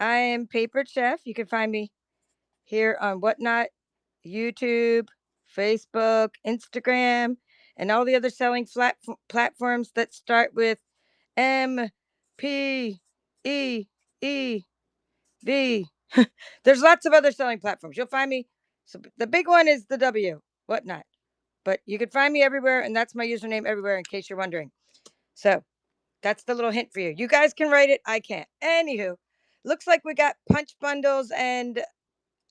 I am Paper Chef. You can find me here on Whatnot, YouTube, Facebook, Instagram, and all the other selling platforms that start with MPEEV. There's lots of other selling platforms. You'll find me. So the big one is the W, Whatnot. But you can find me everywhere, and that's my username everywhere in case you're wondering. So that's the little hint for you. You guys can write it. I can't. Anywho, looks like we got punch bundles and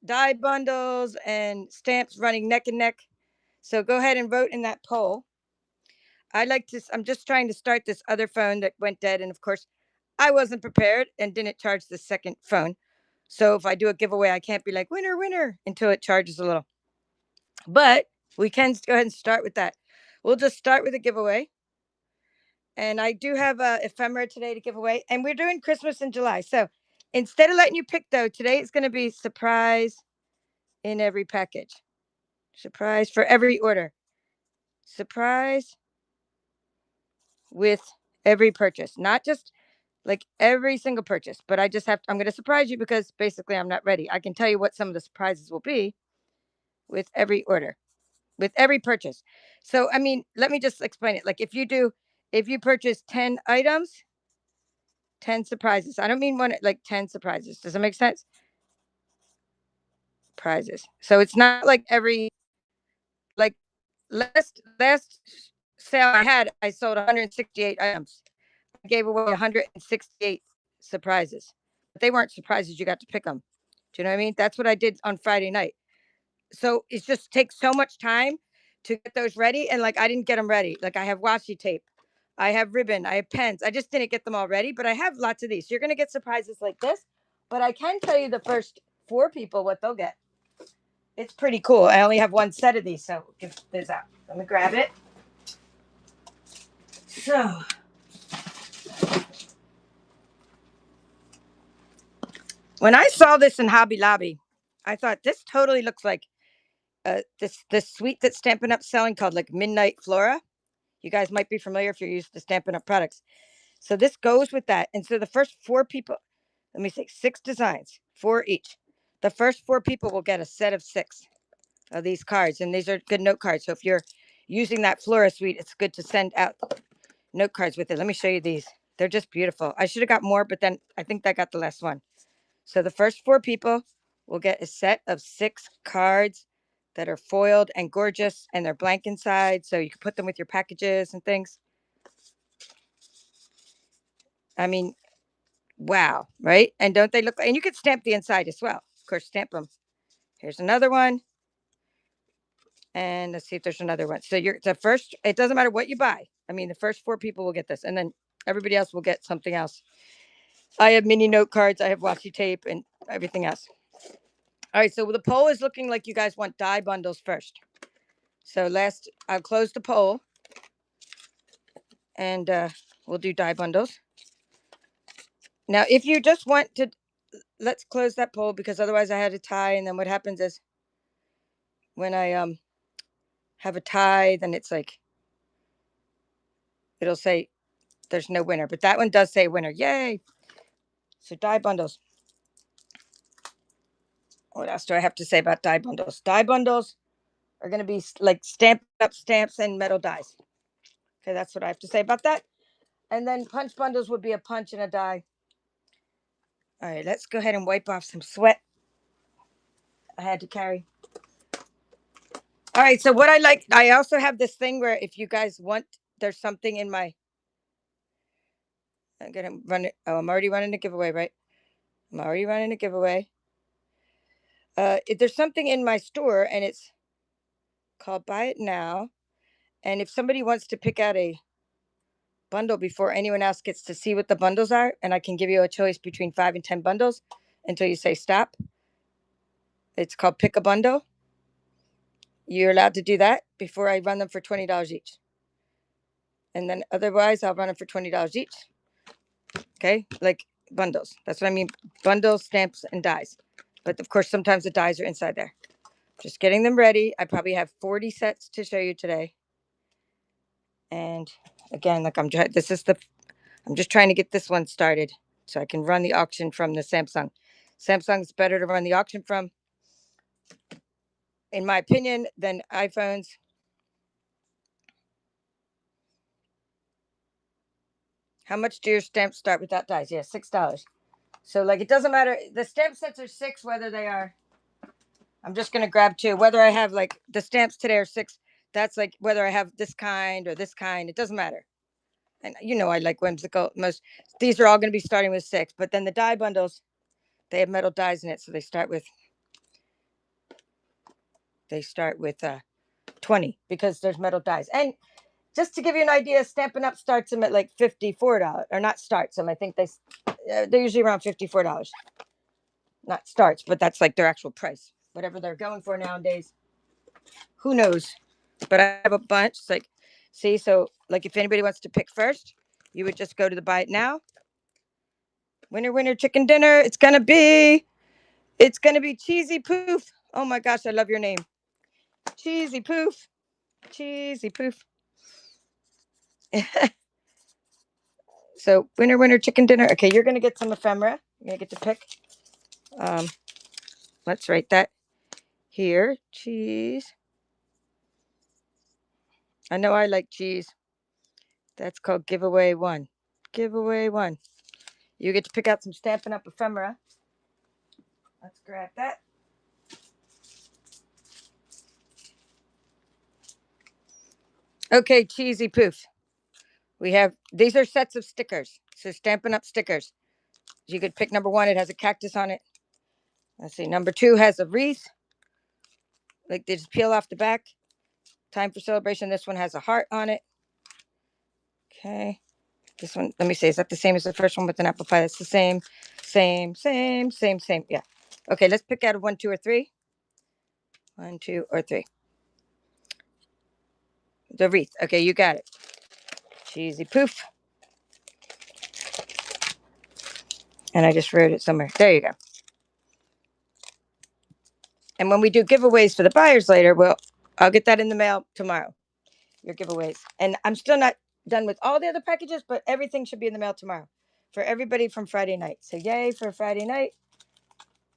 die bundles and stamps running neck and neck. So go ahead and vote in that poll. I'm just trying to start this other phone that went dead. And of course, I wasn't prepared and didn't charge the second phone. So if I do a giveaway, I can't be like, winner, winner, until it charges a little. But we can go ahead and start with that. We'll just start with a giveaway. And I do have a ephemera today to give away. And we're doing Christmas in July. So instead of letting you pick, though, today it's going to be surprise in every package. Surprise for every order. Surprise with every purchase. Not just like every single purchase, but I'm going to surprise you because basically I'm not ready. I can tell you what some of the surprises will be with every order, with every purchase. So, I mean, let me just explain it. Like if you purchase 10 items, 10 surprises. I don't mean one, like 10 surprises. Does that make sense? Prizes. So it's not like like last sale I had, I sold 168 items. I gave away 168 surprises. But they weren't surprises. You got to pick them. Do you know what I mean? That's what I did on Friday night. So it just takes so much time to get those ready. And like, I didn't get them ready. Like I have washi tape. I have ribbon. I have pens. I just didn't get them all ready, but I have lots of these. So you're going to get surprises like this. But I can tell you the first 4 people what they'll get. It's pretty cool. I only have one set of these, so give this out. Let me grab it. So, when I saw this in Hobby Lobby, I thought this totally looks like this sweet that's Stampin' Up selling called like Midnight Flora. You guys might be familiar if you're used to Stampin' Up products. So this goes with that. And so the first 4 people, let me say 6 designs, 4 each. The first 4 people will get a set of 6 of these cards. And these are good note cards. So if you're using that Flora suite, it's good to send out note cards with it. Let me show you these. They're just beautiful. I should have got more, but then I think I got the last one. So the first 4 people will get a set of 6 cards that are foiled and gorgeous, and they're blank inside, so you can put them with your packages and things. I mean, wow, right? And don't they look? And you could stamp the inside as well. Of course, stamp them. Here's another one. And let's see if there's another one. So you're the first. It doesn't matter what you buy. I mean, the first 4 people will get this, and then everybody else will get something else. I have mini note cards. I have washi tape and everything else. All right. So the poll is looking like you guys want die bundles first. So I'll close the poll, and we'll do die bundles. Now, if you just want to, let's close that poll because otherwise I had a tie, and then what happens is when I have a tie, then it's like it'll say there's no winner, but that one does say winner. Yay! So die bundles. What else do I have to say about die bundles? Die bundles are going to be like Stampin' Up stamps and metal dies. Okay, that's what I have to say about that. And then punch bundles would be a punch and a die. All right, let's go ahead and wipe off some sweat I had to carry. All right, so what I also have this thing where if you guys want, there's something in my, I'm going to run it. Oh, I'm already running a giveaway, right? I'm already running a giveaway. If there's something in my store and it's called Buy It Now. And if somebody wants to pick out a bundle before anyone else gets to see what the bundles are, and I can give you a choice between 5 and 10 bundles until you say stop. It's called Pick a Bundle. You're allowed to do that before I run them for $20 each. And then otherwise, I'll run them for $20 each. Okay, like bundles. That's what I mean. Bundles, stamps, and dies. But of course, sometimes the dies are inside there. Just getting them ready. I probably have 40 sets to show you today. And again, like I'm just trying to get this one started. so I can run the auction from the Samsung. Samsung's better to run the auction from, in my opinion, than iPhones. How much do your stamps start without dies? Yeah, $6. So like it doesn't matter. The stamp sets are $6 whether they are. I'm just gonna grab two. Whether I have like the stamps today are $6. That's like whether I have this kind or this kind. It doesn't matter. And you know I like whimsical. Most these are all gonna be starting with $6. But then the die bundles, they have metal dies in it, so they start with 20 because there's metal dies. And just to give you an idea, Stampin' Up starts them at like $54, or not starts them. I think they're usually around $54. Not starts, but that's like their actual price. Whatever they're going for nowadays, who knows? But I have a bunch. It's like, see, so like if anybody wants to pick first, you would just go to the buy it now. Winner, winner, chicken dinner. It's gonna be Cheesy Poof. Oh my gosh, I love your name, Cheesy Poof. Cheesy Poof. So winner, winner, chicken dinner. Okay, you're gonna get some ephemera. You're gonna get to pick. Um, let's write that here. Cheese. I know I like cheese. That's called giveaway one. Giveaway one. You get to pick out some Stampin' Up ephemera. Let's grab that. Okay, Cheesy Poof. We have, these are sets of stickers. So Stampin' Up stickers. You could pick number one. It has a cactus on it. Let's see. Number two has a wreath. Like they just peel off the back. Time for celebration. This one has a heart on it. Okay. This one, let me see. Is that the same as the first one with an apple pie? That's the same. Same, same, same, same. Yeah. Okay, let's pick out of 1, 2, or 3. 1, 2, or 3. The wreath. Okay, you got it. Cheesy Poof. And I just wrote it somewhere. There you go. And when we do giveaways for the buyers later, well, I'll get that in the mail tomorrow. Your giveaways. And I'm still not done with all the other packages, but everything should be in the mail tomorrow for everybody from Friday night. So yay for Friday night.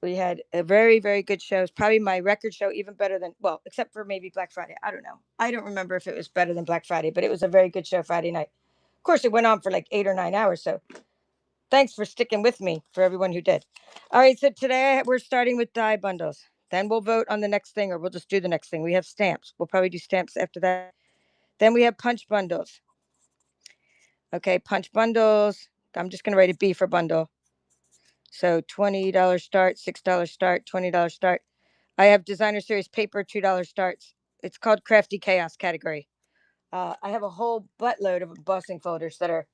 We had a very, very good show. It's probably my record show, even better than, well, except for maybe Black Friday. I don't know. I don't remember if it was better than Black Friday, but it was a very good show Friday night. Of course, it went on for like 8 or 9 hours. So thanks for sticking with me, for everyone who did. All right. So today we're starting with die bundles. Then we'll vote on the next thing, or we'll just do the next thing. We have stamps. We'll probably do stamps after that. Then we have punch bundles. Okay, punch bundles. I'm just going to write a B for bundle. So $20 start, $6 start, $20 start. I have designer series paper, $2 starts. It's called Crafty Chaos category. I have a whole buttload of embossing folders that are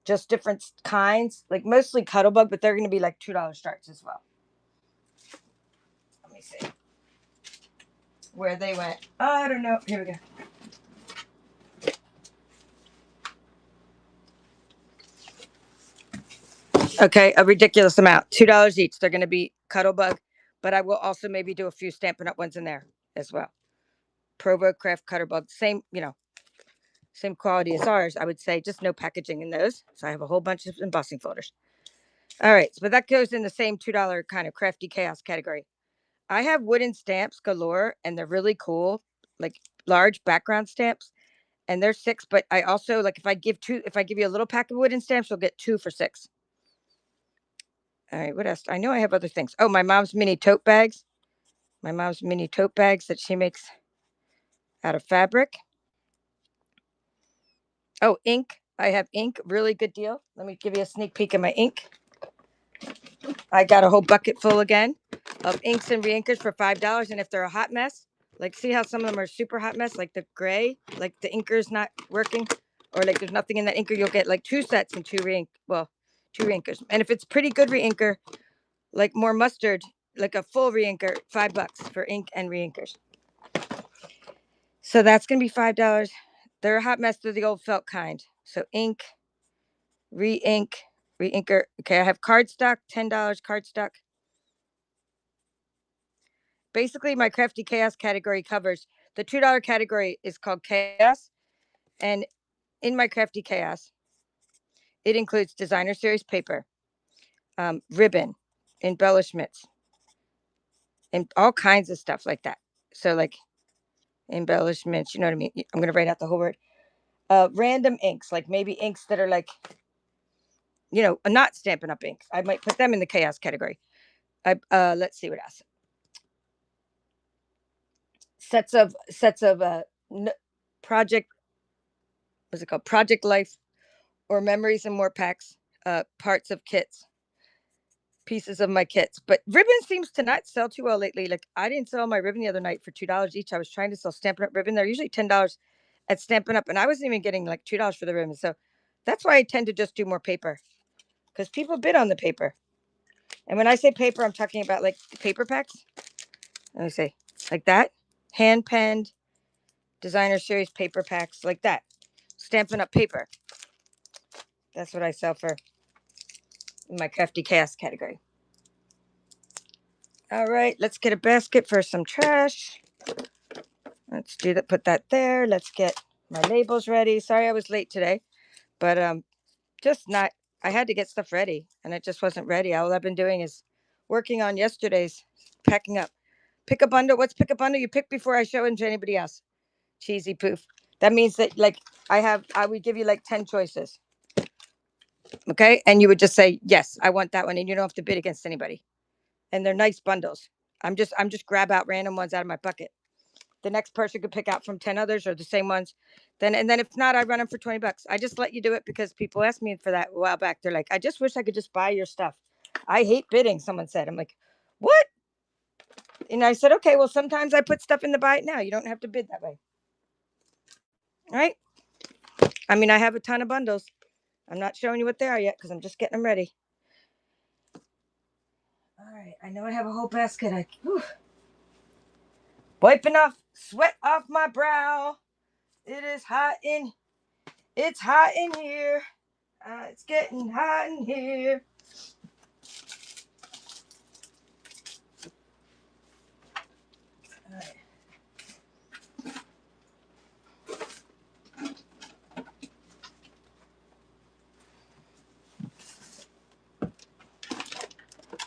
just different kinds, like mostly Cuttlebug, but they're going to be like $2 starts as well. Let me see where they went. I don't know. Here we go. Okay, a ridiculous amount. $2 each. They're going to be Cuttlebug, but I will also maybe do a few Stampin' Up ones in there as well. Provo Craft Cutterbug, same quality as ours, I would say, just no packaging in those. So I have a whole bunch of embossing folders. All right, but that goes in the same $2 kind of Crafty Chaos category. I have wooden stamps galore, and they're really cool, like large background stamps, and they're $6. But I also like if I give you a little pack of wooden stamps, you'll get 2 for $6. All right, what else? I know I have other things. Oh, my mom's mini tote bags. My mom's mini tote bags that she makes out of fabric. Oh, ink. I have ink. Really good deal. Let me give you a sneak peek of my ink. I got a whole bucket full again of inks and reinkers for $5. And if they're a hot mess, like see how some of them are super hot mess, like the gray, like the inker's not working, or like there's nothing in that inker, you'll get like 2 sets and 2 2 reinkers. And if it's pretty good reinker, like more mustard, like a full reinker, $5 for ink and reinkers. So that's gonna be $5. They're a hot mess. They're the old felt kind. So ink, re-ink, re-inker. Okay, I have cardstock, $10 cardstock. Basically, my Crafty Chaos category covers the $2 category is called Chaos, and in my Crafty Chaos, it includes designer series paper, ribbon, embellishments, and all kinds of stuff like that. So like embellishments, you know what I mean? I'm going to write out the whole word. Random inks, like maybe inks that are like, not Stampin' Up inks. I might put them in the chaos category. Let's see what else. Sets of project, what's it called? Project Life or Memories and More packs, parts of kits, pieces of my kits. But ribbon seems to not sell too well lately. Like I didn't sell my ribbon the other night for $2 each. I was trying to sell Stampin' Up ribbon. They're usually $10 at Stampin' Up, and I wasn't even getting like $2 for the ribbon. So that's why I tend to just do more paper, because people bid on the paper. And when I say paper, I'm talking about like paper packs. Let me say like that, hand penned, designer series paper packs like that, Stampin' Up paper. That's what I sell for in my crafty chaos category. All right, let's get a basket for some trash. Let's do that. Put that there. Let's get my labels ready. Sorry I was late today, but just not. I had to get stuff ready, and it just wasn't ready. All I've been doing is working on yesterday's packing up. Pick a bundle. What's pick a bundle? You pick before I show it to anybody else. Cheesy poof. That means that like I would give you like 10 choices. Okay, and you would just say yes, I want that one, and you don't have to bid against anybody. And they're nice bundles. I'm just grab out random ones out of my bucket. The next person could pick out from 10 others or the same ones. And then if not, I run them for $20. I just let you do it because people asked me for that a while back. They're like, I just wish I could just buy your stuff. I hate bidding, someone said. I'm like, what? And I said, okay, well, sometimes I put stuff in the buy it now. You don't have to bid that way. All right. I mean, I have a ton of bundles. I'm not showing you what they are yet because I'm just getting them ready. All right. I know I have a whole basket. Wiping off sweat off my brow. It's hot in here. It's getting hot in here. All right.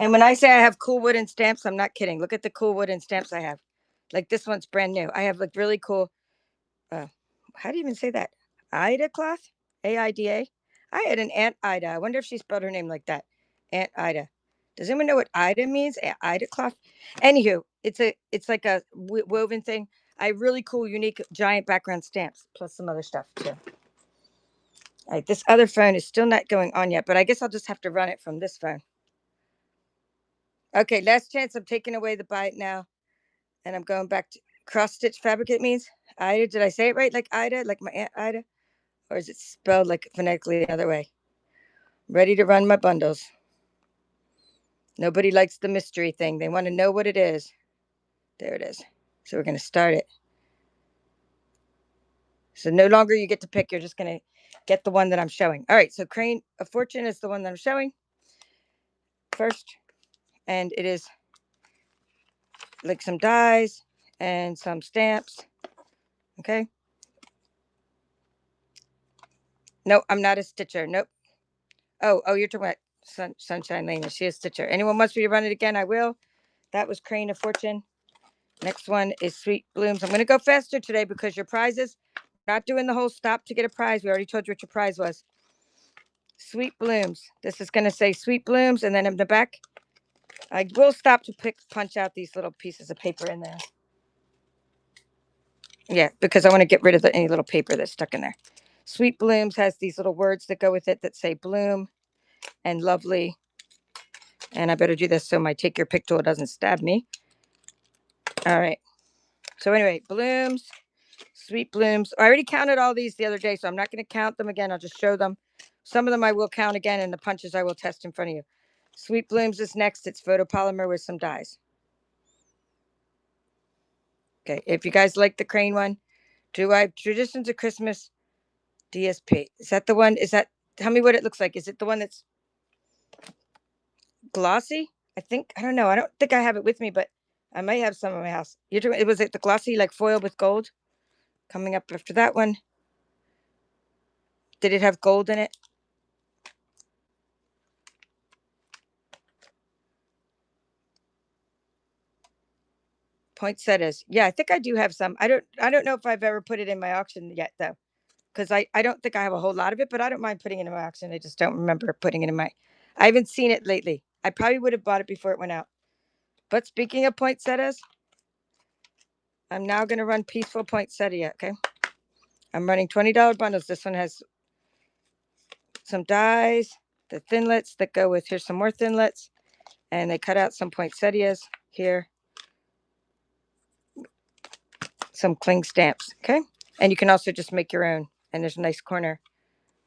And when I say I have cool wooden stamps, I'm not kidding. Look at the cool wooden stamps I have. Like this one's brand new. I have like really cool, how do you even say that? Ida cloth? AIDA? I had an Aunt Ida. I wonder if she spelled her name like that. Aunt Ida. Does anyone know what Ida means? Ida cloth? Anywho, it's like a woven thing. I have really cool, unique, giant background stamps, plus some other stuff too. All right, this other phone is still not going on yet, but I guess I'll just have to run it from this phone. Okay, last chance. I'm taking away the buy it now, and I'm going back to cross stitch fabric. It means Ida. Did I say it right? Like Ida, like my Aunt Ida, or is it spelled like phonetically the other way? Ready to run my bundles. Nobody likes the mystery thing. They want to know what it is. There it is. So we're going to start it. So no longer you get to pick. You're just going to get the one that I'm showing. All right. So Crane of Fortune is the one that I'm showing first. And it is like some dies and some stamps. Okay. No, I'm not a stitcher. Nope. Oh, you're talking about Sunshine Lane. She is stitcher. Anyone wants me to run it again? I will. That was Crane of Fortune. Next one is Sweet Blooms. I'm going to go faster today because your prizes, not doing the whole stop to get a prize. We already told you what your prize was. Sweet Blooms. This is going to say Sweet Blooms. And then in the back, I will stop to punch out these little pieces of paper in there. Yeah, because I want to get rid of any little paper that's stuck in there. Sweet Blooms has these little words that go with it that say bloom and lovely. And I better do this so my take your pick tool doesn't stab me. All right. So anyway, blooms, Sweet Blooms. I already counted all these the other day, so I'm not going to count them again. I'll just show them. Some of them I will count again, and the punches I will test in front of you. Sweet Blooms is next. It's photopolymer with some dies. Okay, if you guys like the Crane one, do I have Traditions of Christmas DSP? Is that the one? Tell me what it looks like. Is it the one that's glossy? I don't know. I don't think I have it with me, but I might have some in my house. Was it the glossy, like foil with gold? Coming up after that one. Did it have gold in it? poinsettias. Yeah, I think I do have some. I don't know if I've ever put it in my auction yet though, because I don't think I have a whole lot of it, but I don't mind putting it in my auction. I just don't remember putting it in my. I haven't seen it lately. I probably would have bought it before it went out. But speaking of poinsettias, I'm now going to run Peaceful Poinsettia. Okay, I'm running $20 bundles. This one has some dies, the thinlets that go with. Here's some more thinlets, and they cut out some poinsettias here. Some cling stamps, okay? And you can also just make your own. And there's a nice corner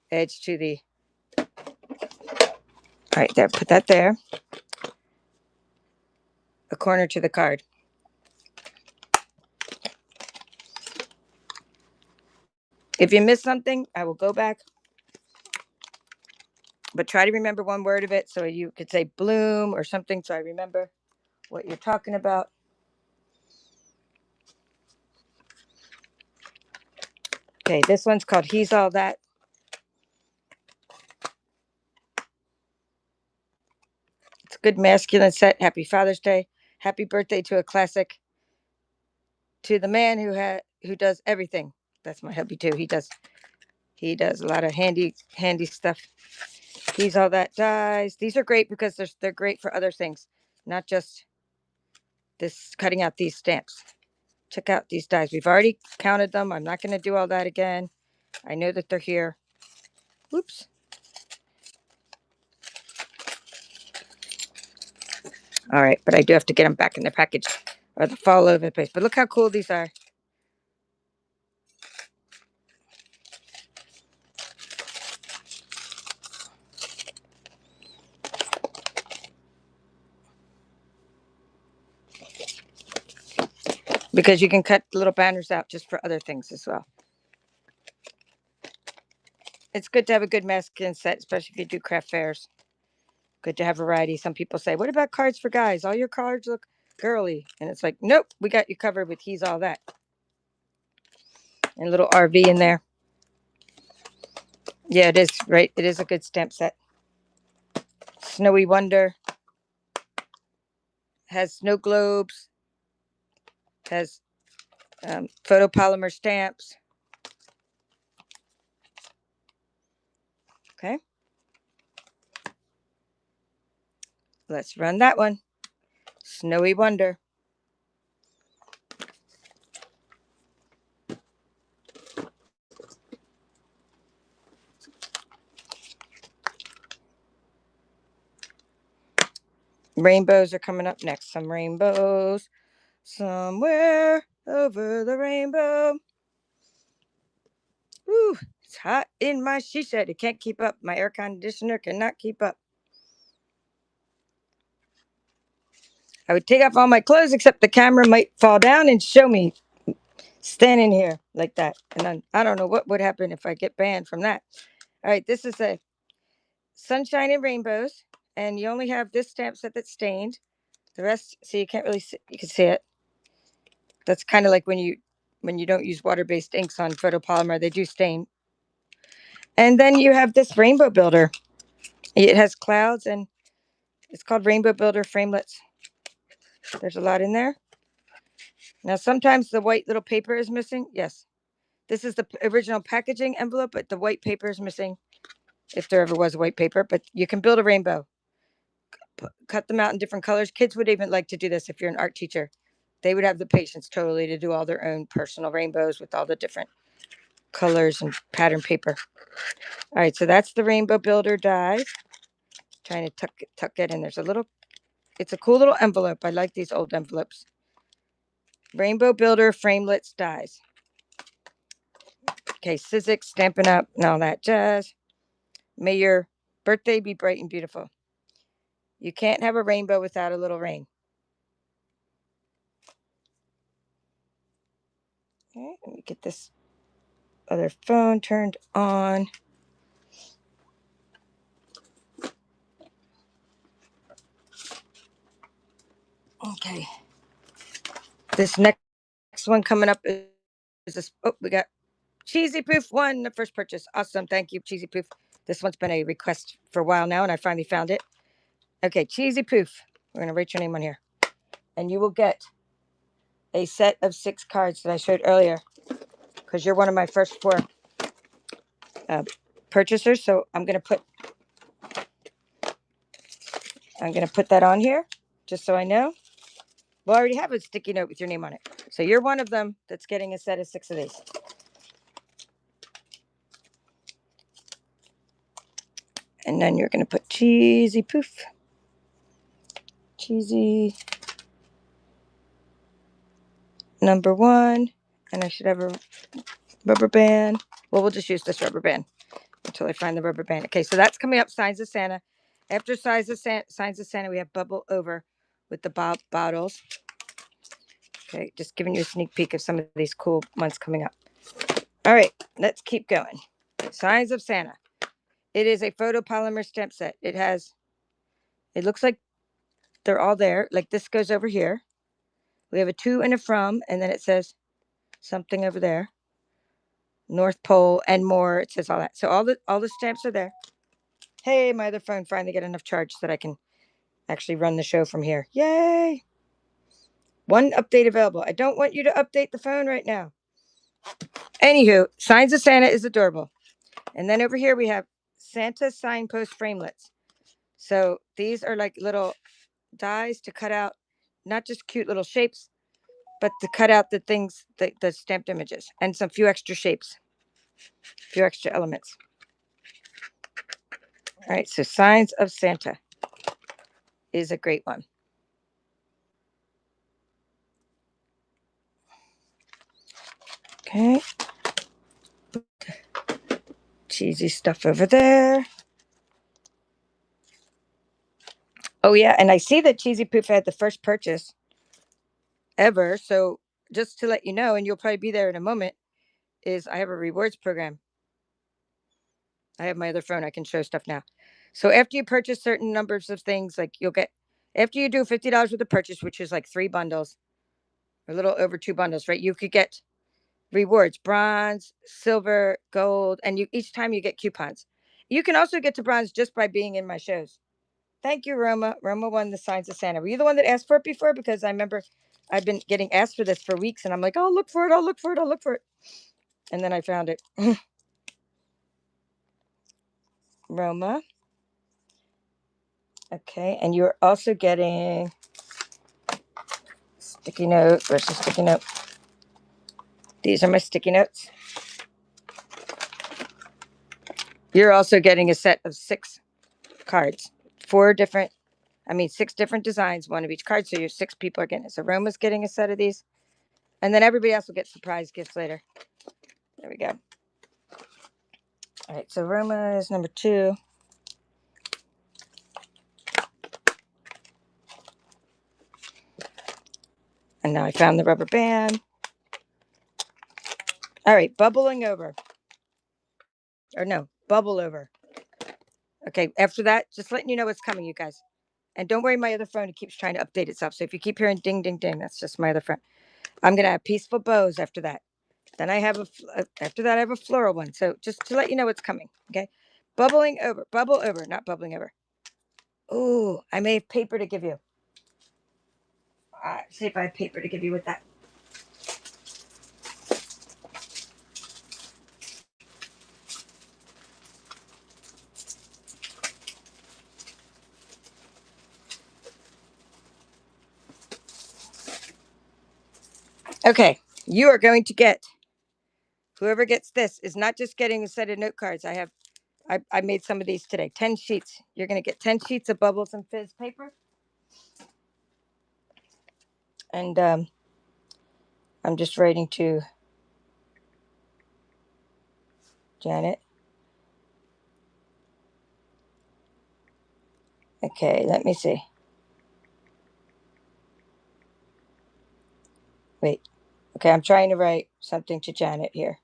edge to the. All right, there. Put that there. A corner to the card. If you miss something, I will go back. But try to remember one word of it so you could say bloom or something so I remember what you're talking about. Okay, this one's called He's All That. It's a good masculine set. Happy Father's Day. Happy birthday to a classic. To the man who does everything. That's my hubby too. He does a lot of handy stuff. He's All That dies. These are great because they're great for other things, not just this cutting out these stamps. Check out these dies. We've already counted them. I'm not going to do all that again. I know that they're here. Whoops. All right, but I do have to get them back in the package or they'll fall over the place. But look how cool these are. Because you can cut little banners out just for other things as well. It's good to have a good masculine set, especially if you do craft fairs. Good to have variety. Some people say, what about cards for guys? All your cards look girly. And it's like, nope, we got you covered with He's All That. And a little RV in there. Yeah, it is, right? It is a good stamp set. Snowy Wonder. Has snow globes. Has photopolymer stamps. Okay. Let's run that one. Snowy Wonder. Rainbows are coming up next. Some rainbows. Somewhere over the rainbow. Ooh, it's hot in my she shed. It can't keep up. My air conditioner cannot keep up. I would take off all my clothes except the camera might fall down and show me standing here like that. And then I don't know what would happen if I get banned from that. All right, this is a Sunshine and Rainbows. And you only have this stamp set that's stained. The rest, see, you can't really see, you can see it. That's kind of like when you don't use water-based inks on photopolymer, they do stain. And then you have this Rainbow Builder. It has clouds and it's called Rainbow Builder Framelets. There's a lot in there. Now, sometimes the white little paper is missing. Yes. This is the original packaging envelope, but the white paper is missing. If there ever was white paper, but you can build a rainbow. Cut them out in different colors. Kids would even like to do this if you're an art teacher. They would have the patience totally to do all their own personal rainbows with all the different colors and pattern paper. All right, so that's the Rainbow Builder die. Trying to tuck it in. There's a little, it's a cool little envelope. I like these old envelopes. Rainbow Builder Framelets dies. Okay, Sizzix, Stampin' Up, and all that jazz. May your birthday be bright and beautiful. You can't have a rainbow without a little rain. Okay, let me get this other phone turned on. Okay. This next one coming up is this. Oh, we got Cheesy Poof won the first purchase. Awesome. Thank you, Cheesy Poof. This one's been a request for a while now, and I finally found it. Okay, Cheesy Poof. We're going to write your name on here. And you will get a set of 6 cards that I showed earlier because you're one of my first 4 purchasers. So I'm gonna put that on here just so I know. Well, I already have a sticky note with your name on it. So you're one of them that's getting a set of 6 of these. And then you're going to put cheesy poof. Cheesy number 1. And I should have a rubber band. Well, we'll just use this rubber band until I find the rubber band. Okay, so that's coming up, Signs of Santa. After Signs of Santa, we have Bubble Over with the bottles. Okay, just giving you a sneak peek of some of these cool ones coming up. All right, let's keep going. Signs of Santa. It is a photopolymer stamp set. It looks like they're all there. Like this goes over here. We have a to and a from, and then it says something over there. North Pole and more. It says all that. So all the stamps are there. Hey, my other phone finally got enough charge so that I can actually run the show from here. Yay! 1 update available. I don't want you to update the phone right now. Anywho, Signs of Santa is adorable. And then over here we have Santa signpost framelits. So these are like little dies to cut out not just cute little shapes, but to cut out the things, the stamped images, and some few extra shapes, few extra elements. All right, so Signs of Santa is a great one. Okay. Cheesy stuff over there. Oh, yeah, and I see that Cheesy Poof had the first purchase ever. So just to let you know, and you'll probably be there in a moment, is I have a rewards program. I have my other phone. I can show stuff now. So after you purchase certain numbers of things, like you'll get, after you do $50 worth of purchase, which is like 3 bundles, a little over 2 bundles, right? You could get rewards, bronze, silver, gold, and each time you get coupons. You can also get to bronze just by being in my shows. Thank you, Roma. Roma won the Signs of Santa. Were you the one that asked for it before? Because I remember I've been getting asked for this for weeks, and I'm like, I'll look for it, I'll look for it, I'll look for it. And then I found it. Roma. Okay, and you're also getting sticky note versus sticky note. These are my sticky notes. You're also getting a set of 6 cards. 6 different designs, 1 of each card. So your 6 people are getting it. So Roma's getting a set of these. And then everybody else will get surprise gifts later. There we go. All right, so Roma is number 2. And now I found the rubber band. All right, bubbling over. Or no, bubble over. Okay, after that, just letting you know what's coming, you guys. And don't worry, my other phone, it keeps trying to update itself. So if you keep hearing ding, ding, ding, that's just my other phone. I'm going to have peaceful bows after that. Then I have after that, I have a floral one. So just to let you know what's coming, okay? Bubbling over, bubble over, not bubbling over. Oh, I may have paper to give you. See if I have paper to give you with that. Okay, you are going to get, whoever gets this is not just getting a set of note cards. I made some of these today, 10 sheets. You're going to get 10 sheets of Bubbles and Fizz paper. And I'm just writing to Janet. Okay, let me see. Wait. Okay, I'm trying to write something to Janet here.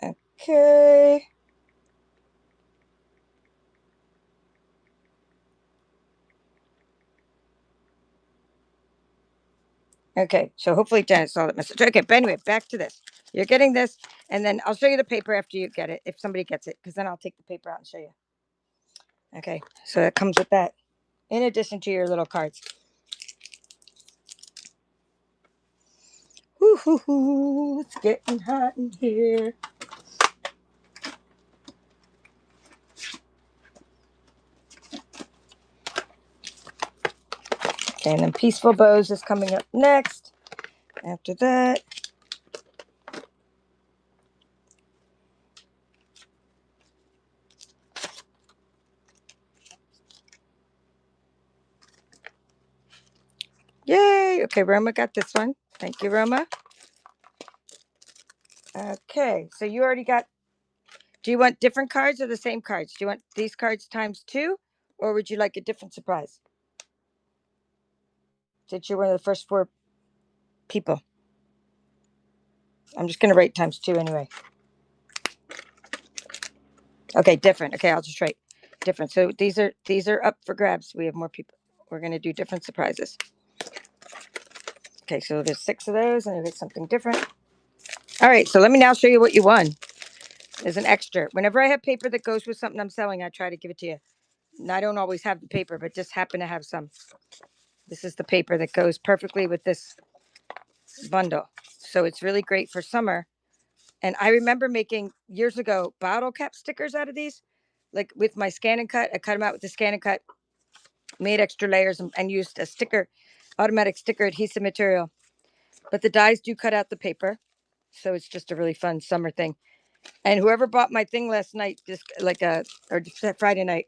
Okay. Okay, so hopefully Janet saw that message. Okay, but anyway, back to this. You're getting this, and then I'll show you the paper after you get it, if somebody gets it, because then I'll take the paper out and show you. Okay, so that comes with that, in addition to your little cards. Woo hoo hoo! It's getting hot in here. Okay, and then Peaceful Bows is coming up next. After that, yay! Okay, Roma got this one. Thank you, Roma. Okay, so you already got. Do you want different cards or the same cards? Do you want these cards times 2, or would you like a different surprise? Since you're one of the first 4 people, I'm just going to write times 2 anyway. Okay, different. Okay, I'll just write different. So these are up for grabs. We have more people. We're going to do different surprises. Okay, so there's 6 of those, and there's something different. All right, so let me now show you what you won. There's an extra. Whenever I have paper that goes with something I'm selling, I try to give it to you. And I don't always have the paper, but just happen to have some. This is the paper that goes perfectly with this bundle. So it's really great for summer. And I remember making years ago bottle cap stickers out of these, like with my scan and cut. I cut them out with the scan and cut, made extra layers, and used a sticker, automatic sticker adhesive material. But the dies do cut out the paper. So it's just a really fun summer thing. And whoever bought my thing last night, just like or Friday night,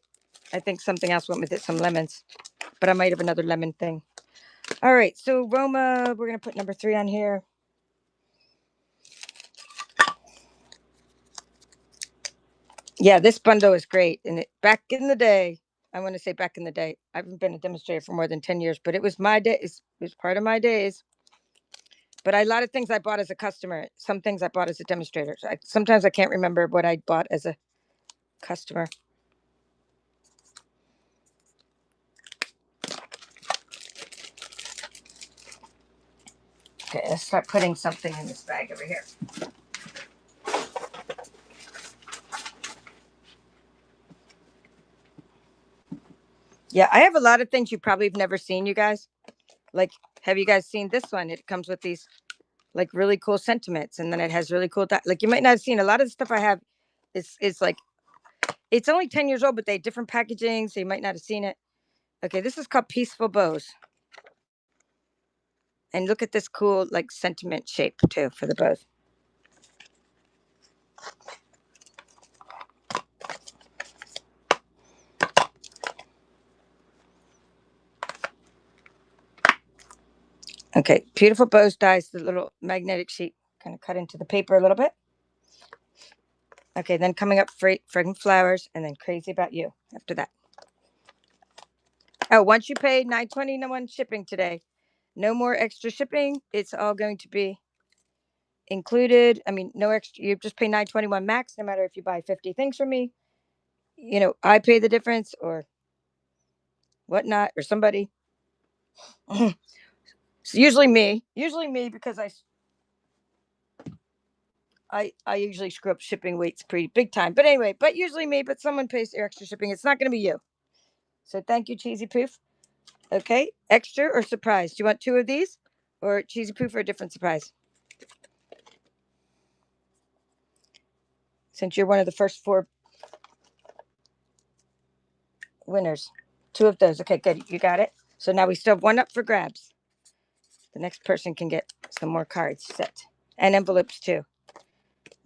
I think something else went with it, some lemons. But I might have another lemon thing. All right, so Roma, we're going to put number 3 on here. Yeah, this bundle is great. And back in the day, I want to say back in the day, I haven't been a demonstrator for more than 10 years, but it was my day. It was part of my days. But a lot of things I bought as a customer, some things I bought as a demonstrator. Sometimes I can't remember what I bought as a customer. Okay, let's start putting something in this bag over here. Yeah, I have a lot of things you probably have never seen, you guys. Like, have you guys seen this one? It comes with these like really cool sentiments, and then it has really cool like you might not have seen a lot of the stuff I have. It's like it's only 10 years old, but they have different packaging, so you might not have seen it. Okay, this is called Peaceful Bows, and look at this cool like sentiment shape too for the bows. Okay, Beautiful Bows dies, the little magnetic sheet, kind of cut into the paper a little bit. Okay, then coming up, Fragrant Flowers, and then Crazy About You after that. Oh, once you pay $9.21 shipping today, no more extra shipping. It's all going to be included. I mean, no extra. You just pay $9.21 max, no matter if you buy 50 things from me. You know, I pay the difference or whatnot, or somebody. It's usually me. Usually me because I usually screw up shipping weights pretty big time. But anyway, but usually me. But someone pays your extra shipping. It's not going to be you. So thank you, Cheesy Poof. Okay, extra or surprise? Do you want 2 of these, or Cheesy Poof or a different surprise? Since you're one of the first 4 winners, 2 of those. Okay, good. You got it. So now we still have 1 up for grabs. The next person can get some more cards set and envelopes too.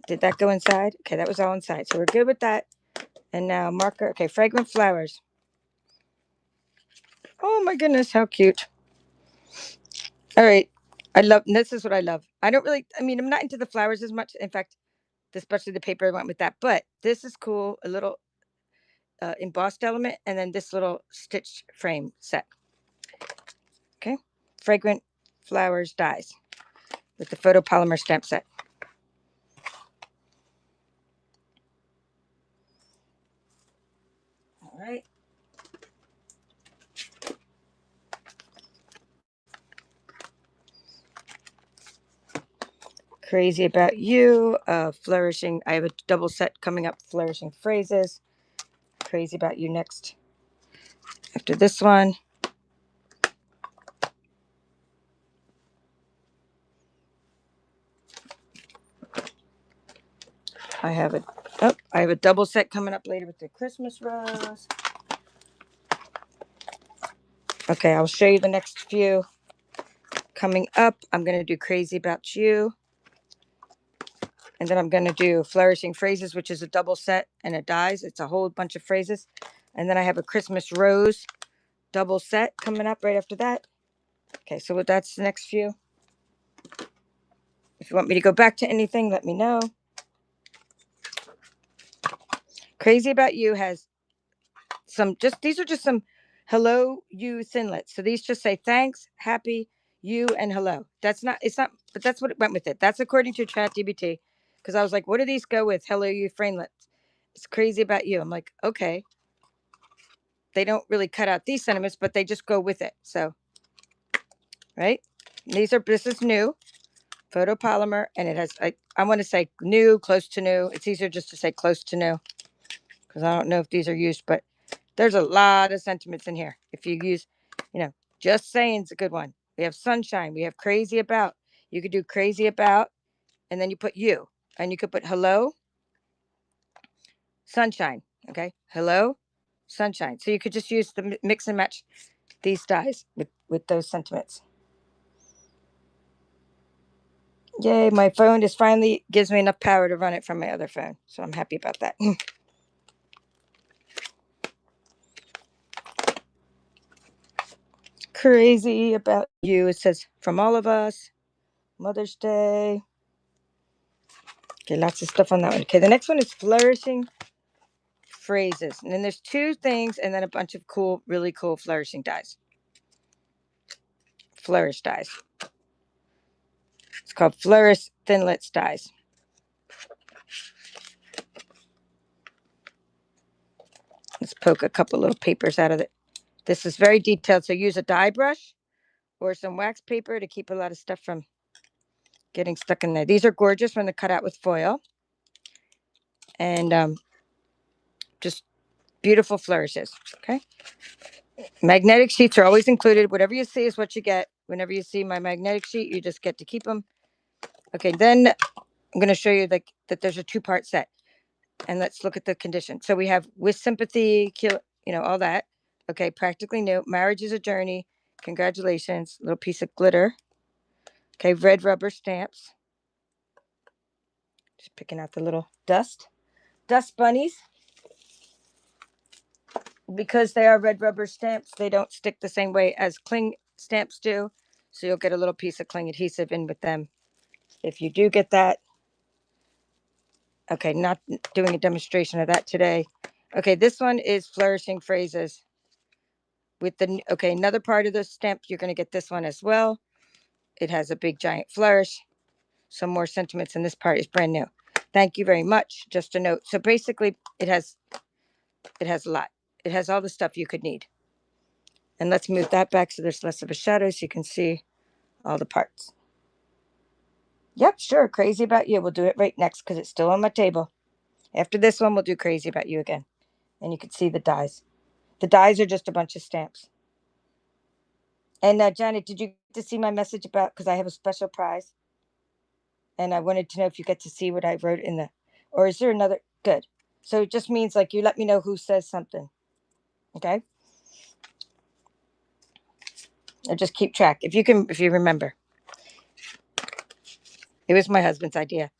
Did that go inside? Okay, that was all inside. So we're good with that. And now marker. Okay, Fragrant Flowers. Oh my goodness, how cute. All right. This is what I love. I don't really, I mean, I'm not into the flowers as much. In fact, especially the paper I went with that. But this is cool. A little embossed element, and then this little stitch frame set. Okay. Fragrant Flowers dies with the photopolymer stamp set. All right. Crazy About You, Flourishing. I have a double set coming up, Flourishing Phrases. Crazy About You next. After this one, I have a double set coming up later with the Christmas rose. Okay, I'll show you the next few coming up. I'm going to do Crazy About You. And then I'm going to do Flourishing Phrases, which is a double set and it dies. It's a whole bunch of phrases. And then I have a Christmas Rose double set coming up right after that. Okay, so that's the next few. If you want me to go back to anything, let me know. Crazy About You has these are just some hello you thinlets. So these just say thanks, happy, you, and hello. It's not, but that's what it went with it. That's according to ChatGPT. Because I was like, what do these go with? Hello you framelets. It's Crazy About You. I'm like, okay. They don't really cut out these sentiments, but they just go with it. So, right? This is new photopolymer, and it has, I want to say new, close to new. It's easier just to say close to new because I don't know if these are used, but there's a lot of sentiments in here. If you use, just saying's a good one. We have sunshine. We have crazy about. You could do crazy about, and then you put you, and you could put hello, sunshine. Okay, hello, sunshine. So you could just use the mix and match these dies with those sentiments. Yay, my phone is finally gives me enough power to run it from my other phone. So I'm happy about that. Crazy About You. It says from all of us. Mother's Day. Okay, lots of stuff on that one. Okay, the next one is Flourishing Phrases. And then there's two things and then a bunch of really cool flourishing dies. Flourish dies. It's called Flourish Thinlets dies. Let's poke a couple little papers out of it. This is very detailed, so use a die brush or some wax paper to keep a lot of stuff from getting stuck in there. These are gorgeous when they're cut out with foil. And just beautiful flourishes. Okay. Magnetic sheets are always included. Whatever you see is what you get. Whenever you see my magnetic sheet, you just get to keep them. Okay, then I'm going to show you that there's a two-part set. And let's look at the condition. So we have with sympathy, all that. Okay, practically new. Marriage is a journey. Congratulations. Little piece of glitter. Okay, red rubber stamps. Just picking out the little dust. Dust bunnies. Because they are red rubber stamps, they don't stick the same way as cling stamps do. So you'll get a little piece of cling adhesive in with them. If you do get that. Okay, not doing a demonstration of that today. Okay, this one is Flourishing Phrases. Another part of the stamp, you're going to get this one as well. It has a big giant flourish. Some more sentiments, and this part is brand new. Thank you very much. Just a note. So basically, it has a lot. It has all the stuff you could need. And let's move that back so there's less of a shadow so you can see all the parts. Yep, sure. Crazy About You. We'll do it right next because it's still on my table. After this one, we'll do Crazy About You again. And you can see the dies. The dies are just a bunch of stamps. And Janet, did you get to see my message about, because I have a special prize? And I wanted to know if you get to see what I wrote in the, or is there another? Good. So it just means like you let me know who says something. Okay. Or just keep track. If you remember. It was my husband's idea.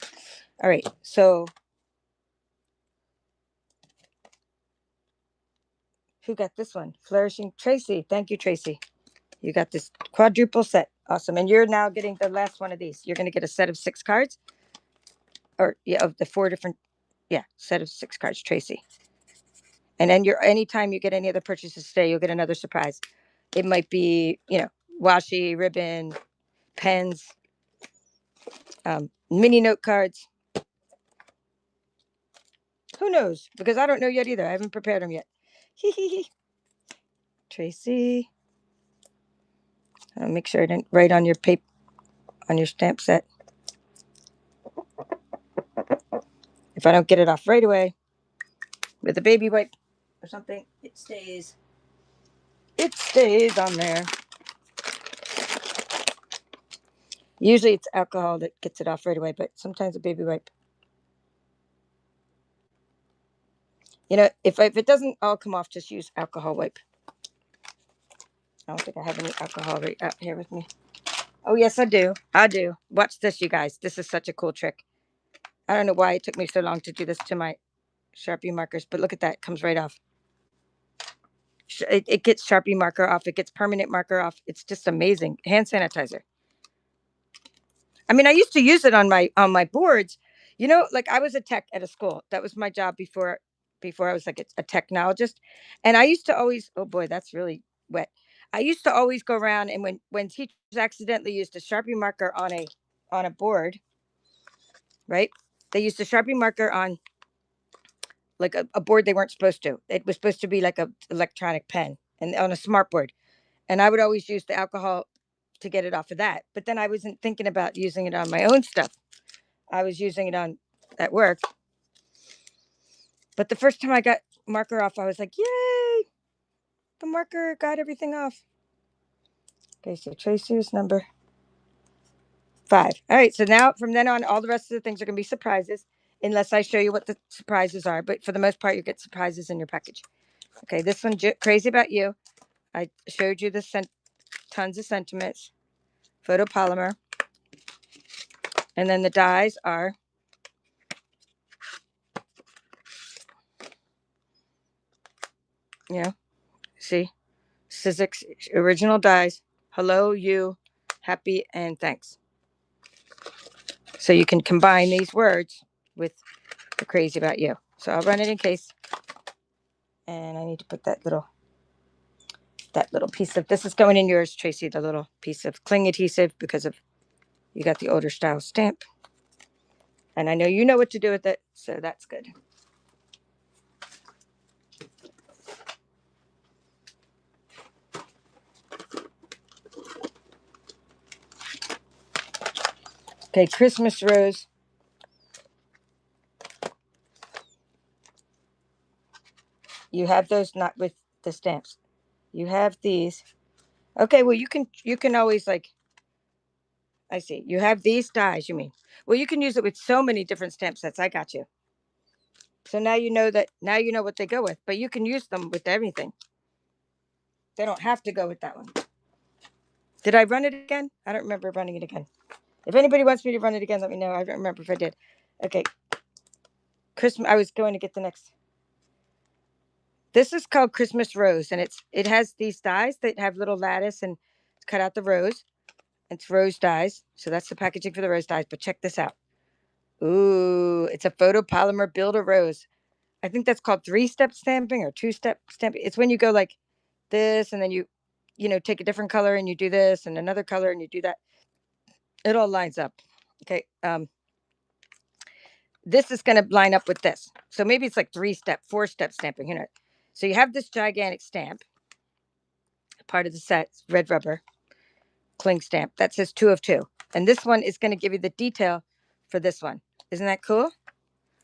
All right. So who got this one? Flourishing Tracy. Thank you, Tracy. You got this quadruple set. Awesome. And you're now getting the last one of these. You're going to get a set of 6 cards. Or, yeah, of the 4 different, set of 6 cards, Tracy. And then anytime you get any other purchases today, you'll get another surprise. It might be, washi, ribbon, pens, mini note cards. Who knows? Because I don't know yet either. I haven't prepared them yet. Tracy. I'll make sure I didn't write on your paper, on your stamp set. If I don't get it off right away with a baby wipe, or something, it stays. It stays on there. Usually it's alcohol that gets it off right away, but sometimes a baby wipe. You know, if it doesn't all come off, just use alcohol wipe. I don't think I have any alcohol right out here with me. Oh, yes, I do. I do. Watch this, you guys. This is such a cool trick. I don't know why it took me so long to do this to my Sharpie markers, but look at that. It comes right off. It gets Sharpie marker off. It gets permanent marker off. It's just amazing. Hand sanitizer. I mean, I used to use it on my boards. You know, like I was a tech at a school. That was my job before I was like a technologist. And I used to always, oh boy, that's really wet. I used to always go around, and when teachers accidentally used a Sharpie marker on a board, right? They used a Sharpie marker on like a board they weren't supposed to. It was supposed to be like a electronic pen and on a smart board. And I would always use the alcohol to get it off of that. But then I wasn't thinking about using it on my own stuff. I was using it on at work. But the first time I got marker off, I was like, yay! The marker got everything off. Okay, so Tracy's number 5. All right, so now from then on, all the rest of the things are going to be surprises, unless I show you what the surprises are. But for the most part, you get surprises in your package. Okay, this one, Crazy About You. I showed you the tons of sentiments, photopolymer. And then the dies are, you know, see, Sizzix original dies. Hello, you, happy, and thanks. So you can combine these words with the Crazy About You. So I'll run it in case. And I need to put that little piece of, this is going in yours, Tracy, the little piece of cling adhesive, because of you got the older style stamp. And I know you know what to do with it, so that's good. Okay, Christmas rose. You have those not with the stamps. You have these. Okay, well you can always like, I see. You have these dies, you mean. Well, you can use it with so many different stamp sets. I got you. So now you know what they go with, but you can use them with everything. They don't have to go with that one. Did I run it again? I don't remember running it again. If anybody wants me to run it again, let me know. I don't remember if I did. Okay. Christmas. I was going to get the next. This is called Christmas Rose, and it has these dies that have little lattice and cut out the rose. It's rose dies, so that's the packaging for the rose dies. But check this out. Ooh, it's a photopolymer build a rose. I think that's called 3-step stamping or 2-step stamping. It's when you go like this, and then you take a different color and you do this, and another color and you do that. It all lines up. Okay. This is going to line up with this. So maybe it's like 3-step, 4-step stamping. So you have this gigantic stamp, part of the set, red rubber cling stamp that says 2 of 2. And this one is going to give you the detail for this one. Isn't that cool?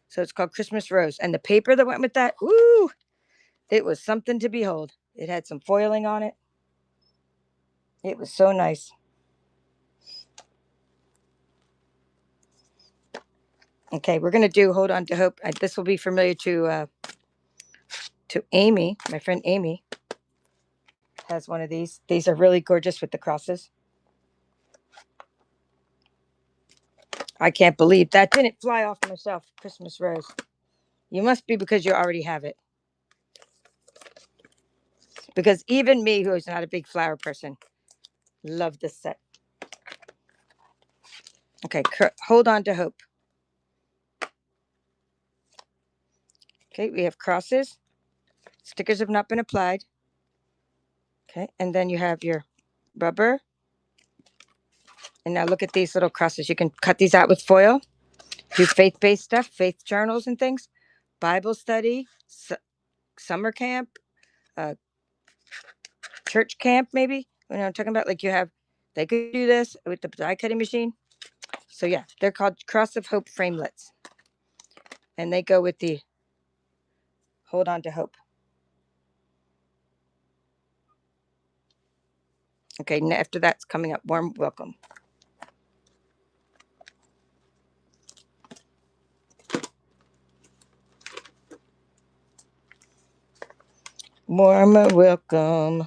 So it's called Christmas Rose. And the paper that went with that, woo, it was something to behold. It had some foiling on it. It was so nice. Okay, we're going to do Hold On to Hope. This will be familiar to Amy. My friend Amy has one of these. These are really gorgeous with the crosses. I can't believe that didn't fly off my shelf. Christmas Rose. You must be because you already have it. Because even me, who is not a big flower person, love this set. Okay, Hold On to Hope. Okay, we have crosses. Stickers have not been applied. Okay, and then you have your rubber. And now look at these little crosses. You can cut these out with foil. Do faith-based stuff, faith journals and things. Bible study, summer camp, church camp, maybe. I'm talking about, like, they could do this with the die cutting machine. So yeah, they're called Cross of Hope framelets. And they go with the Hold On to Hope. Okay, after that's coming up, warm welcome. Warm welcome.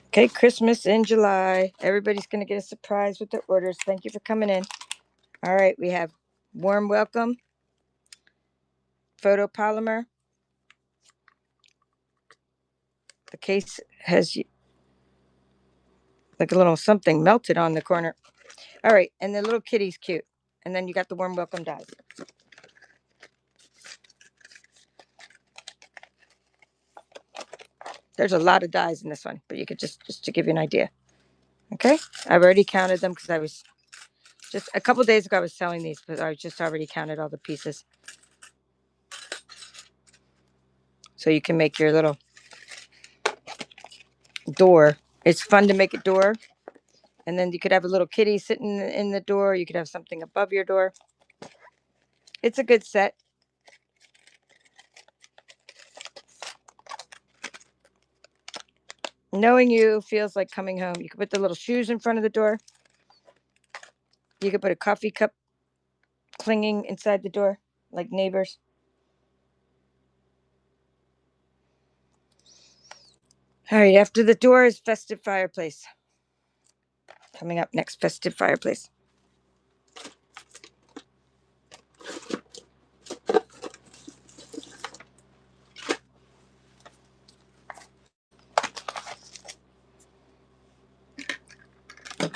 Okay, Christmas in July. Everybody's going to get a surprise with their orders. Thank you for coming in. All right, we have warm welcome, photopolymer. The case has like a little something melted on the corner. All right, and the little kitty's cute. And then you got the warm welcome dies. There's a lot of dies in this one, but you could just to give you an idea. Okay, I've already counted them because I was just a couple days ago I was selling these, but I just already counted all the pieces. So you can make your little door. It's fun to make a door. And then you could have a little kitty sitting in the door. You could have something above your door. It's a good set. Knowing you feels like coming home. You could put the little shoes in front of the door. You could put a coffee cup clinging inside the door, like neighbors. All right, after the door is festive fireplace. Coming up next, festive fireplace.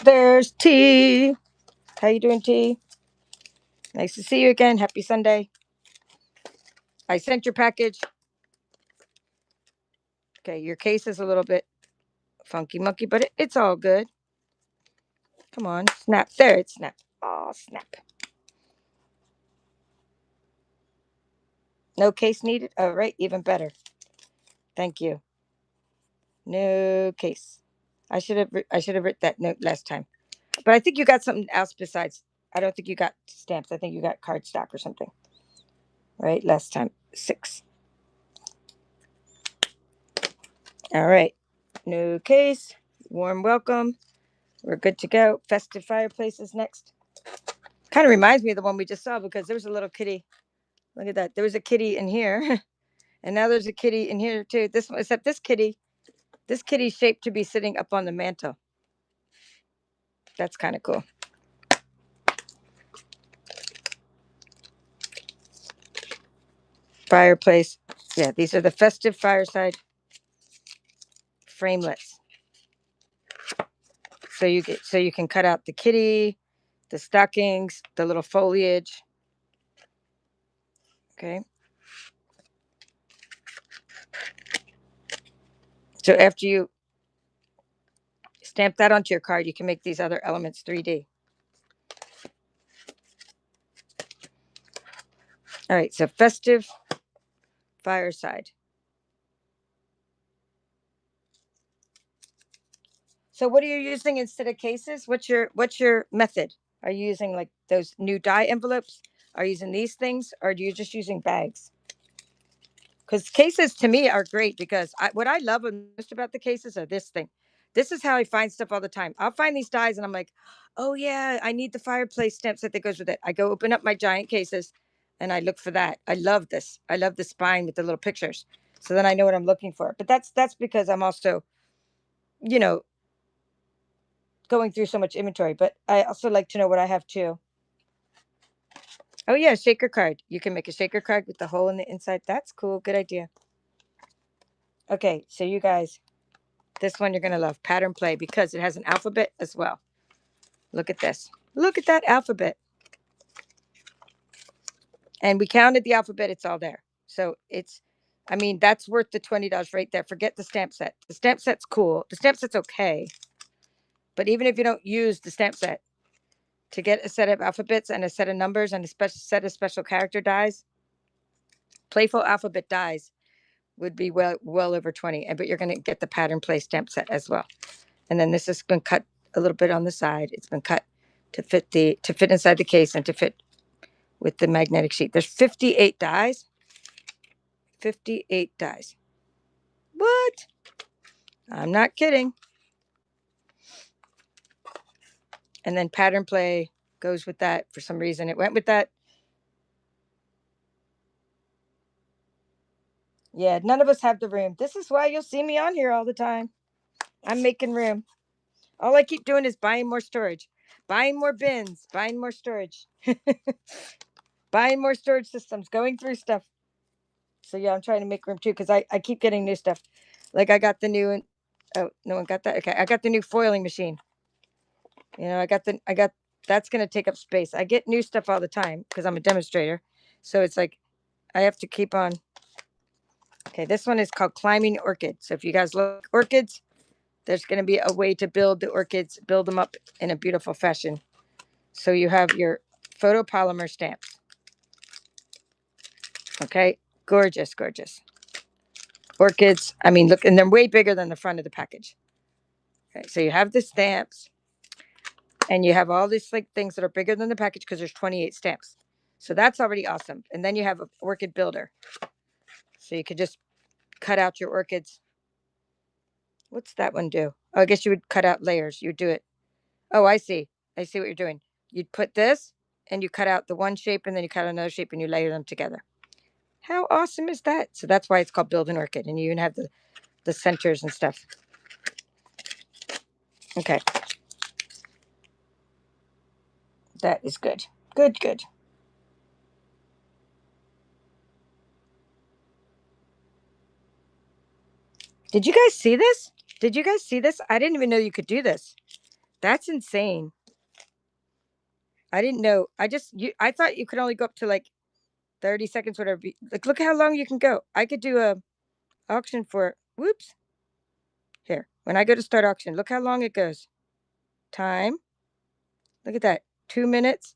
There's T. How you doing, T? Nice to see you again. Happy Sunday. I sent your package. Okay, your case is a little bit funky monkey, but it's all good. Come on, snap. There, it snapped. Oh, snap. No case needed? All right, even better. Thank you. No case. I should have written that note last time. But I think you got something else besides. I don't think you got stamps. I think you got cardstock or something. Right? Last time. 6. All right. No case. Warm welcome. We're good to go. Festive fireplaces next. Kind of reminds me of the one we just saw because there was a little kitty. Look at that. There was a kitty in here. And now there's a kitty in here too. This one, except this kitty's shaped to be sitting up on the mantle. That's kind of cool. Fireplace. Yeah, these are the festive fireside framelits. So you can cut out the kitty, the stockings, the little foliage. Okay. So after you stamp that onto your card, you can make these other elements 3D. All right, so festive fireside. So what are you using instead of cases? What's your method? Are you using like those new die envelopes? Are you using these things, or are you just using bags? Because cases to me are great because what I love most about the cases are this thing. This is how I find stuff all the time. I'll find these dies and I'm like, oh yeah, I need the fireplace stamp set that goes with it. I go open up my giant cases and I look for that. I love this. I love the spine with the little pictures. So then I know what I'm looking for. But that's because I'm also, you know, going through so much inventory. But I also like to know what I have too. Oh yeah, shaker card. You can make a shaker card with the hole in the inside. That's cool. Good idea. Okay, so you guys, this one you're going to love, pattern play, because it has an alphabet as well. Look at this. Look at that alphabet. And we counted the alphabet. It's all there. So I mean, that's worth the $20 right there. Forget the stamp set. The stamp set's cool. The stamp set's okay. But even if you don't use the stamp set, to get a set of alphabets and a set of numbers and a set of special character dies, playful alphabet dies would be well over 20. But you're going to get the pattern play stamp set as well. And then this has been cut a little bit on the side. It's been cut to fit inside the case and to fit with the magnetic sheet. There's 58 dies. 58 dies. What? I'm not kidding. And then pattern play goes with that. For some reason, it went with that. Yeah, none of us have the room. This is why you'll see me on here all the time. I'm making room. All I keep doing is buying more storage, buying more bins, buying more storage, buying more storage systems, going through stuff. So yeah, I'm trying to make room too because I keep getting new stuff. Like I got the new, oh, no one got that. Okay, I got the new foiling machine. You know, I got that's gonna take up space. I get new stuff all the time because I'm a demonstrator. So it's like I have to keep on. Okay, this one is called Climbing Orchid. So if you guys look orchids, there's going to be a way to build the orchids, build them up in a beautiful fashion. So you have your photopolymer stamps. Okay, gorgeous, gorgeous. Orchids, I mean, look, and they're way bigger than the front of the package. Okay, so you have the stamps, and you have all these like things that are bigger than the package because there's 28 stamps. So that's already awesome. And then you have an orchid builder. So you could just cut out your orchids. What's that one do? Oh, I guess you would cut out layers. You would do it. Oh, I see. I see what you're doing. You'd put this and you cut out the one shape and then you cut another shape and you layer them together. How awesome is that? So that's why it's called Build an Orchid. And you even have the centers and stuff. Okay. That is good. Good, good. Did you guys see this? Did you guys see this? I didn't even know you could do this. That's insane. I didn't know. I thought you could only go up to like 30 seconds, whatever. Like, look how long you can go. I could do a auction for, whoops. Here, when I go to start auction, look how long it goes. Time. Look at that. 2 minutes,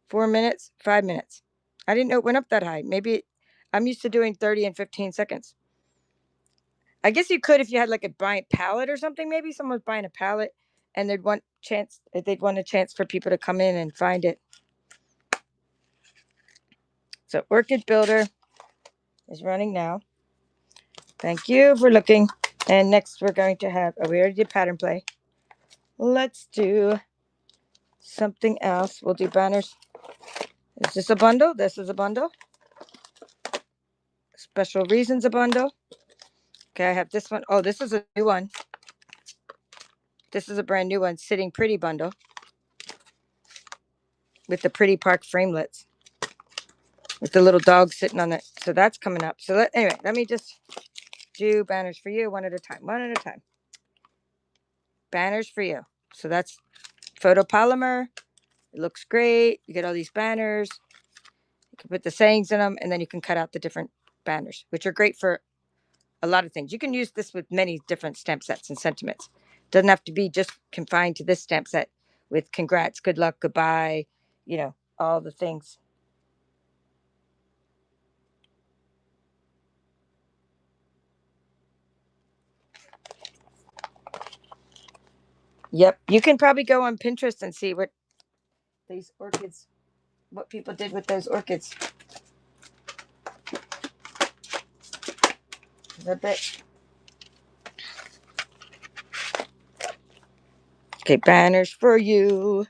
4 minutes, 5 minutes. I didn't know it went up that high. Maybe I'm used to doing 30 and 15 seconds. I guess you could if you had like a buying pallet or something. Maybe someone's buying a pallet and they'd want a chance for people to come in and find it. So Orchid Builder is running now. Thank you for looking. And next we're going to have, we already did pattern play. Let's do something else. We'll do banners. Is this a bundle? This is a bundle. Special Reasons a bundle. Okay, I have this one. Oh, this is a new one. This is a brand new one. Sitting Pretty bundle with the Pretty Park framelets with the little dog sitting on it. So that's coming up. So anyway, let me just do banners for you one at a time. One at a time. Banners for you. So that's photopolymer. It looks great. You get all these banners. You can put the sayings in them, and then you can cut out the different banners, which are great for a lot of things. You can use this with many different stamp sets and sentiments. Doesn't have to be just confined to this stamp set with congrats, good luck, goodbye, all the things. Yep. You can probably go on Pinterest and see what these orchids, what people did with those orchids. A bit. Okay, banners for you.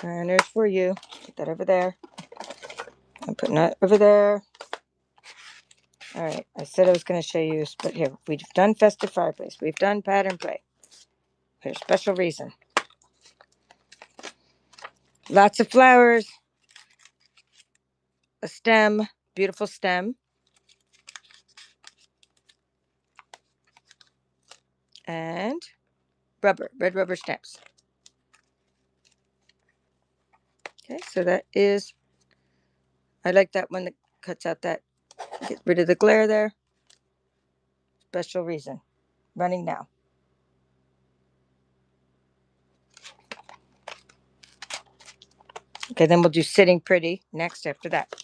Banners for you. Put that over there. I'm putting that over there. All right. I said I was going to show you, but here, we've done Festive Fireplace. We've done Pattern Play. Here's Special Reason. Lots of flowers. A stem. Beautiful stem. And rubber. Red rubber stamps. Okay, so that is, I like that one that cuts out that, get rid of the glare there. Special Reason. Running now. Okay, then we'll do Sitting Pretty next after that.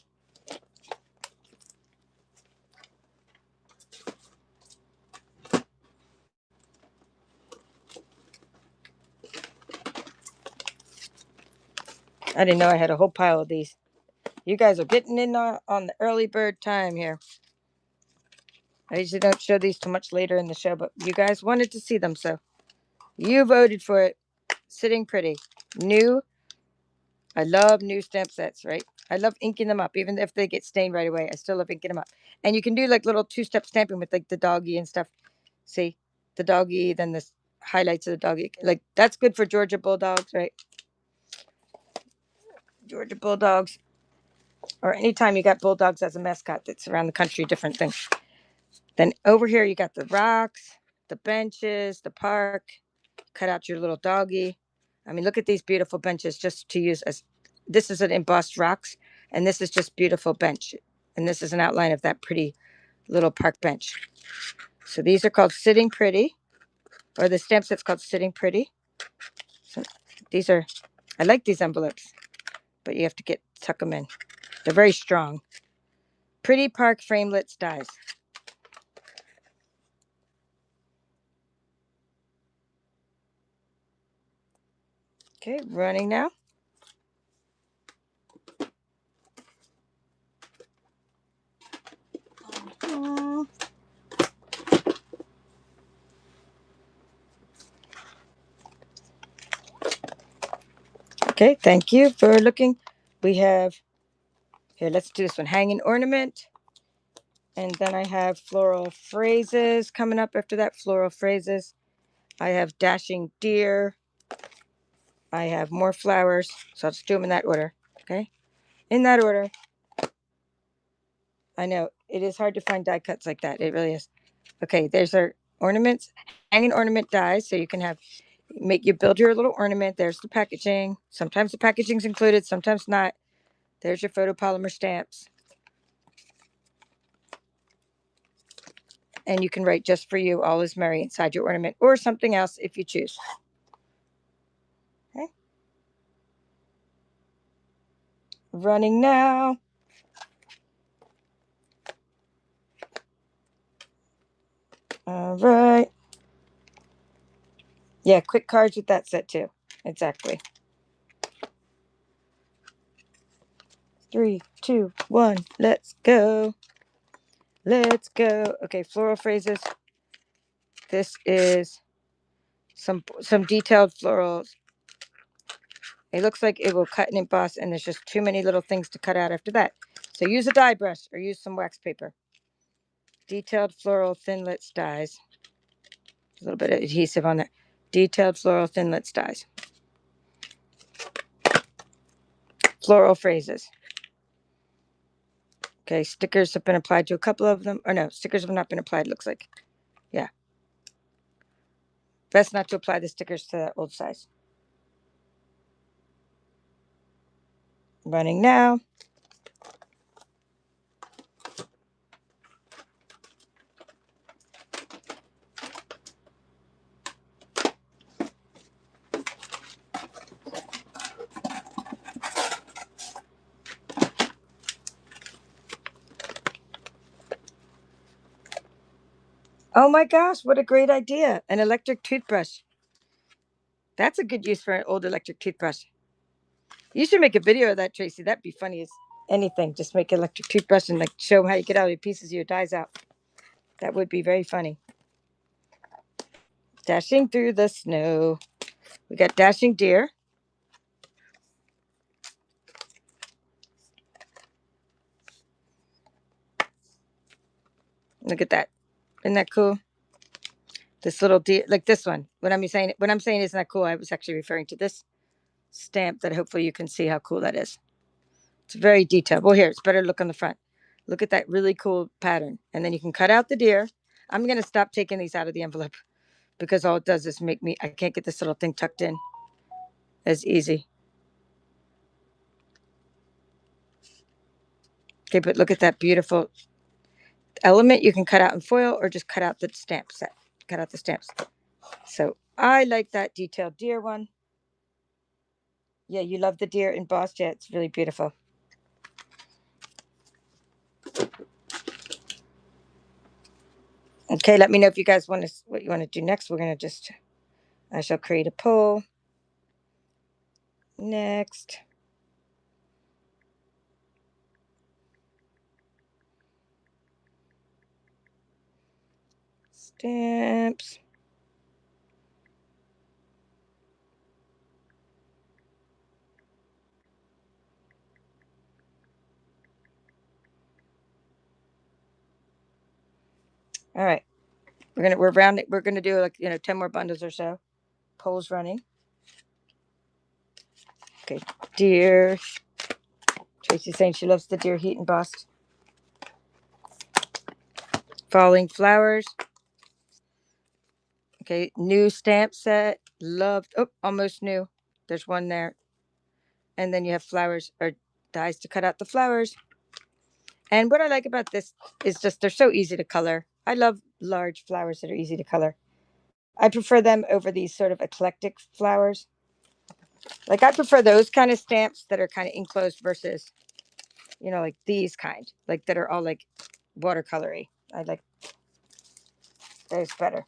I didn't know I had a whole pile of these. You guys are getting in on the early bird time here. I usually don't show these too much later in the show, but you guys wanted to see them, so you voted for it. Sitting Pretty. New. I love new stamp sets, right? I love inking them up, even if they get stained right away. I still love inking them up. And you can do like little two-step stamping with like the doggy and stuff. See, the doggy, then the highlights of the doggy. Like that's good for Georgia Bulldogs, right? Georgia Bulldogs, or anytime you got Bulldogs as a mascot that's around the country, different things. Then over here you got the rocks, the benches, the park. Cut out your little doggy. I mean, look at these beautiful benches just to use as, this is an embossed rocks, and this is just beautiful bench. And this is an outline of that pretty little park bench. So these are called Sitting Pretty, or the stamp set's called Sitting Pretty. So these are, I like these envelopes, but you have to tuck them in. They're very strong. Pretty Park Framelits dies. Okay, running now. Okay, thank you for looking. We have, here, let's do this one. Hanging Ornament. And then I have Floral Phrases coming up after that. Floral Phrases. I have Dashing Deer. I have more flowers. So I'll just do them in that order. Okay. In that order. I know it is hard to find die cuts like that. It really is. Okay. There's our ornaments. Hanging ornament dies. So you can have, you build your little ornament. There's the packaging. Sometimes the packaging's included, sometimes not. There's your photopolymer stamps. And you can write Just for You, All is Merry inside your ornament, or something else if you choose. Okay. Running now. All right. Yeah, quick cards with that set too. Exactly. 3, 2, 1. Let's go. Let's go. Okay, floral phrases. This is some detailed florals. It looks like it will cut and emboss, and there's just too many little things to cut out after that. So use a die brush or use some wax paper. Detailed floral thinlits dies. A little bit of adhesive on there. Detailed floral thinlits dies. Floral phrases. Okay, stickers have been applied to a couple of them. Or no, stickers have not been applied, looks like. Yeah. Best not to apply the stickers to that old size. Running now. Oh my gosh, what a great idea. An electric toothbrush. That's a good use for an old electric toothbrush. You should make a video of that, Tracy. That'd be funny as anything. Just make an electric toothbrush and like show how you get all your pieces of your dies out. That would be very funny. Dashing through the snow. We got Dashing Deer. Look at that. Isn't that cool? This little deer, like this one. When I'm saying isn't that cool, I was actually referring to this stamp that hopefully you can see how cool that is. It's very detailed. Well, here, it's better to look on the front. Look at that really cool pattern. And then you can cut out the deer. I'm going to stop taking these out of the envelope because all it does is make me, I can't get this little thing tucked in as easy. Okay, but look at that beautiful element. You can cut out in foil or just cut out the stamp set. Cut out the stamps. So I like that detailed deer one. Yeah, you love the deer embossed. Yeah, it's really beautiful. Okay, let me know if you guys want to, what you want to do next. We're going to just, I shall create a poll. Next. Stamps. All right. We're gonna do like 10 more bundles or so. Pole's running. Okay. Deer. Tracy's saying she loves the deer heat embossed. Falling flowers. Okay, new stamp set. Loved. Oh, almost new. There's one there. And then you have flowers or dies to cut out the flowers. And what I like about this is just they're so easy to color. I love large flowers that are easy to color. I prefer them over these sort of eclectic flowers. Like I prefer those kind of stamps that are kind of enclosed versus, like these kind, like that are all like watercolory. I like those better.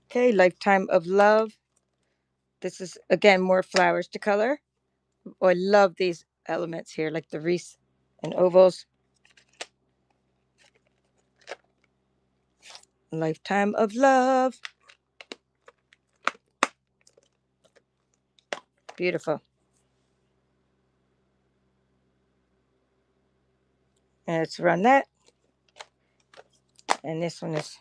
Okay, Lifetime of Love. This is again more flowers to color. Oh, I love these elements here, like the wreaths and ovals. Lifetime of Love. Beautiful. And let's run that. And this one is,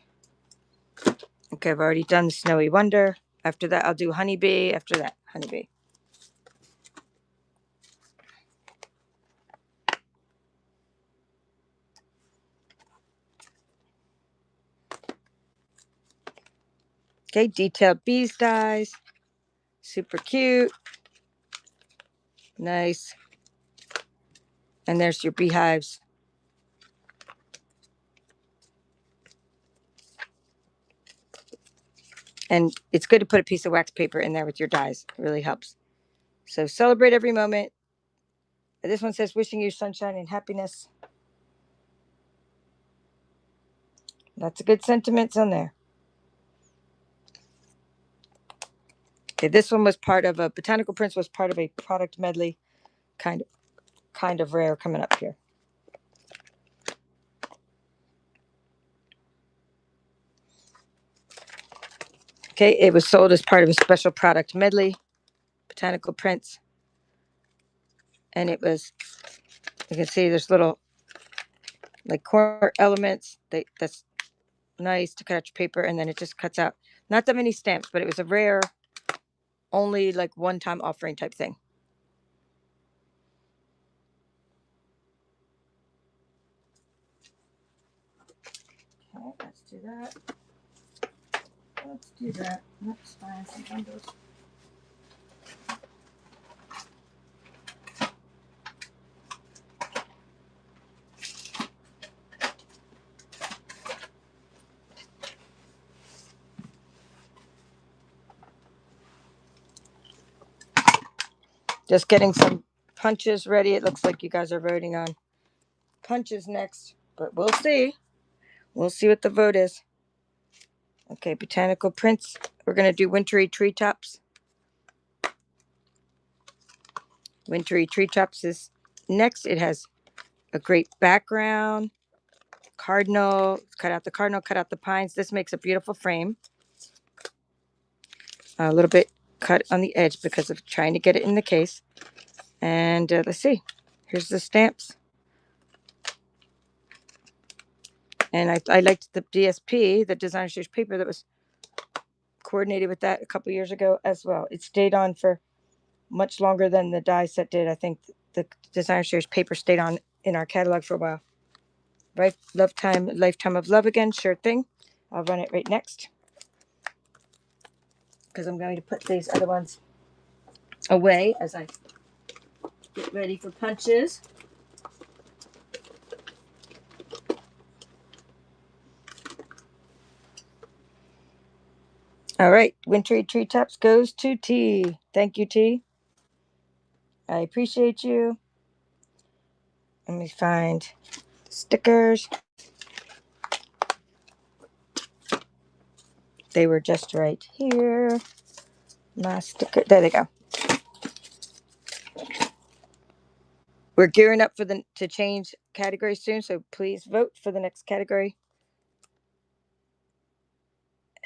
okay, I've already done the Snowy Wonder. After that, I'll do Honeybee. After that, Honeybee. Okay, Detailed Bees dies. Super cute. Nice. And there's your beehives. And it's good to put a piece of wax paper in there with your dies. It really helps. So celebrate every moment. This one says, wishing you sunshine and happiness. Lots of good sentiments on there. Okay, this one was part of a Botanical Prints was part of a product medley, kind of rare coming up here. Okay, it was sold as part of a special product medley, Botanical Prints, and it was. You can see there's little like corner elements. That's nice to cut out your paper, and then it just cuts out not that many stamps, but it was a rare, only like one-time offering type thing. Okay, let's do that. Let's do that. Let's find some bundles. Just getting some punches ready. It looks like you guys are voting on punches next, but we'll see. We'll see what the vote is. Okay, Botanical Prints. We're going to do Wintry Treetops. Wintry Treetops is next. It has a great background. Cardinal. Cut out the cardinal, cut out the pines. This makes a beautiful frame. A little bit cut on the edge because of trying to get it in the case. And let's see. Here's the stamps. And I liked the DSP, the designer series paper that was coordinated with that a couple years ago as well. It stayed on for much longer than the die set did. I think the designer series paper stayed on in our catalog for a while. Right, Lifetime of Love again, sure thing. I'll run it right next because I'm going to put these other ones away as I get ready for punches. All right, Wintry Treetops goes to T. Thank you, T. I appreciate you. Let me find stickers. They were just right here. My sticker. There they go. We're gearing up for to change category soon, so please vote for the next category.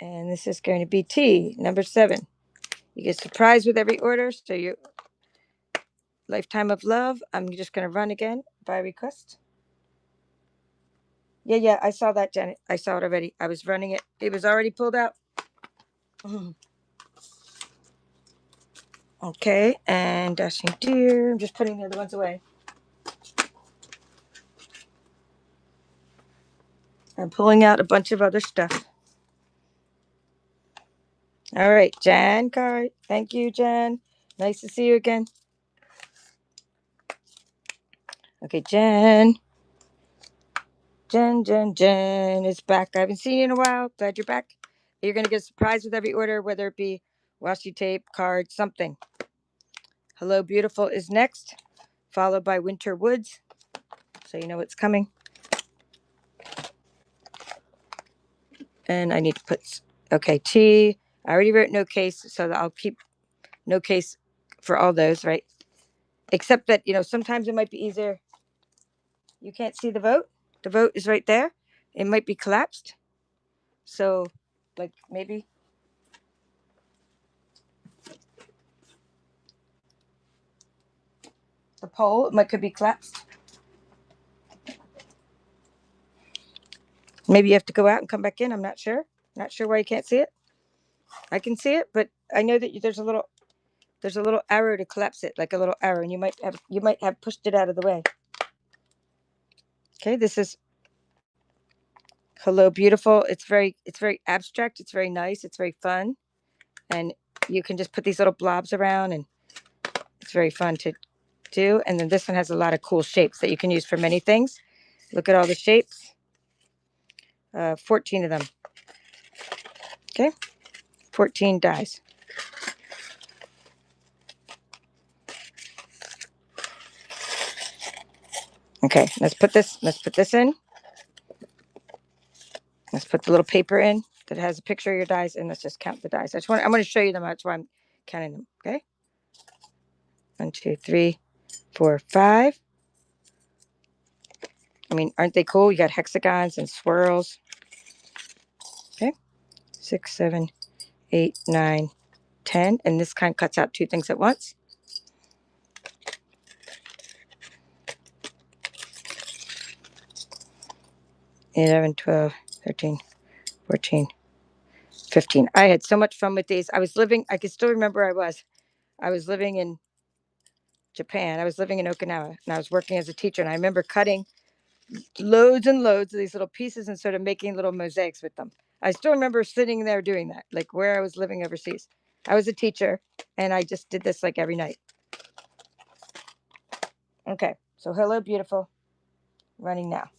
And this is going to be tea, number 7. You get surprised with every order, so your lifetime of love. I'm just going to run again by request. Yeah, I saw that, Janet. I saw it already. I was running it. It was already pulled out. Okay, and Dashing Deer. I'm just putting the other ones away. I'm pulling out a bunch of other stuff. All right, Jan card. Thank you, Jan. Nice to see you again. Okay, Jen is back. I haven't seen you in a while. Glad you're back. You're going to get surprised with every order, whether it be washi tape, card, something. Hello, Beautiful is next, followed by Winter Woods. So you know what's coming. And I need to put, okay, T. I already wrote no case, so I'll keep no case for all those, right? Except that, sometimes it might be easier. You can't see the vote. The vote is right there. It might be collapsed. So, like, maybe the poll could be collapsed. Maybe you have to go out and come back in. I'm not sure. Not sure why you can't see it. I can see it, but I know that there's a little arrow to collapse it, like a little arrow, and you might have pushed it out of the way. Okay, this is Hello Beautiful. It's very abstract. It's very nice. It's very fun, and you can just put these little blobs around, and it's very fun to do. And then this one has a lot of cool shapes that you can use for many things. Look at all the shapes. 14 of them. Okay, 14 dies. Okay, let's put this in. Let's put the little paper in that has a picture of your dies, and let's just count the dies. I'm going to show you them. That's why I'm counting them. Okay. 1, 2, 3, 4, 5. I mean, aren't they cool? You got hexagons and swirls. Okay. 6, 7, 8, 9, 10. And this kind cuts out 2 things at once. 11, 12, 13, 14, 15. I had so much fun with these. I can still remember I was living in Japan. I was living in Okinawa, and I was working as a teacher. And I remember cutting loads and loads of these little pieces and sort of making little mosaics with them. I still remember sitting there doing that, like where I was living overseas. I was a teacher, and I just did this like every night. Okay, so Hello Beautiful, running now.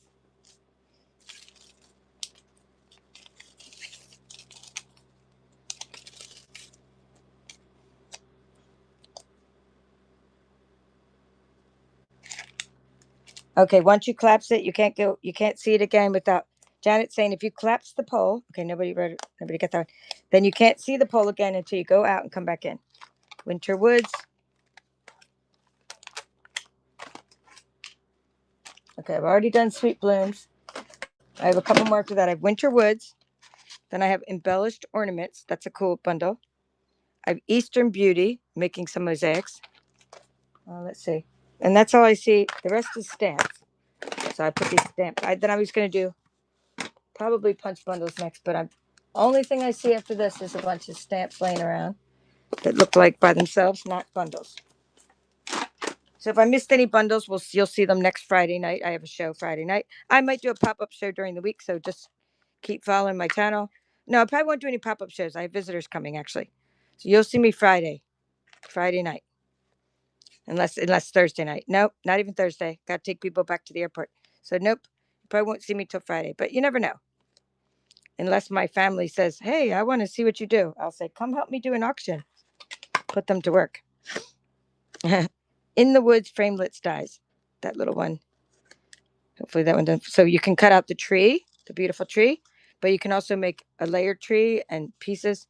Okay, once you collapse it, you can't see it again without Janet saying if you collapse the pole. Okay, nobody got that one. Then you can't see the pole again until you go out and come back in. Winter Woods. Okay, I've already done Sweet Blooms. I have a couple more after that. I have Winter Woods. Then I have Embellished Ornaments. That's a cool bundle. I have Eastern Beauty, making some mosaics. Let's see. And that's all I see. The rest is stamps. So I put these stamps. Then I was going to do probably punch bundles next, but only thing I see after this is a bunch of stamps laying around that look like by themselves, not bundles. So if I missed any bundles, you'll see them next Friday night. I have a show Friday night. I might do a pop-up show during the week, so just keep following my channel. No, I probably won't do any pop-up shows. I have visitors coming, actually. So you'll see me Friday night. Unless Thursday night. Nope, not even Thursday. Got to take people back to the airport. So nope, you probably won't see me till Friday. But you never know. Unless my family says, hey, I want to see what you do. I'll say, come help me do an auction. Put them to work. In the Woods Framelits dies. That little one. Hopefully that one doesn't. So you can cut out the tree, the beautiful tree, but you can also make a layered tree and pieces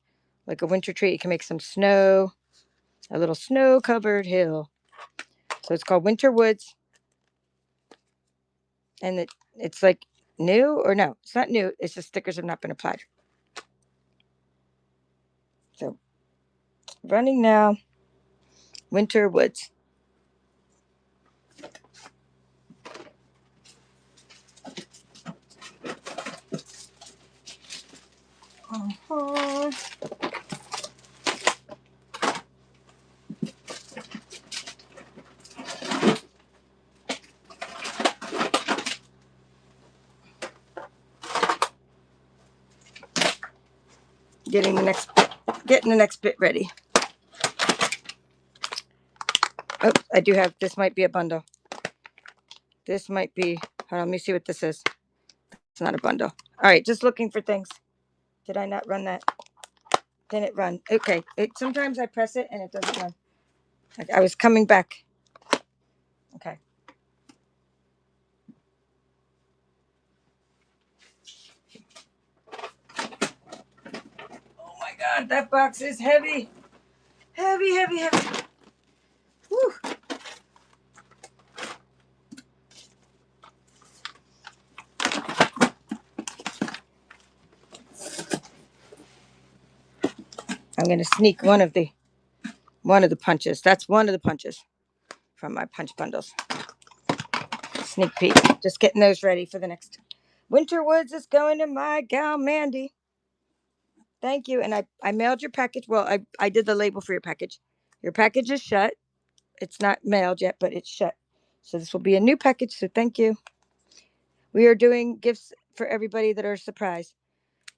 like a winter tree. You can make some snow, a little snow-covered hill. So it's called Winter Woods. And it's like new, or no, it's not new. It's just stickers have not been applied. So running now, Winter Woods. Uh-huh. Getting the next bit ready. Oh, I do have, this might be a bundle. This might be, hold on, let me see what this is. It's not a bundle. All right, just looking for things. Did I not run that? Didn't it run? Okay, sometimes I press it and it doesn't run. I was coming back. Okay. Oh my God, that box is heavy. Heavy, heavy, heavy. Whew. I'm going to sneak one of the punches. That's one of the punches from my punch bundles. Sneak peek. Just getting those ready for the next. Winter Woods is going to my gal Mandy. Thank you. And I mailed your package. Well, I did the label for your package. Your package is shut. It's not mailed yet, but it's shut. So this will be a new package. So thank you. We are doing gifts for everybody that are surprised.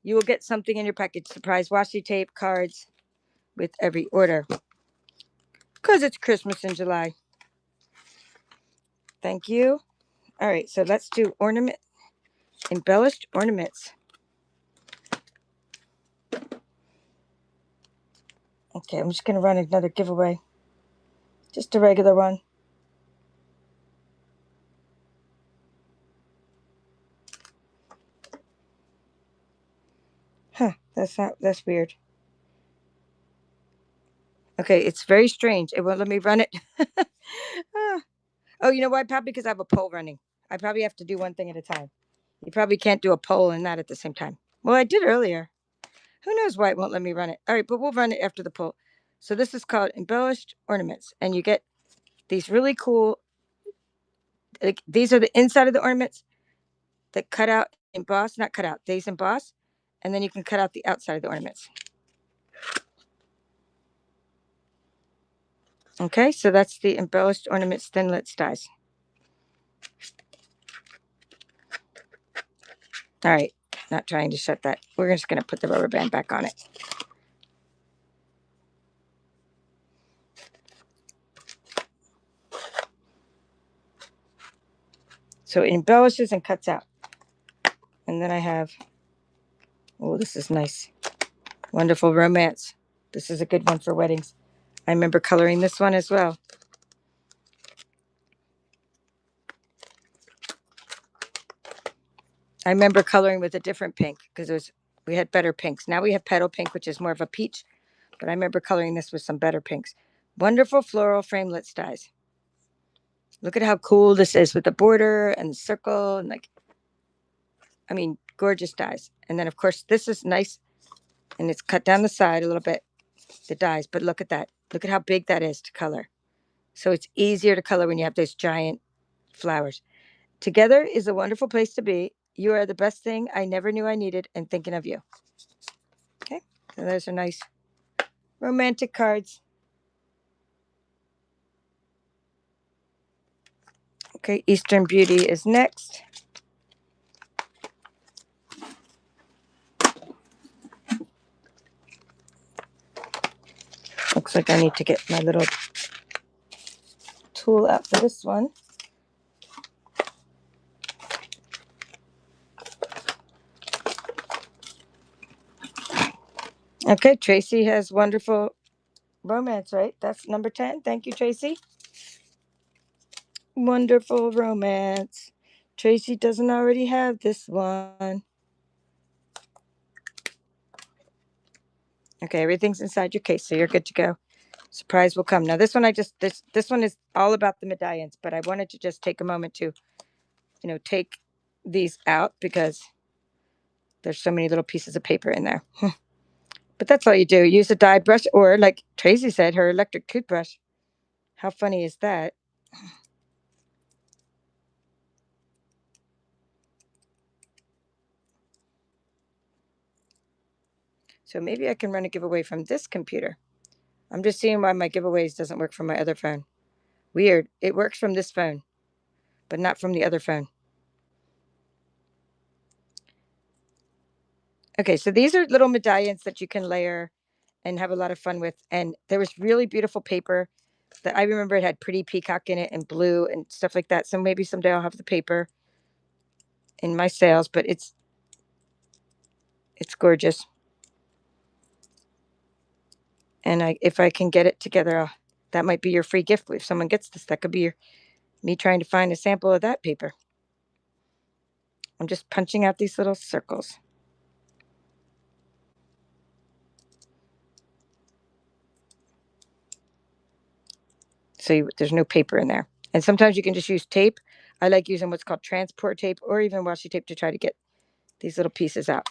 You will get something in your package. Surprise washi tape, cards with every order. Because it's Christmas in July. Thank you. All right. So let's do embellished ornaments. Okay. I'm just going to run another giveaway. Just a regular one. Huh. That's weird. Okay. It's very strange. It won't let me run it. Oh, you know why? Probably because I have a poll running. I probably have to do one thing at a time. You probably can't do a poll and that at the same time. Well, I did earlier. Who knows why it won't let me run it? All right, but we'll run it after the poll. So this is called embellished ornaments, and you get these really cool. Like, these are the inside of the ornaments that cut out, emboss, not cut out. These emboss, and then you can cut out the outside of the ornaments. Okay, so that's the embellished ornaments thinlits dies. All right, not trying to shut that. We're just going to put the rubber band back on it. So it embellishes and cuts out. And then I have, oh, this is nice. Wonderful Romance. This is a good one for weddings. I remember coloring this one as well. I remember coloring with a different pink because we had better pinks. Now we have petal pink, which is more of a peach, but I remember coloring this with some better pinks. Wonderful floral framelits dies. Look at how cool this is with the border and the circle and gorgeous dies. And then of course this is nice and it's cut down the side a little bit, the dies, but look at that. Look at how big that is to color. So it's easier to color when you have those giant flowers. Together is a wonderful place to be. You are the best thing I never knew I needed, and thinking of you. Okay, so those are nice romantic cards. Okay, Eastern Beauty is next. Looks like I need to get my little tool out for this one. Okay, Tracy has Wonderful Romance, right? That's number 10. Thank you, Tracy. Wonderful Romance. Tracy doesn't already have this one. Okay, everything's inside your case, so you're good to go. Surprise will come. Now this one this one is all about the medallions, but I wanted to just take a moment to take these out because there's so many little pieces of paper in there. But that's all you do. Use a die brush, or like Tracy said, her electric toothbrush. How funny is that? So maybe I can run a giveaway from this computer. I'm just seeing why my giveaways doesn't work from my other phone. Weird. It works from this phone, but not from the other phone. Okay, so these are little medallions that you can layer and have a lot of fun with. And there was really beautiful paper that I remember it had pretty peacock in it and blue and stuff like that. So maybe someday I'll have the paper in my sales, but it's gorgeous. And if I can get it together, that might be your free gift. If someone gets this, that could be me trying to find a sample of that paper. I'm just punching out these little circles. So there's no paper in there. And sometimes you can just use tape. I like using what's called transport tape or even washi tape to try to get these little pieces out.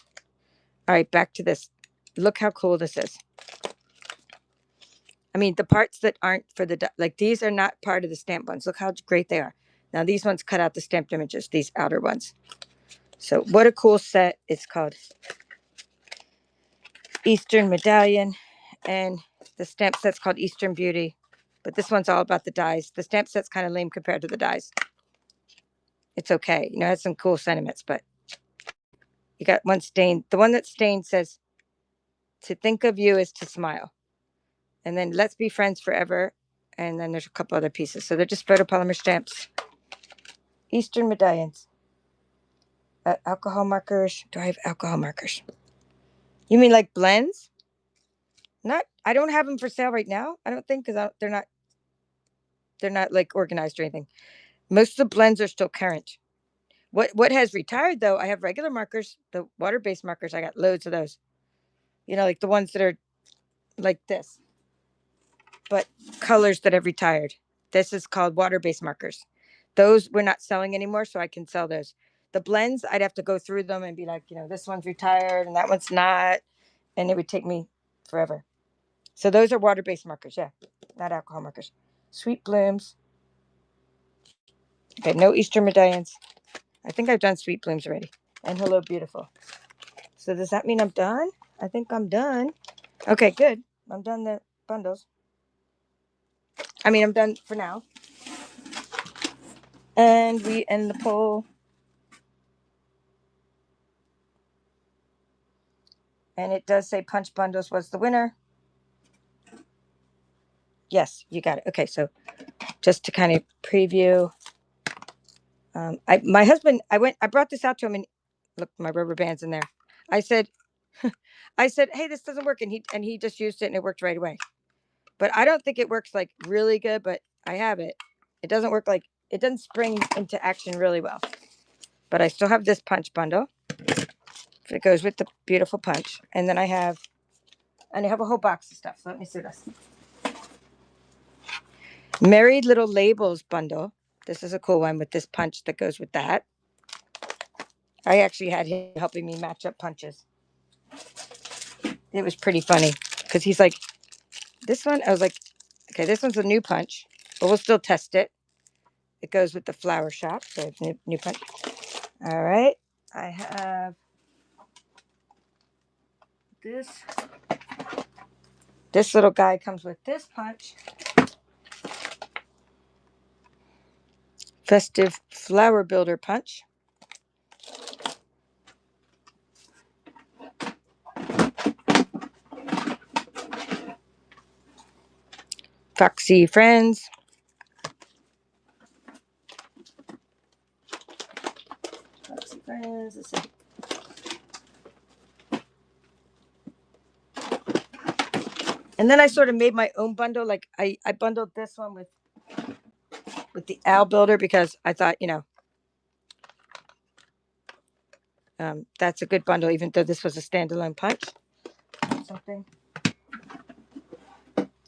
All right, back to this. Look how cool this is. I mean, the parts that aren't for like these are not part of the stamped ones. Look how great they are. Now these ones cut out the stamped images, these outer ones. So what a cool set. It's called Eastern Medallion, and the stamp set's called Eastern Beauty. But this one's all about the dies. The stamp set's kind of lame compared to the dies. It's okay. It has some cool sentiments, but you got one stain. The one that's stained says, "To think of you is to smile." And then "Let's be friends forever." And then there's a couple other pieces. So they're just photopolymer stamps. Eastern Medallions. Alcohol markers. Do I have alcohol markers? You mean like blends? Not. I don't have them for sale right now. I don't think because they're not. They're not like organized or anything. Most of the blends are still current. What has retired though? I have regular markers, the water-based markers. I got loads of those. Like the ones that are like this, but colors that have retired. This is called water-based markers. Those we're not selling anymore, so I can sell those. The blends, I'd have to go through them and be like, this one's retired and that one's not, and it would take me forever. So those are water-based markers, yeah, not alcohol markers. Sweet blooms. Okay, no Easter medallions. I think I've done sweet blooms already. And hello, beautiful. So does that mean I'm done? I think I'm done. Okay, good. I'm done the bundles. I'm done for now. And we end the poll. And it does say Punch Bundles was the winner. Yes, you got it. Okay, so just to kind of preview, my husband, I brought this out to him, and look, my rubber band's in there. I said, hey, this doesn't work, and he just used it, and it worked right away. But I don't think it works like really good. But I have it. It doesn't work like it doesn't spring into action really well. But I still have this punch bundle. It goes with the beautiful punch, and then I have a whole box of stuff. So let me see this. Married Little Labels bundle. This is a cool one with this punch that goes with that. I actually had him helping me match up punches. It was pretty funny because he's like, this one, I was like, okay, this one's a new punch, but we'll still test it. It goes with the flower shop, so new punch. All right, I have this. This little guy comes with this punch. Festive Flower Builder punch. Foxy Friends. Foxy Friends. Let's see. And then I sort of made my own bundle. Like I bundled this one with the Owl Builder because I thought, that's a good bundle, even though this was a standalone punch. Something.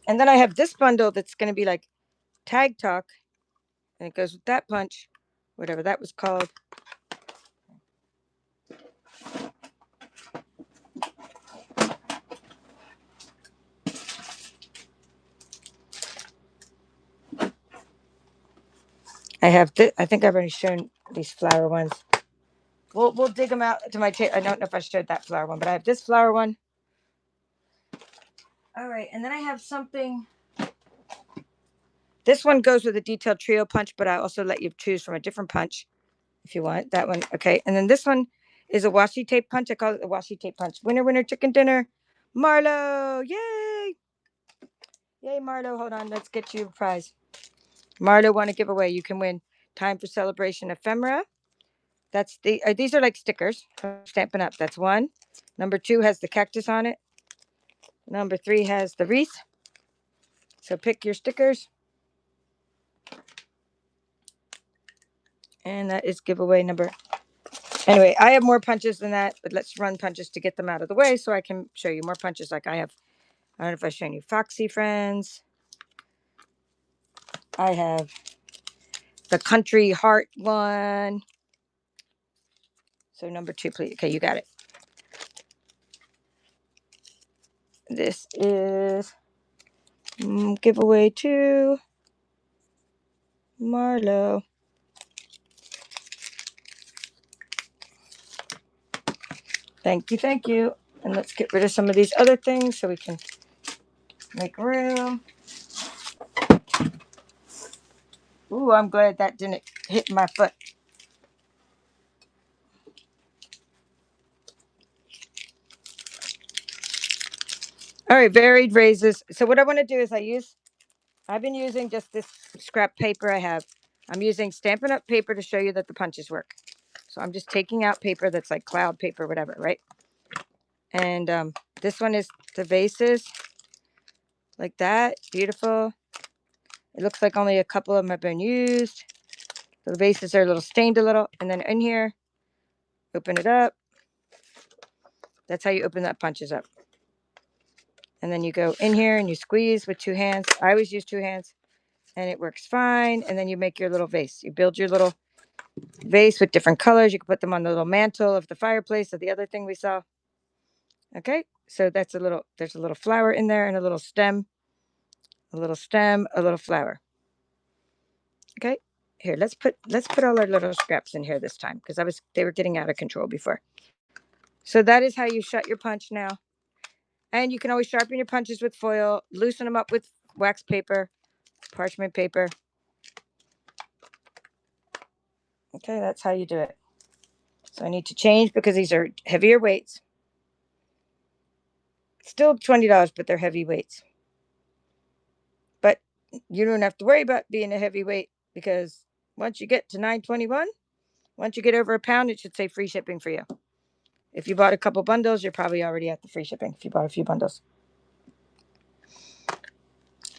And then I have this bundle that's going to be like Tag Talk, and it goes with that punch whatever that was called. I have, I think I've already shown these flower ones. We'll dig them out to my tape. I don't know if I showed that flower one, but I have this flower one. All right, and then I have something. This one goes with a detailed trio punch, but I also let you choose from a different punch if you want that one. Okay, and then this one is a washi tape punch. I call it a washi tape punch. Winner, winner, chicken dinner. Marlo, yay! Yay, Marlo. Hold on, let's get you a prize. Marlo won a giveaway. You can win Time for Celebration ephemera. That's the, these are like stickers. Stampin' Up. That's one. Number 2 has the cactus on it. Number 3 has the wreath. So pick your stickers. And that is giveaway number. Anyway, I have more punches than that, but let's run punches to get them out of the way so I can show you more punches like I have. I don't know if I've shown you Foxy Friends. I have the Country Heart one. So number 2, please. Okay, you got it. This is giveaway 2. Marlo. Thank you, thank you. And let's get rid of some of these other things so we can make room. Ooh, I'm glad that didn't hit my foot. All right, varied raises. So what I want to do is I've been using just this scrap paper I have. I'm using Stampin' Up paper to show you that the punches work. So I'm just taking out paper that's like cloud paper, whatever, right? And this one is the vases, like that. Beautiful. It looks like only a couple of them have been used. The vases are a little stained a little. And then in here, open it up. That's how you open that punches up. And then you go in here and you squeeze with 2 hands. I always use 2 hands. And it works fine. And then you make your little vase. You build your little vase with different colors. You can put them on the little mantle of the fireplace or the other thing we saw. Okay, so that's there's a little flower in there and a little stem, a little flower. Okay, here, let's put all our little scraps in here this time because they were getting out of control before. So that is how you shut your punch now. And you can always sharpen your punches with foil, loosen them up with wax paper, parchment paper. Okay, that's how you do it. So I need to change because these are heavier weights. Still $20, but they're heavy weights. But you don't have to worry about being a heavyweight because once you get to $9.21, once you get over a pound, it should say free shipping for you. If you bought a couple bundles, you're probably already at the free shipping if you bought a few bundles.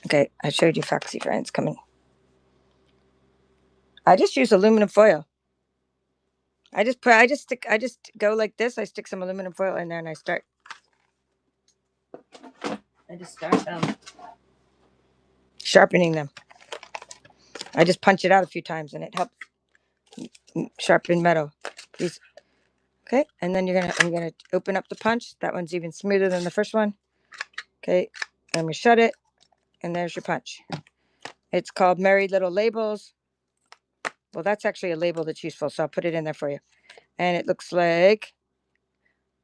Okay, I showed you Foxy Friends coming. I just use aluminum foil. I just go like this. I stick some aluminum foil in there and I just start sharpening them. I just punch it out a few times and it helps sharpen metal. These, okay, and then I'm gonna open up the punch. That one's even smoother than the first one. Okay, I'm gonna shut it, and there's your punch. It's called Merry Little Labels. Well, that's actually a label that's useful, so I'll put it in there for you. And it looks like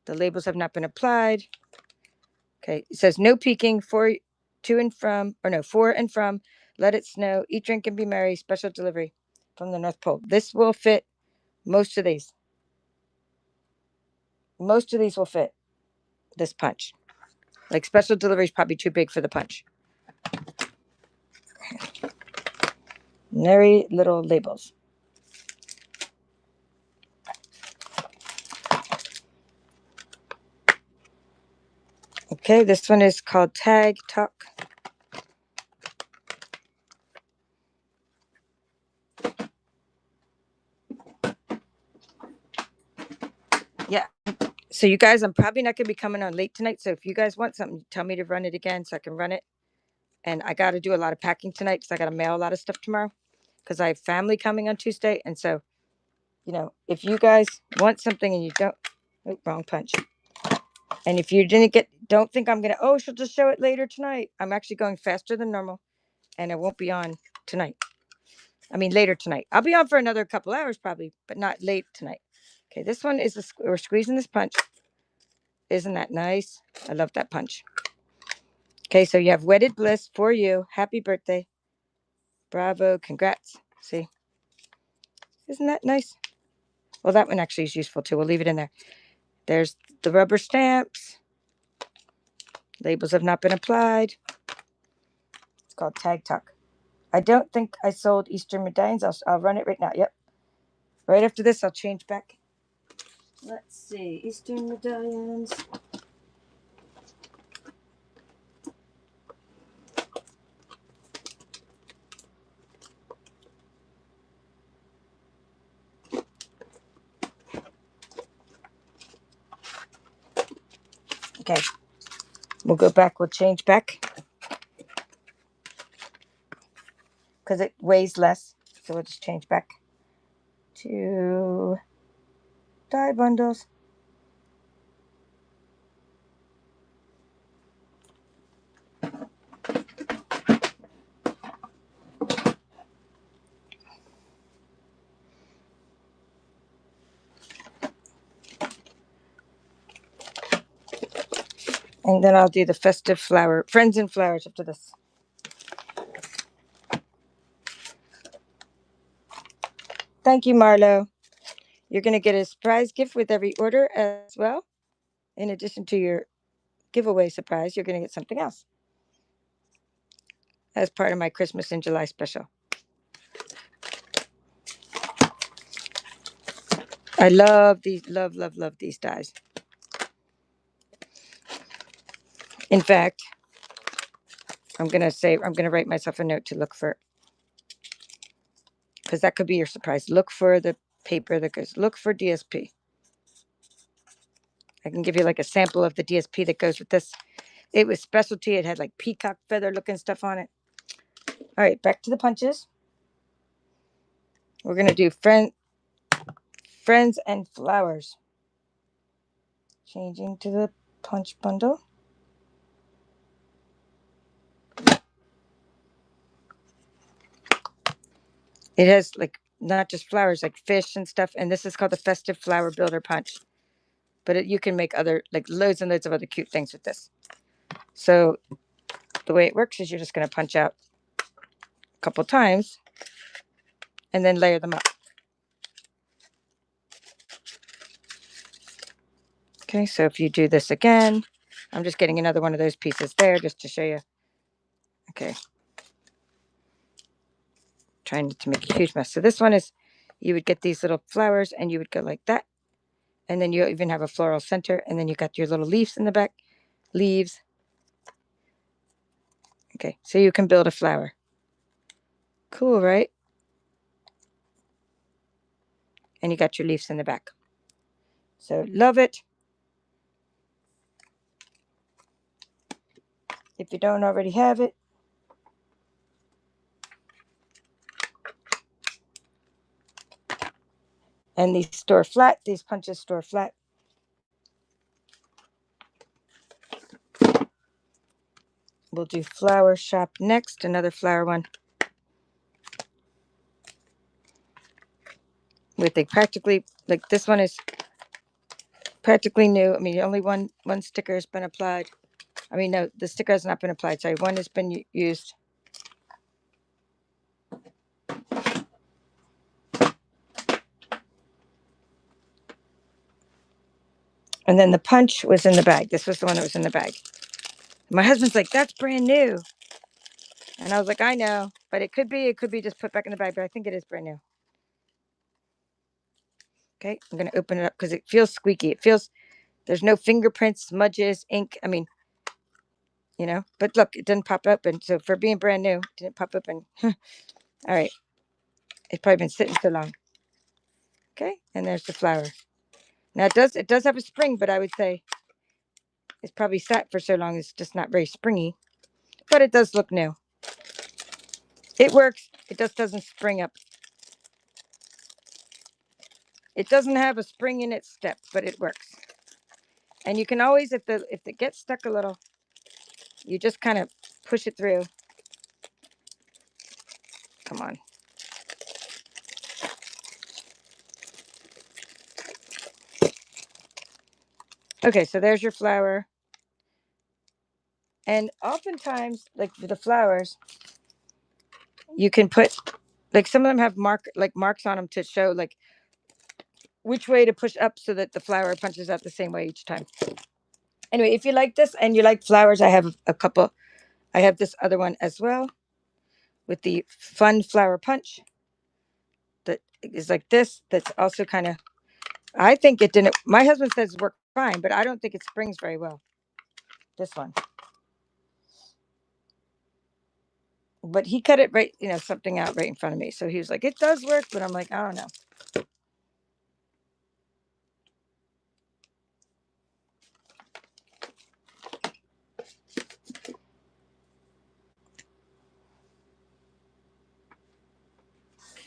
the labels have not been applied. Okay, it says no peeking for and from. Let it snow. Eat, drink, and be merry. Special delivery from the North Pole. This will fit most of these. Most of these will fit this punch. Like special delivery is probably too big for the punch. Merry Little Labels. Okay, this one is called Tag Talk. Yeah. So you guys, I'm probably not going to be coming on late tonight. So if you guys want something, tell me to run it again so I can run it. And I got to do a lot of packing tonight because I got to mail a lot of stuff tomorrow because I have family coming on Tuesday. And so, you know, if you guys want something and you don't, oh, wrong punch. And if you didn't get, don't think I'm going to, oh, she'll just show it later tonight. I'm actually going faster than normal and I won't be on tonight. I mean, later tonight. I'll be on for another couple hours probably, but not late tonight. Okay, this one is, we're squeezing this punch. Isn't that nice? I love that punch. Okay, so you have Wedded Bliss for you. Happy birthday. Bravo. Congrats. See? Isn't that nice? Well, that one actually is useful too. We'll leave it in there. There's the rubber stamps. Labels have not been applied. It's called Tag Talk. I don't think I sold Easter medallions. I'll run it right now. Yep. Right after this, I'll change back. Let's see. Eastern medallions. Okay. We'll go back. We'll change back. Because it weighs less. So we'll just change back to die bundles. And then I'll do the festive flower, friends and flowers after this. Thank you, Marlo. You're going to get a surprise gift with every order as well. In addition to your giveaway surprise, you're going to get something else as part of my Christmas in July special. I love these, love these dies. In fact, I'm going to write myself a note to look for, because that could be your surprise. Look for the paper that goes, look for DSP. I can give you like a sample of the DSP that goes with this. It was specialty. It had like peacock feather looking stuff on it. All right, back to the punches. We're going to do friends and flowers. Changing to the punch bundle. It has like not just flowers, like fish and stuff. And this is called the Festive Flower Builder Punch. But you can make other, like loads and loads of other cute things with this. So the way it works is you're just going to punch out a couple times and then layer them up. Okay, so if you do this again, I'm just getting another one of those pieces there just to show you. Okay. Trying to make a huge mess. So this one is, you would get these little flowers and you would go like that. And then you even have a floral center. And then you got your little leaves in the back. Leaves. Okay, so you can build a flower. Cool, right? And you got your leaves in the back. So love it. If you don't already have it. And these store flat. These punches store flat. We'll do Flower Shop next. Another flower one. With a practically, like this one is practically new. I mean, only one sticker has been applied. I mean, no, the sticker has not been applied. Sorry, one has been used. And then the punch was in the bag. This was the one that was in the bag. My husband's like, that's brand new. And I was like, I know, but it could be just put back in the bag, but I think it is brand new. Okay, I'm going to open it up because it feels squeaky. It feels, there's no fingerprints, smudges, ink. I mean, you know, but look, it didn't pop open. So for being brand new, it didn't pop open. All right. It's probably been sitting so long. Okay, and there's the flower. Now it does have a spring, but I would say it's probably sat for so long it's just not very springy. But it does look new. It works. It just doesn't spring up. It doesn't have a spring in its step, but it works. And you can always, if it gets stuck a little, you just kind of push it through. Come on. Okay, so there's your flower. And oftentimes, like for the flowers, you can put, like some of them have marks on them to show like which way to push up so that the flower punches out the same way each time. Anyway, if you like this and you like flowers, I have a couple. I have this other one as well with the fun flower punch that is like this. That's also kind of, I think it didn't, my husband says it worked fine, but I don't think it springs very well. This one. But he cut it right, something out right in front of me. So he was like, it does work, but I'm like, I don't know.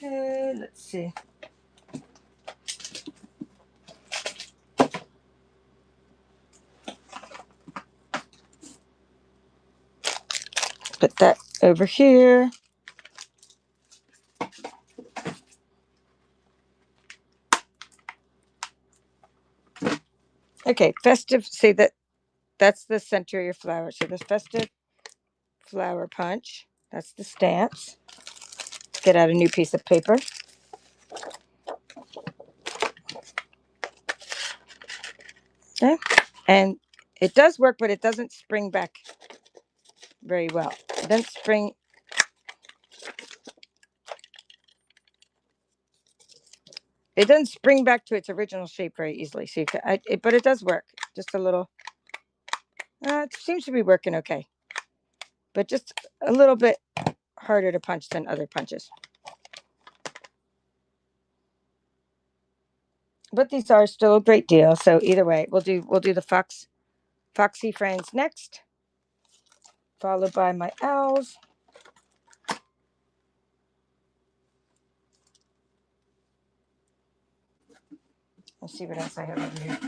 Okay, let's see. Put that over here. Okay, festive. See that's the center of your flower. So the festive flower punch. That's the stamps. Get out a new piece of paper. Okay. And it does work, but it doesn't spring back very well. It doesn't spring. It doesn't spring back to its original shape very easily. So but it does work. Just a little. It seems to be working okay, but just a little bit harder to punch than other punches. But these are still a great deal. So either way, we'll do the Foxy Friends next, followed by my owls. Let's see what else I have over here.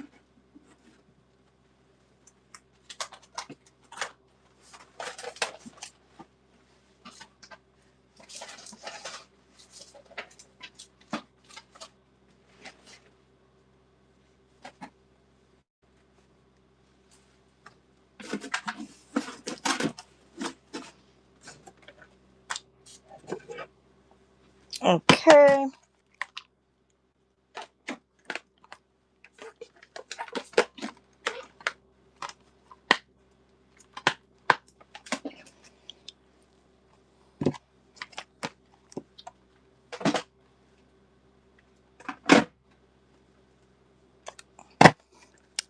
Okay.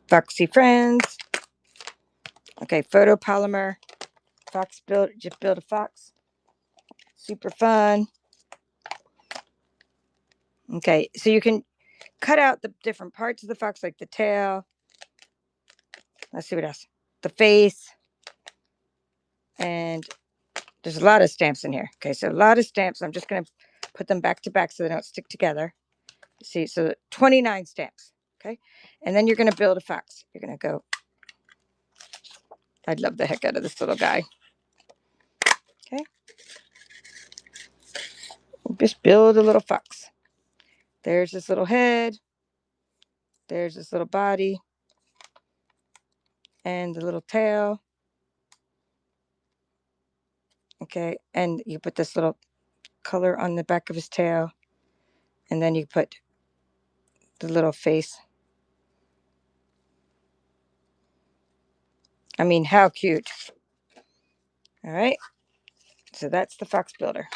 Foxy Friends. Okay, photopolymer. Just build a fox. Super fun. Okay, so you can cut out the different parts of the fox, like the tail. Let's see what else. The face. And there's a lot of stamps in here. Okay, so a lot of stamps. I'm just going to put them back to back so they don't stick together. See, so 29 stamps. Okay, and then you're going to build a fox. You're going to go. I'd love the heck out of this little guy. Okay, just build a little fox. There's this little head. There's this little body. And the little tail. Okay, and you put this little color on the back of his tail. And then you put the little face. I mean, how cute. All right, so that's the fox builder.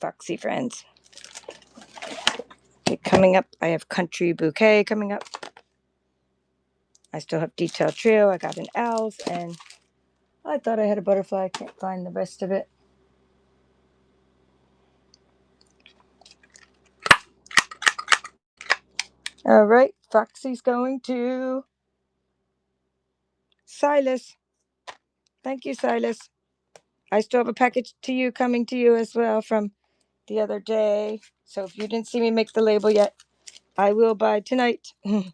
Foxy Friends. Okay, coming up, I have Country Bouquet coming up. I still have Detail Trio. I got an owls, and I thought I had a butterfly. I can't find the rest of it. All right, Foxy's going to Silas. Thank you, Silas. I still have a package to you coming to you as well from the other day. So if you didn't see me make the label yet, I will by tonight. And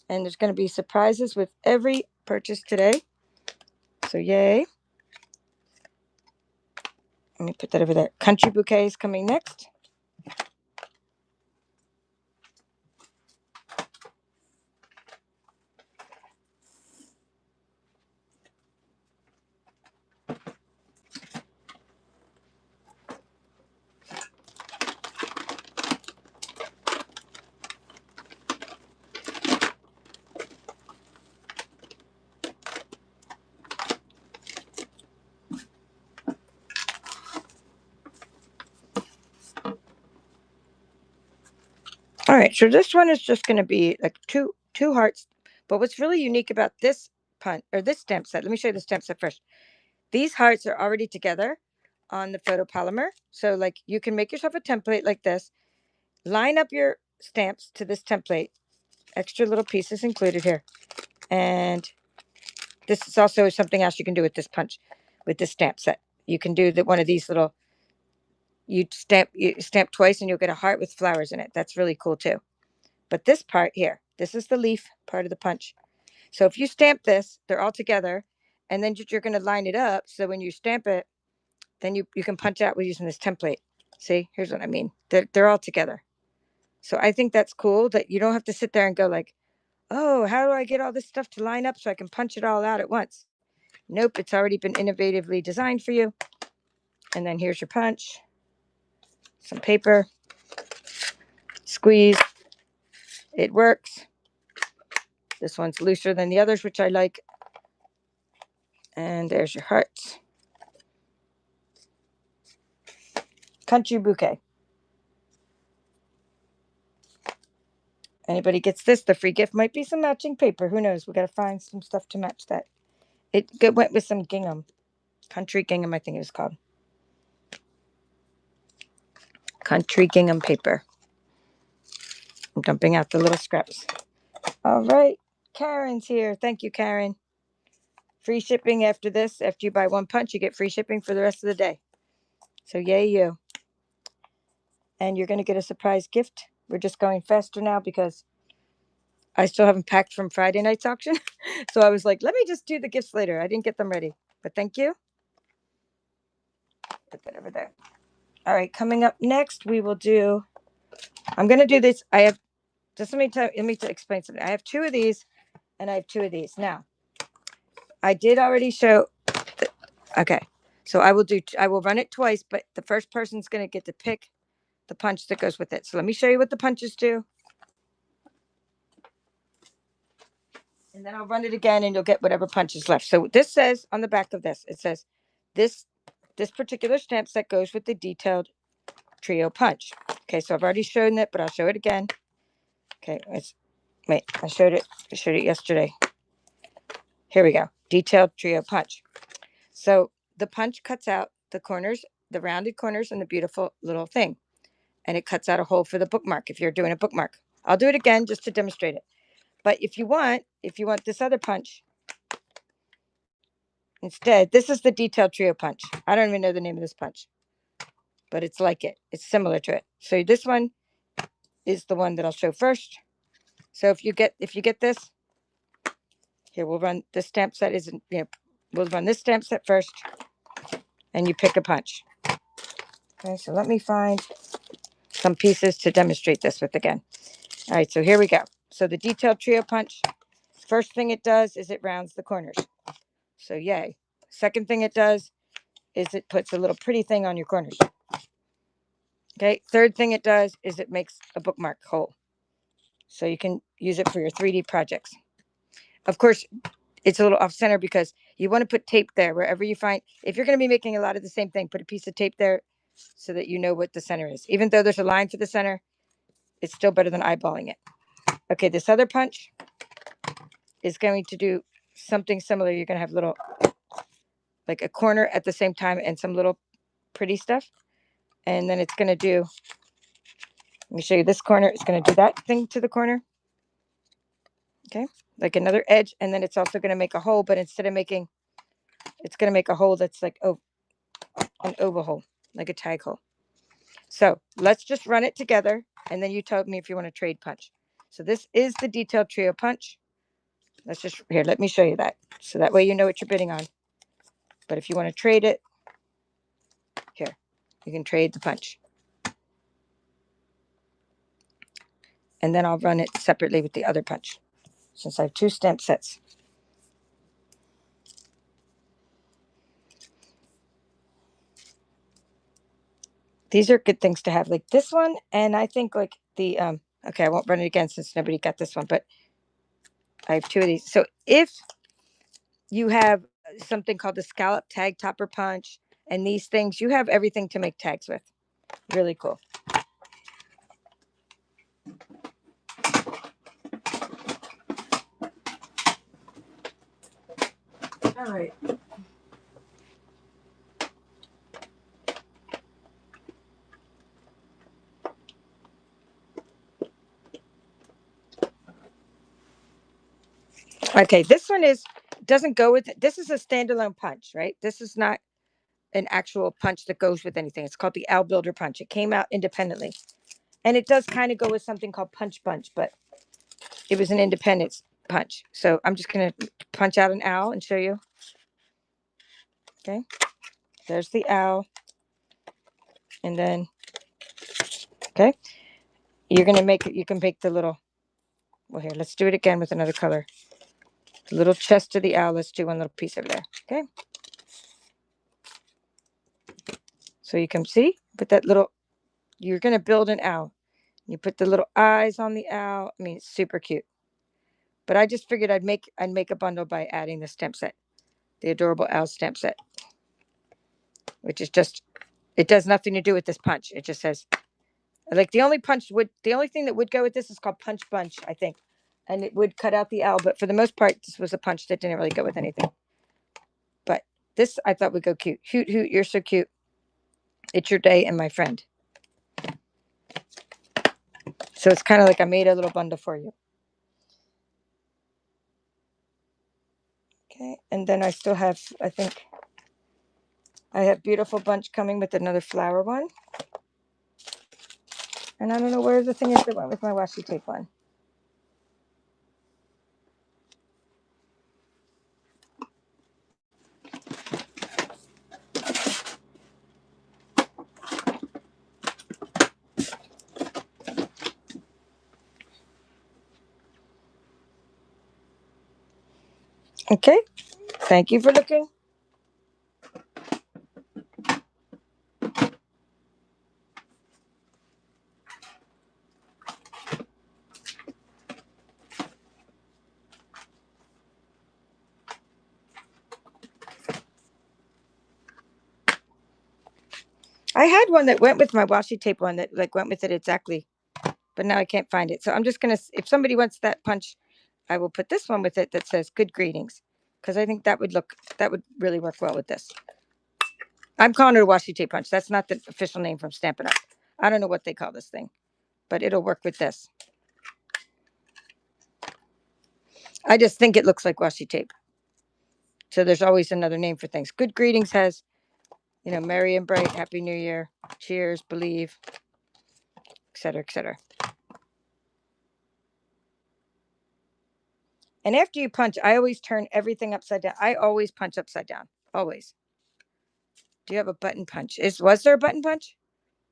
there's going to be surprises with every purchase today. So yay. Let me put that over there. Country Bouquet is coming next. All right, so this one is just going to be like two hearts. But what's really unique about this this stamp set, let me show you the stamp set first. These hearts are already together on the photopolymer. So like you can make yourself a template like this, line up your stamps to this template, extra little pieces included here. And this is also something else you can do with this with this stamp set. You can do one of these little, you stamp twice and you'll get a heart with flowers in it. That's really cool too. But this part here, this is the leaf part of the punch. So if you stamp this, they're all together, and then you're going to line it up. So when you stamp it, then you can punch out with using this template. See, here's what I mean. They're all together. So I think that's cool that you don't have to sit there and go like, oh, how do I get all this stuff to line up so I can punch it all out at once? Nope, it's already been innovatively designed for you. And then here's your punch, some paper, squeeze. It works. This one's looser than the others, which I like. And there's your hearts. Country Bouquet. Anybody gets this, the free gift might be some matching paper. Who knows? We got to find some stuff to match that. It went with some gingham. Country gingham, I think it was called. Country gingham paper. I'm dumping out the little scraps. All right. Karen's here. Thank you, Karen. Free shipping after this. After you buy one punch, you get free shipping for the rest of the day. So yay you. And you're going to get a surprise gift. We're just going faster now because I still haven't packed from Friday night's auction. So I was like, let me just do the gifts later. I didn't get them ready. But thank you. Put that over there. All right, coming up next, we will do, I'm going to do this. I have, just let me explain something. I have two of these and I have two of these. Now, I did already show, okay. So I will run it twice, but the first person's going to get to pick the punch that goes with it. So let me show you what the punches do. And then I'll run it again and you'll get whatever punch is left. So this says on the back of this, it says this particular stamp set goes with the detailed trio punch. Okay, so I've already shown it, but I'll show it again. Okay, wait, I showed it yesterday. Here we go. Detailed trio punch. So the punch cuts out the corners, the rounded corners, and the beautiful little thing. And it cuts out a hole for the bookmark if you're doing a bookmark. I'll do it again just to demonstrate it. But if you want this other punch, instead, this is the detailed trio punch. I don't even know the name of this punch, but it's like it. It's similar to it. So this one is the one that I'll show first. So if you get this, here we'll run this stamp set. We'll run this stamp set first, and you pick a punch. Okay, so let me find some pieces to demonstrate this with again. All right, so here we go. So the detailed trio punch, first thing it does is it rounds the corners. So yay. Second thing it does is it puts a little pretty thing on your corners. Okay, third thing it does is it makes a bookmark hole. So you can use it for your 3D projects. Of course, it's a little off center because you want to put tape there wherever you find. If you're going to be making a lot of the same thing, put a piece of tape there so that you know what the center is. Even though there's a line for the center, it's still better than eyeballing it. Okay, this other punch is going to do something similar. You're going to have little, like a corner at the same time and some little pretty stuff. And then it's going to do Let me show you this corner. It's going to do that thing to the corner. Okay, like another edge, and then it's also going to make a hole, but instead of making, it's going to make a hole that's like an oval hole, like a tag hole. So let's just run it together, and then you tell me if you want to trade punch. So this is the detailed trio punch. Let's just, here, let me show you that. So that way you know what you're bidding on. But if you want to trade it, here, you can trade the punch. And then I'll run it separately with the other punch, since I have 2 stamp sets. These are good things to have, like this one, and I think like the, okay, I won't run it again since nobody got this one, but I have 2 of these. So if you have something called the scallop tag topper punch and these things, you have everything to make tags with. Really cool. All right. Okay, this one doesn't go with it. This is a standalone punch, right? This is not an actual punch that goes with anything. It's called the Owl Builder punch. It came out independently. And it does kind of go with something called Punch Bunch, but it was an independent punch. So I'm just going to punch out an owl and show you. Okay. There's the owl. And then, okay, you're going to make it, you can make the little, well, here, let's do it again with another color. The little chest of the owl, let's do one little piece over there. Okay. So you can see, put that little, you're going to build an owl. You put the little eyes on the owl. I mean, it's super cute. But I just figured I'd make a bundle by adding the stamp set, the Adorable Owl stamp set, which is just, it does nothing to do with this punch. It just says, like the only thing that would go with this is called Punch Bunch, I think. And it would cut out the owl, but for the most part, this was a punch that didn't really go with anything. But this I thought would go cute. Hoot, hoot, you're so cute. It's your day and my friend. So it's kind of like I made a little bundle for you. Okay, and then I still have, I think, I have Beautiful Bunch coming with another flower one. And I don't know where the thing is that went with my washi tape one. Okay, thank you for looking. I had one that went with my washi tape one that like went with it exactly, but now I can't find it. So I'm just gonna, if somebody wants that punch, I will put this one with it that says "Good Greetings," because I think that would really work well with this. I'm calling it a washi tape punch. That's not the official name from Stampin' Up. I don't know what they call this thing, but it'll work with this. I just think it looks like washi tape. So there's always another name for things. Good Greetings has, merry and bright, happy new year, cheers, believe, etc., etc. And after you punch, I always turn everything upside down. I always punch upside down. Always. Do you have a button punch? Was there a button punch?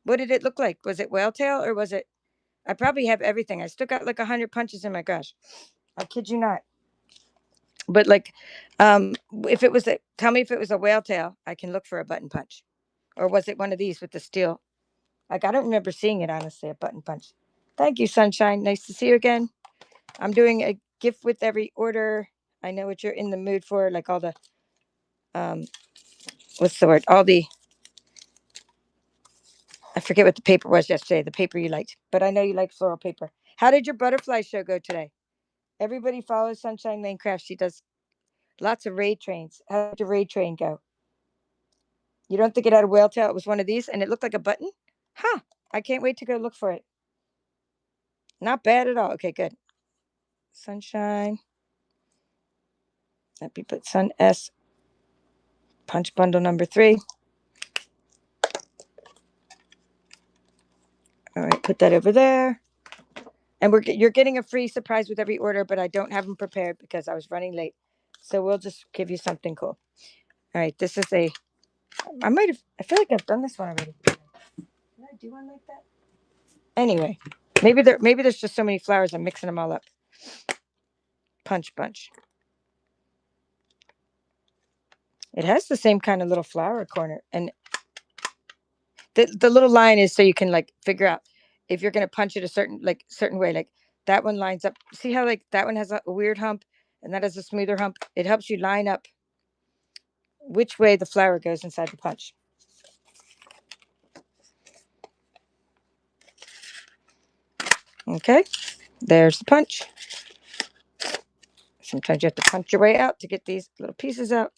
What did it look like? Was it whale tail or was it? I probably have everything. I still got like 100 punches in my gosh. I kid you not. But like, if it was tell me if it was a whale tail, I can look for a button punch. Or was it one of these with the steel? Like, I don't remember seeing it, honestly, a button punch. Thank you, Sunshine. Nice to see you again. I'm doing a gift with every order. I know what you're in the mood for, like all the, what's the word? I forget what the paper was yesterday, the paper you liked, but I know you like floral paper. How did your butterfly show go today? Everybody follows Sunshine Lane Crafts. She does lots of raid trains. How did your raid train go? You don't think it had a whale tail? It was one of these and it looked like a button? Huh. I can't wait to go look for it. Not bad at all. Okay, good. Sunshine. Let me put Sun S. Punch bundle number 3. All right, put that over there. And you're getting a free surprise with every order, but I don't have them prepared because I was running late. So we'll just give you something cool. All right, this is I feel like I've done this one already. Did I do one like that? Anyway, maybe there's just so many flowers, I'm mixing them all up. Punch bunch. It has the same kind of little flower corner. And the little line is so you can like figure out if you're going to punch it a certain way. Like that one lines up. See how like that one has a weird hump and that has a smoother hump? It helps you line up which way the flower goes inside the punch. Okay, there's the punch. Sometimes you have to punch your way out to get these little pieces out.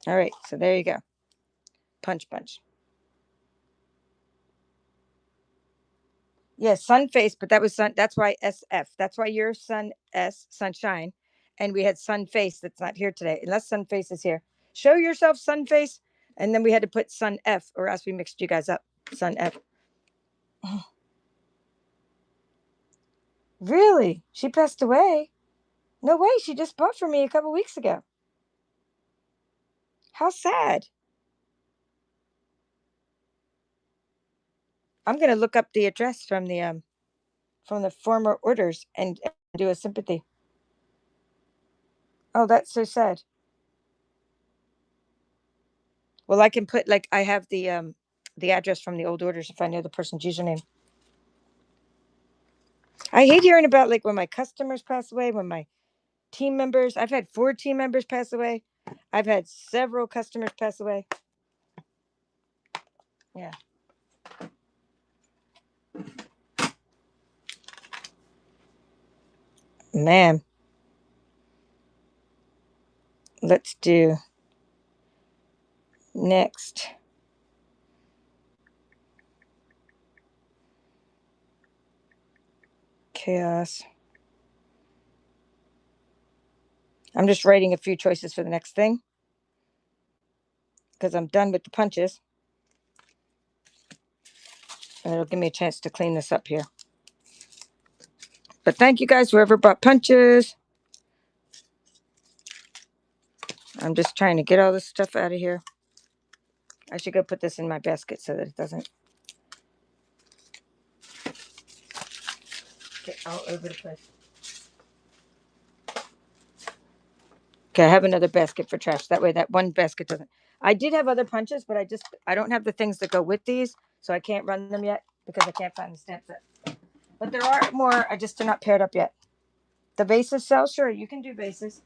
All right, so there you go. Punch bunch. Yeah, sun face, but that was sun. That's why SF. That's why your sun S, sunshine. And we had sun face that's not here today, unless sun face is here. Show yourself, sun face. And then we had to put sun F, or else we mixed you guys up. Sun F. Really? She passed away? No way. She just bought for me a couple weeks ago. How sad. I'm gonna look up the address from the former orders and do a sympathy. Oh, that's so sad. Well, I can put like I have the address from the old orders if I know the person's username. I hate hearing about like when my customers pass away, when my team members. I've had 4 team members pass away. I've had several customers pass away. Yeah. Man. Let's do next. Chaos. I'm just writing a few choices for the next thing because I'm done with the punches. And it'll give me a chance to clean this up here. But thank you guys, whoever bought punches. I'm just trying to get all this stuff out of here. I should go put this in my basket so that it doesn't get all over the place. Okay, I have another basket for trash. That way that one basket doesn't. I did have other punches, but I don't have the things that go with these, so I can't run them yet because I can't find the stamp set. But there are more. I just are not paired up yet. The vases sell? Sure, you can do vases.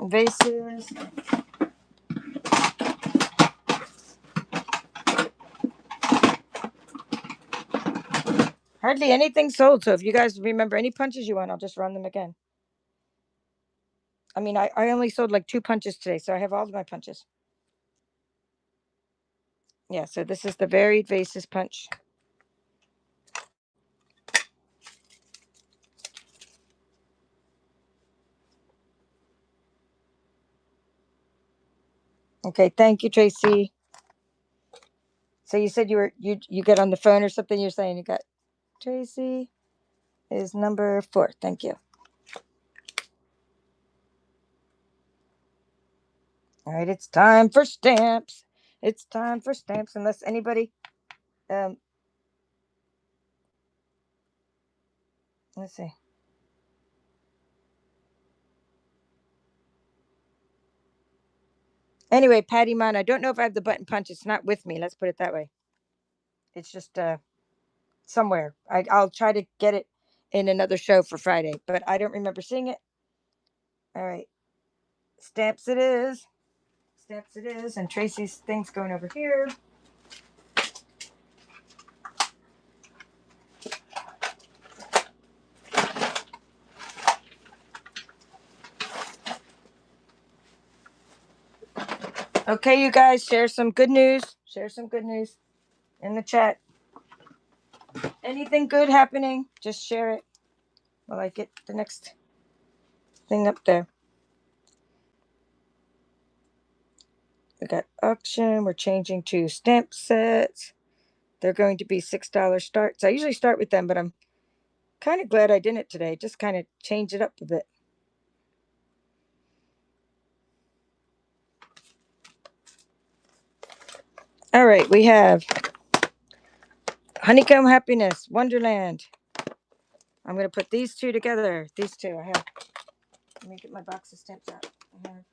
Vases. Hardly anything sold. So if you guys remember any punches you want, I'll just run them again. I mean, I only sold like 2 punches today, so I have all of my punches. Yeah, so this is the varied vases punch. Okay, thank you, Tracy. So you said you get on the phone or something. You're saying you got Tracy is number 4. Thank you. All right, it's time for stamps. It's time for stamps. Unless anybody, let's see. Anyway, Patty Mon, I don't know if I have the button punch. It's not with me. Let's put it that way. It's just somewhere. I'll try to get it in another show for Friday, but I don't remember seeing it. All right, stamps it is. Stamps it is, and Tracy's thing's going over here. Okay, you guys, share some good news. Share some good news in the chat. Anything good happening, just share it while I get the next thing up there. We got auction. We're changing to stamp sets. They're going to be $6 starts. I usually start with them, but I'm kind of glad I didn't today. Just kind of change it up a bit. All right, we have Honeycomb Happiness, Wonderland. I'm going to put these two together. These two I have. Let me get my box of stamps out. I have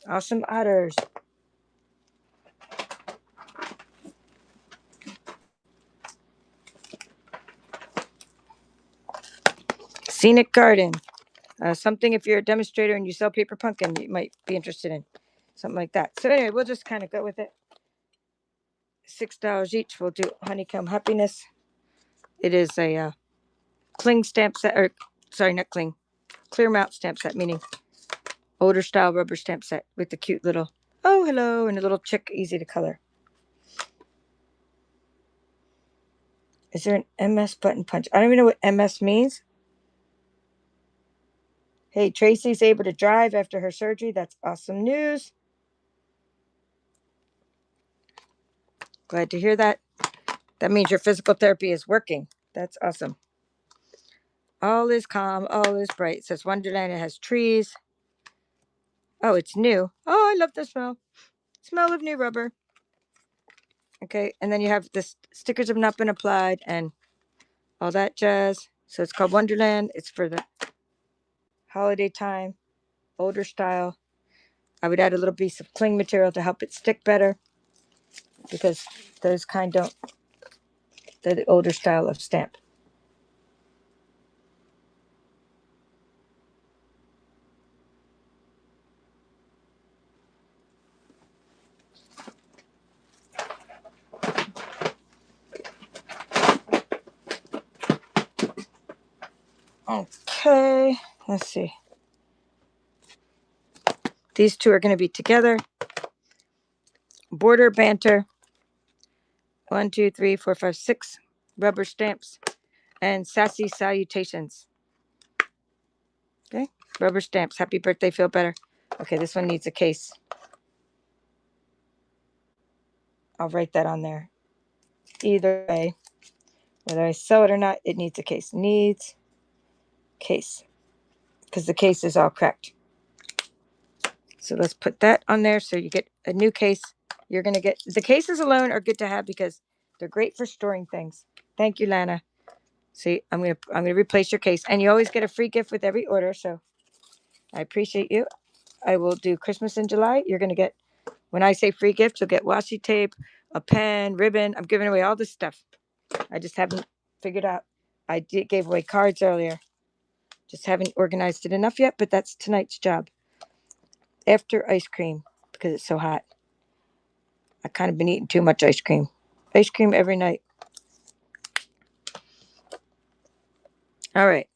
Awesome Otters. Scenic Garden. Something if you're a demonstrator and you sell paper pumpkin, you might be interested in. Something like that. So anyway, we'll just kind of go with it. $6 each. We'll do Honeycomb Happiness. It is a cling stamp set, or sorry, not cling, clear mount stamp set, meaning older style rubber stamp set with the cute little, oh, hello, and a little chick, easy to color. Is there an MS button punch? I don't even know what MS means. Hey, Tracy's able to drive after her surgery. That's awesome news. Glad to hear that. That means your physical therapy is working. That's awesome. All is calm. All is bright. It says Wonderland. It has trees. Oh, it's new. Oh, I love the smell. Smell of new rubber. Okay, and then you have the stickers have not been applied and all that jazz. So it's called Wonderland. It's for the holiday time, older style. I would add a little piece of cling material to help it stick better because those kind don't, they're the older style of stamp. Okay, let's see. These two are going to be together. Border Banter. 1, 2, 3, 4, 5, 6 rubber stamps and Sassy Salutations. Okay, rubber stamps. Happy birthday, feel better. Okay, this one needs a case. I'll write that on there. Either way, whether I sew it or not, it needs a case. Needs case. Because the case is all cracked. So let's put that on there so you get a new case. You're going to get, the cases alone are good to have because they're great for storing things. Thank you, Lana. See, I'm gonna replace your case. And you always get a free gift with every order, so I appreciate you. I will do Christmas in July. You're going to get, when I say free gift, you'll get washi tape, a pen, ribbon. I'm giving away all this stuff. I just haven't figured out. Gave away cards earlier. Just haven't organized it enough yet, but that's tonight's job. After ice cream, because it's so hot. I kind of been eating too much ice cream. Ice cream every night. All right.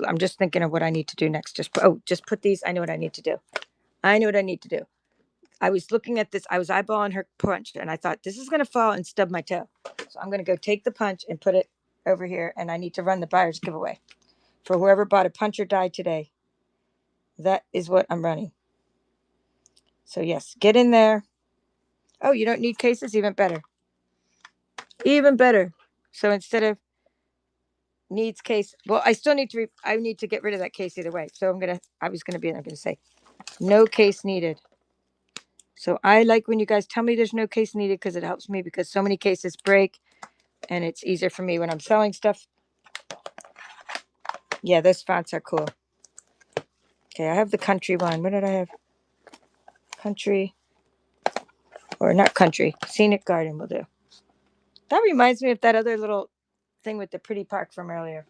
I'm just thinking of what I need to do next. Just put these. I know what I need to do. I know what I need to do. I was looking at this. I was eyeballing her punch, and I thought this is going to fall and stub my toe. So I'm going to go take the punch and put it over here, and I need to run the buyer's giveaway for whoever bought a punch or die today. That is what I'm running. So yes, get in there. Oh, you don't need cases? Even better. Even better. So instead of needs case, well, I still need to, I need to get rid of that case either way. So I'm going to say no case needed. So I like when you guys tell me there's no case needed because it helps me because so many cases break and it's easier for me when I'm selling stuff. Yeah, those fonts are cool. Okay, I have the country one. What did I have? Country. Or not country. Scenic Garden will do. That reminds me of that other little thing with the pretty park from earlier.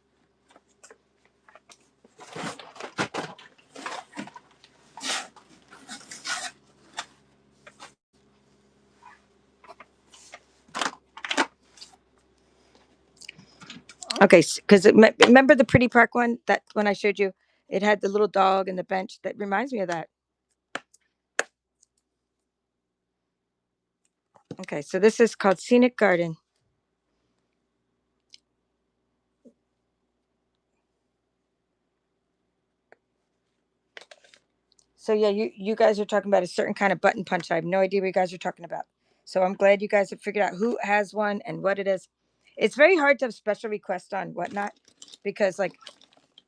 Okay, because remember the Pretty Park one that when I showed you, it had the little dog and the bench. That reminds me of that. Okay, so this is called Scenic Garden. So yeah, you guys are talking about a certain kind of button punch. I have no idea what you guys are talking about. So I'm glad you guys have figured out who has one and what it is. It's very hard to have special requests on whatnot because like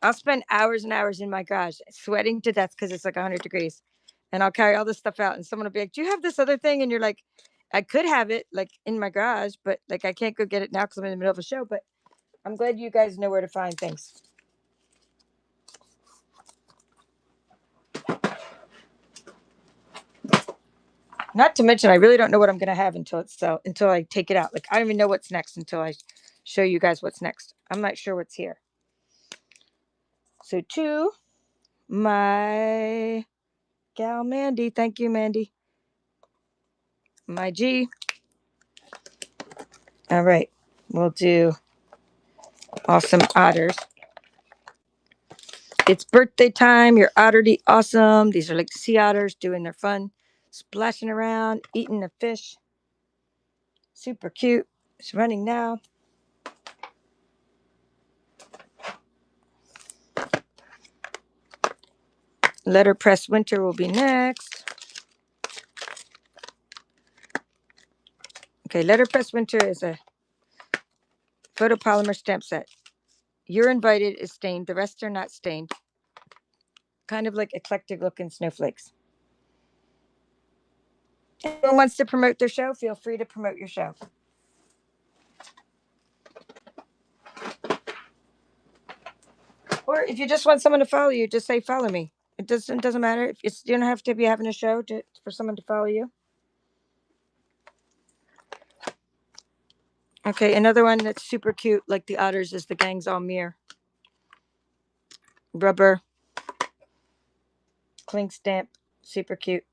I'll spend hours and hours in my garage sweating to death because it's like 100 degrees, and I'll carry all this stuff out, and someone will be like, "Do you have this other thing?" And you're like, "I could have it like in my garage, but like I can't go get it now because I'm in the middle of a show." But I'm glad you guys know where to find things. Not to mention, I really don't know what I'm gonna have until I take it out. Like I don't even know what's next until I show you guys what's next. I'm not sure what's here. So to my gal Mandy, thank you, Mandy. My G. All right, we'll do awesome otters. It's birthday time. You're otterly awesome. These are like sea otters doing their fun, splashing around, eating the fish. Super cute. It's running now. Letterpress Winter will be next. Okay, Letterpress Winter is a photopolymer stamp set. You're invited is stained. The rest are not stained. Kind of like eclectic looking snowflakes. If anyone wants to promote their show, feel free to promote your show. Or if you just want someone to follow you, just say follow me. It doesn't matter. If it's you don't have to be having a show for someone to follow you. Okay, another one that's super cute, like the otters, is the Gangs All Mirror. Rubber, cling stamp, super cute.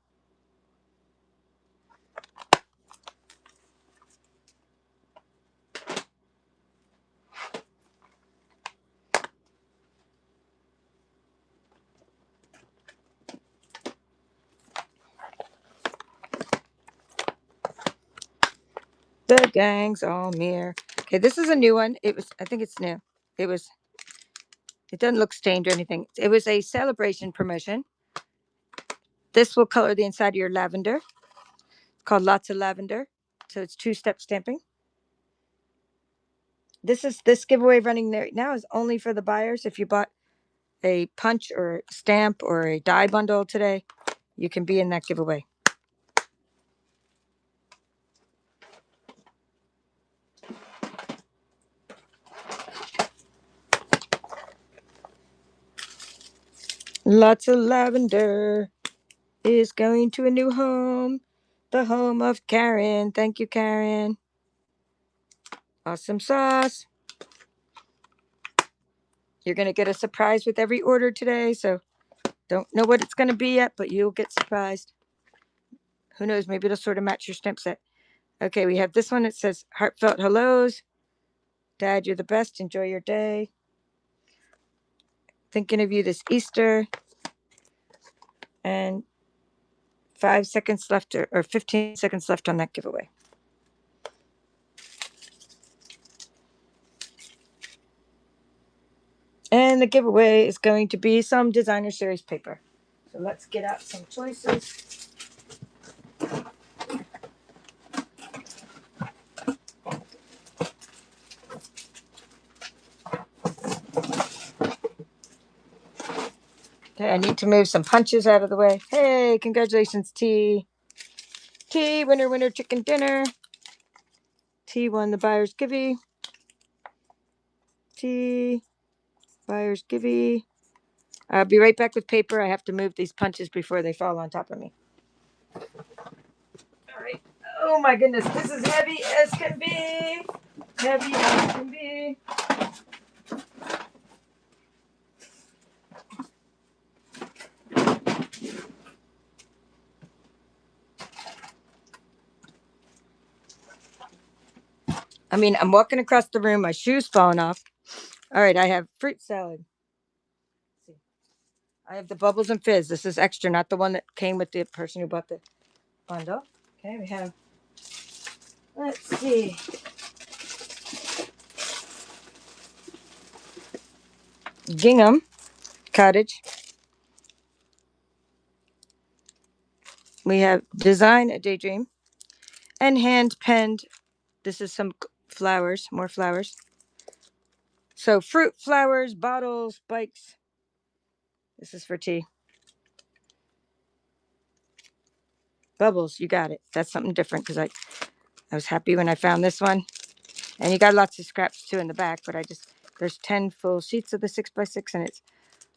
The Gangs All Mirror. Okay, this is a new one. I think it's new. It was, it doesn't look stained or anything. It was a celebration promotion. This will color the inside of your lavender. It's called Lots of Lavender. So it's two-step stamping. This giveaway running there now is only for the buyers. If you bought a punch or stamp or a die bundle today, you can be in that giveaway. Lots of lavender is going to a new home, the home of Karen. Thank you, Karen. Awesome sauce. You're going to get a surprise with every order today, so don't know what it's going to be yet, but you'll get surprised. Who knows? Maybe it'll sort of match your stamp set. Okay, we have this one. It says heartfelt hellos. Dad, you're the best. Enjoy your day. Thinking of you this Easter. And 5 seconds left or 15 seconds left on that giveaway. And the giveaway is going to be some designer series paper. So let's get out some choices. Okay, I need to move some punches out of the way. Hey, congratulations, T. T, winner, winner, chicken dinner. T won the buyer's givey. T, buyer's givey. I'll be right back with paper. I have to move these punches before they fall on top of me. All right. Oh my goodness, this is heavy as can be. Heavy as can be. I mean, I'm walking across the room, my shoes falling off. All right, I have fruit salad. Let's see. I have the bubbles and fizz. This is extra, not the one that came with the person who bought the bundle. Okay, we have, let's see, gingham cottage. We have design a daydream and hand penned. This is some flowers, more flowers. So fruit, flowers, bottles, bikes. This is for tea. Bubbles, you got it. That's something different because I was happy when I found this one. And you got lots of scraps too in the back, but there's 10 full sheets of the 6x6 and it's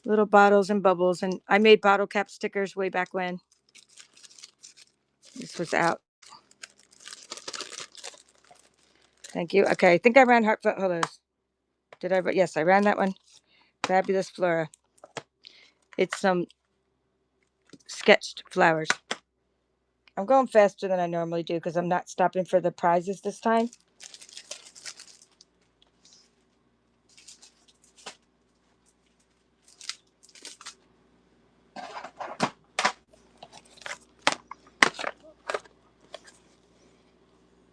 little bottles and bubbles. And I made bottle cap stickers way back when this was out. Thank you. Okay, I think I ran heartfelt hellos. Did I? Yes, I ran that one. Fabulous Flora. It's some sketched flowers. I'm going faster than I normally do because I'm not stopping for the prizes this time.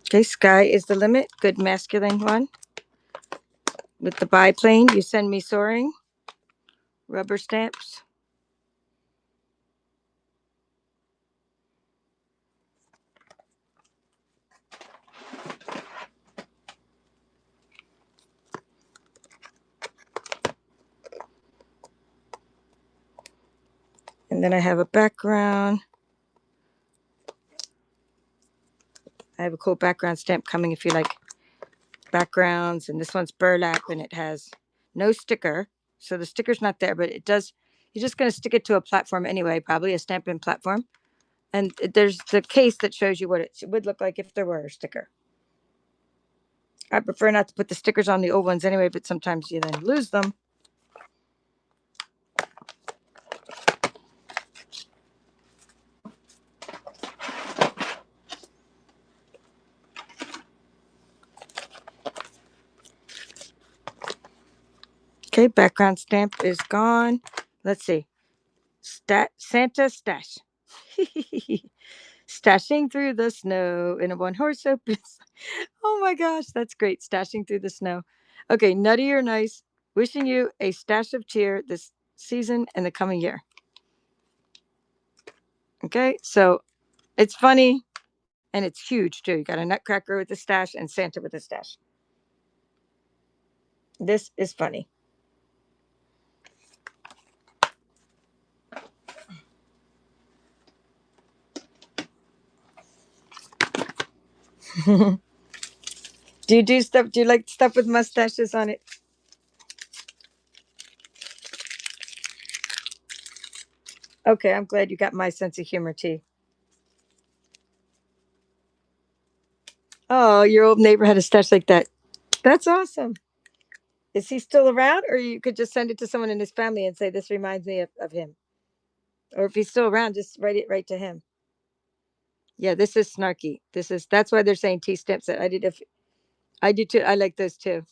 Okay, sky is the limit. Good masculine one. With the biplane, you send me soaring. Rubber stamps. And then I have a background. I have a cool background stamp coming if you like backgrounds. And this one's burlap and it has no sticker. So the sticker's not there, but it does. You're just going to stick it to a platform anyway, probably a Stampin' platform. And there's the case that shows you what it would look like if there were a sticker. I prefer not to put the stickers on the old ones anyway, but sometimes you then lose them. Okay, background stamp is gone. Let's see. Santa stash. Stashing through the snow in a one horse open. Oh my gosh, that's great. Stashing through the snow. Okay, nutty or nice. Wishing you a stash of cheer this season and the coming year. Okay, so it's funny and it's huge too. You got a nutcracker with a stash and Santa with a stash. This is funny. Do you do stuff? Do you like stuff with mustaches on it? Okay, I'm glad you got my sense of humor too. Oh, your old neighbor had a stash like that. That's awesome. Is he still around? Or you could just send it to someone in his family and say, this reminds me of him. Or if he's still around, just write it right to him. Yeah, this is snarky. That's why they're saying T stamps it. I do too. I like those too.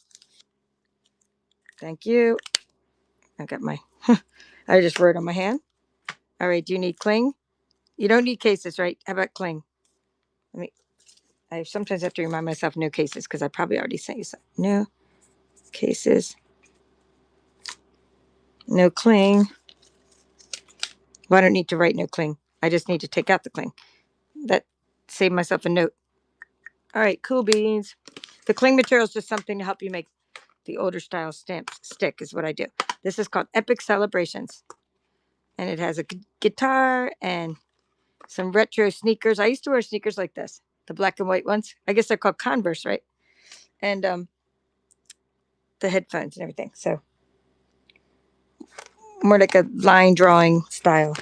Thank you. I got my, I just wrote on my hand. All right. Do you need cling? You don't need cases, right? How about cling? Let me, I sometimes have to remind myself no cases because I probably already sent you some. No cases. No cling. Well, I don't need to write no cling. I just need to take out the cling. That saved myself a note. All right, cool beans. The cling material is just something to help you make the older style stamps stick is what I do. This is called Epic Celebrations. And it has a guitar and some retro sneakers. I used to wear sneakers like this, the black and white ones. I guess they're called Converse, right? And the headphones and everything. So more like a line drawing style.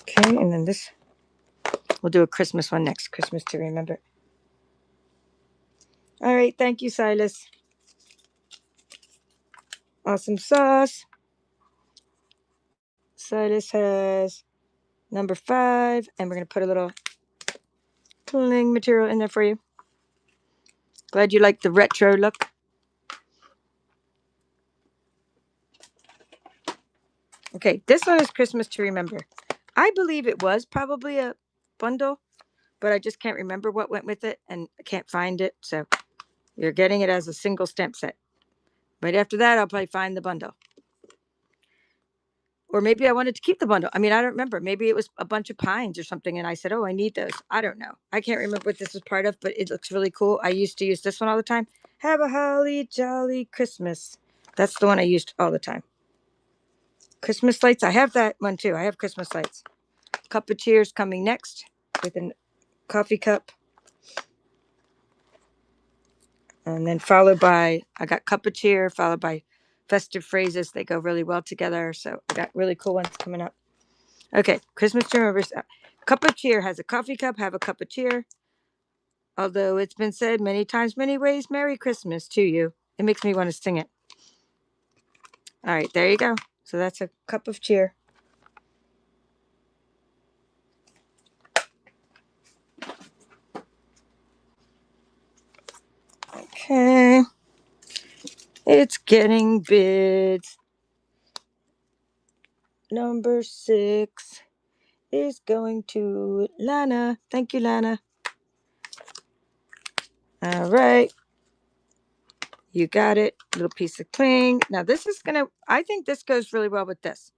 Okay, and then this, we'll do a Christmas one next. Christmas to remember. All right, thank you, Silas. Awesome sauce. Silas has number 5, and we're going to put a little cling material in there for you. Glad you like the retro look. Okay, this one is Christmas to Remember. I believe it was probably a bundle, but I just can't remember what went with it, and I can't find it. So you're getting it as a single stamp set. Right after that, I'll probably find the bundle. Or maybe I wanted to keep the bundle. I mean, I don't remember. Maybe it was a bunch of pines or something, and I said, oh, I need those. I don't know. I can't remember what this was part of, but it looks really cool. I used to use this one all the time. Have a holly jolly Christmas. That's the one I used all the time. Christmas lights. I have that one too. I have Christmas lights. Cup of Cheers coming next with a coffee cup. And then followed by, I got Cup of Cheer, followed by Festive Phrases. They go really well together. So I got really cool ones coming up. Okay, Christmas to Remember. Cup of Cheer has a coffee cup. Have a cup of cheer. Although it's been said many times, many ways, Merry Christmas to you. It makes me want to sing it. All right, there you go. So that's a cup of cheer. Okay. It's getting bids. Number 6 is going to Lana. Thank you, Lana. All right. You got it. Little piece of cling. Now this is gonna, I think this goes really well with this.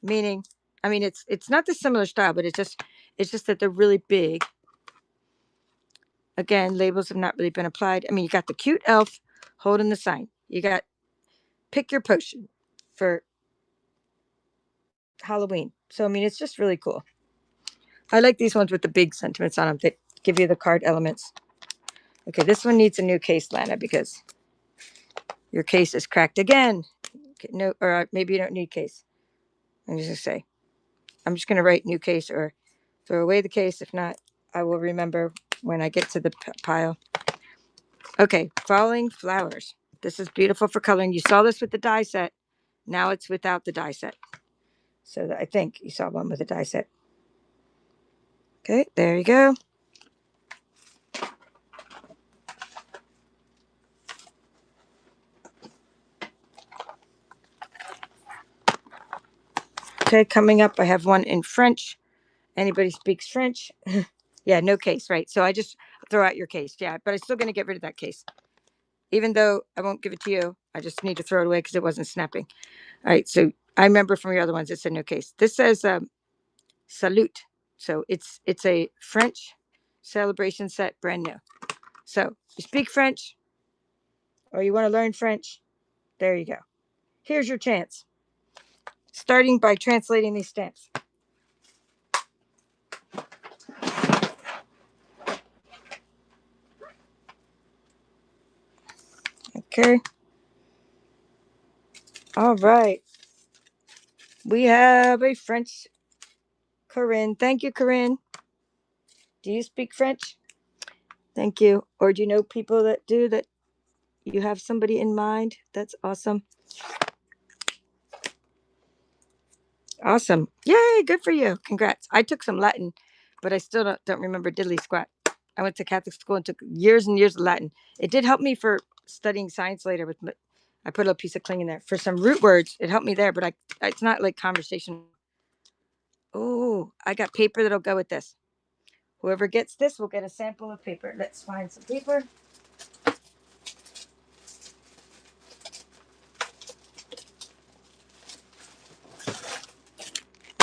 Meaning, I mean, it's not the similar style, but it's just that they're really big. Again, labels have not really been applied. I mean, you got the cute elf holding the sign. You got pick your potion for Halloween. So I mean, it's just really cool. I like these ones with the big sentiments on them that give you the card elements. Okay, this one needs a new case, Lana, because your case is cracked again. Okay, no, or maybe you don't need case. I'm just gonna say, I'm just gonna write new case or throw away the case. If not, I will remember when I get to the pile. Okay, Falling Flowers. This is beautiful for coloring. You saw this with the die set. Now it's without the die set. So I think you saw one with a die set. Okay, there you go. Okay, coming up, I have one in French. Anybody speaks French? Yeah, no case, right? So I just throw out your case. Yeah, but I'm still going to get rid of that case. Even though I won't give it to you, I just need to throw it away because it wasn't snapping. All right, so I remember from your other ones, it said no case. This says Salute. So it's a French celebration set, brand new. So you speak French or you want to learn French, there you go. Here's your chance. Starting by translating these stamps. Okay. All right. We have a French Corinne. Thank you, Corinne. Do you speak French? Thank you. Or do you know people that do that? You have somebody in mind? That's awesome. Awesome. Yay, good for you. Congrats. I took some Latin, but I still don't remember diddly squat. I went to Catholic school and took years and years of Latin. It did help me for studying science later. I put a piece of cling in there. For some root words, it helped me there, but it's not like conversation. Oh, I got paper that'll go with this. Whoever gets this will get a sample of paper. Let's find some paper.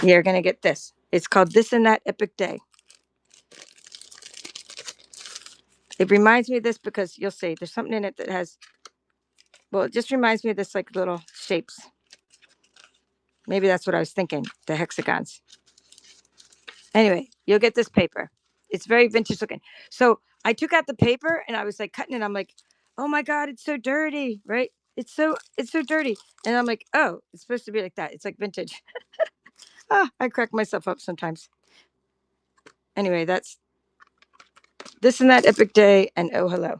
You're going to get this. It's called This and That Epic Day. It reminds me of this because you'll see there's something in it that has, well, it just reminds me of this like little shapes. Maybe that's what I was thinking, the hexagons. Anyway, you'll get this paper. It's very vintage looking. So I took out the paper and I was like cutting it. I'm like, oh my God, it's so dirty, right? It's so dirty. And I'm like, oh, it's supposed to be like that. It's like vintage. I crack myself up sometimes. Anyway, that's This and That Epic Day and Oh Hello.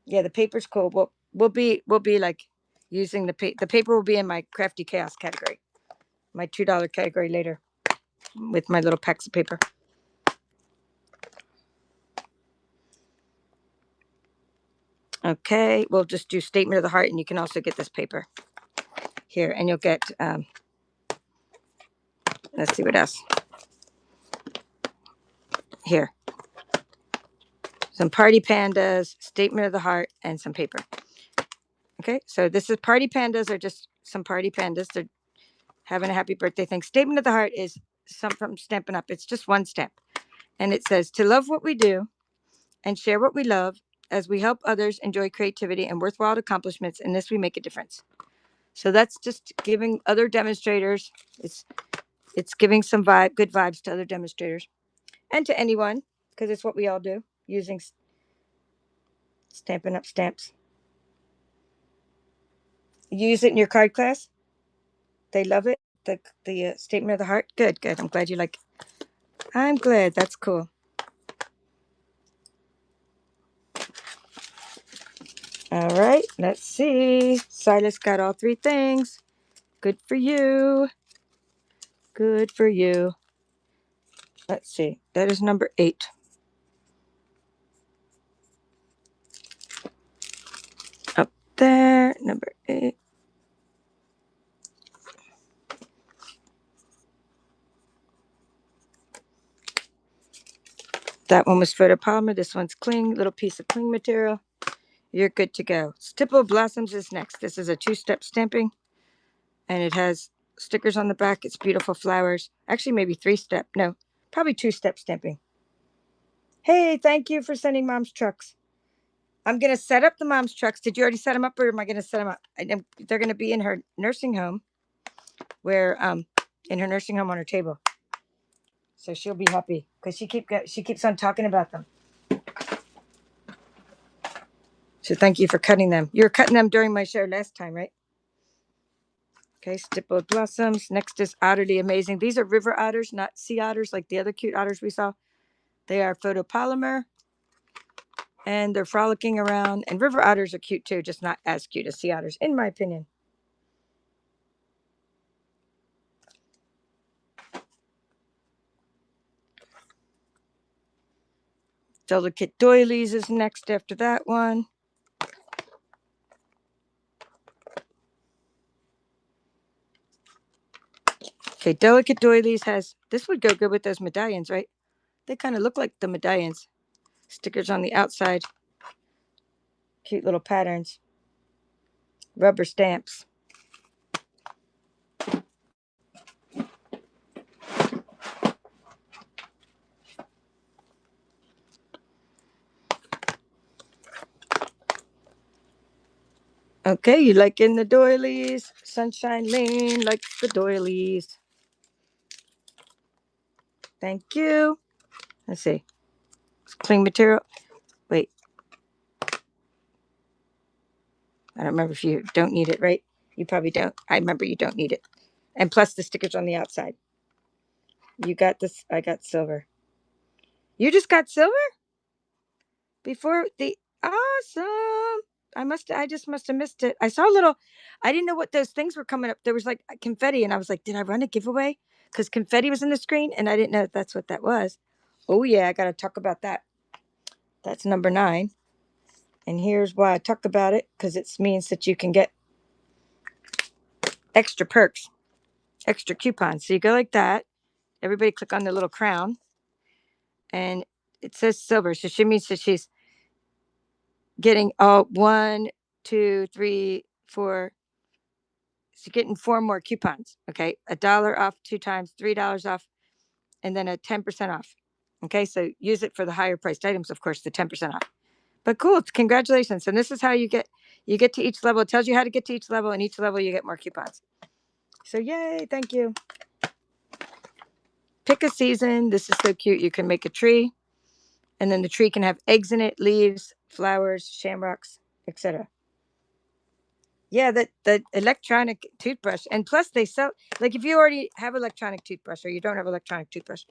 Yeah, the paper's cool. We'll be like using the paper will be in my Crafty Chaos category, my $2 category later with my little packs of paper. Okay, we'll just do Statement of the Heart, and you can also get this paper here, and you'll get, let's see what else. Here, some Party Pandas, Statement of the Heart, and some paper. Okay, so this is Party Pandas, are just some Party Pandas. They're having a happy birthday thing. Statement of the Heart is some from Stampin' Up. It's just one stamp. And it says, to love what we do and share what we love as we help others enjoy creativity and worthwhile accomplishments. In this, we make a difference. So that's just giving other demonstrators, it's giving some good vibes to other demonstrators and to anyone, because it's what we all do, using Stampin' Up stamps. You use it in your card class? They love it? The Statement of the Heart? Good, good. I'm glad you like it. I'm glad. That's cool. All right, let's see. Silas got all three things. Good for you. Good for you. Let's see. That is number 8. Up there, number 8. That one was photopolymer. This one's cling, little piece of cling material. You're good to go. Stipple Blossoms is next. This is a 2-step stamping, and it has stickers on the back. It's beautiful flowers. Actually, maybe 3-step. No, probably 2-step stamping. Hey, thank you for sending Mom's trucks. I'm going to set up the Mom's trucks. Did you already set them up, or am I going to set them up? They're going to be in her nursing home, where in her nursing home on her table. So she'll be happy because she keeps on talking about them. So thank you for cutting them. You were cutting them during my show last time, right? Okay, Stippled Blossoms. Next is Otterly Amazing. These are river otters, not sea otters like the other cute otters we saw. They are photopolymer, and they're frolicking around. And river otters are cute too, just not as cute as sea otters, in my opinion. Delicate Doilies is next after that one. Okay, Delicate Doilies has, this would go good with those medallions, right? They kind of look like the medallions. Stickers on the outside. Cute little patterns. Rubber stamps. Okay, you liking the doilies? Sunshine Lane likes the doilies. Thank you. Let's see. Cling material. Wait. I don't remember if you don't need it, right? You probably don't. I remember you don't need it. And plus the stickers on the outside. You got this. I got silver. You just got silver? Before the awesome. I just must have missed it. I saw a little, I didn't know what those things were coming up. There was like confetti, and I was like, did I run a giveaway? Because confetti was in the screen, and I didn't know that's what that was. Oh yeah, I gotta talk about that. That's number 9. And here's why I talk about it, because it means that you can get extra perks, extra coupons. So you go like that. Everybody click on the little crown, and it says silver. So she means that she's getting 1, 2, 3, 4. She's getting 4 more coupons. Okay, $1 off 2 times, $3 off, and then a 10% off. Okay, so use it for the higher priced items, of course, the 10% off. But cool, congratulations! And this is how you get to each level. It tells you how to get to each level, and each level you get more coupons. So yay! Thank you. Pick a season. This is so cute. You can make a tree, and then the tree can have eggs in it, leaves, flowers, shamrocks, etc. Yeah, the electronic toothbrush, and plus they sell, like, if you already have electronic toothbrush or you don't have electronic toothbrush,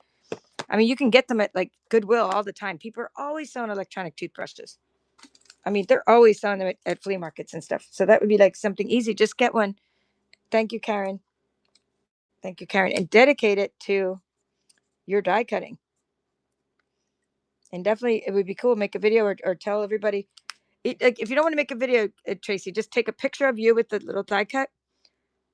I mean, you can get them at like Goodwill all the time. People are always selling electronic toothbrushes. I mean, they're always selling them at flea markets and stuff. So that would be like something easy. Just get one. Thank you, Karen. Thank you, Karen, and dedicate it to your die cutting. And definitely, it would be cool. Make a video, or tell everybody. Like, if you don't want to make a video, Tracy, just take a picture of you with the little die cut,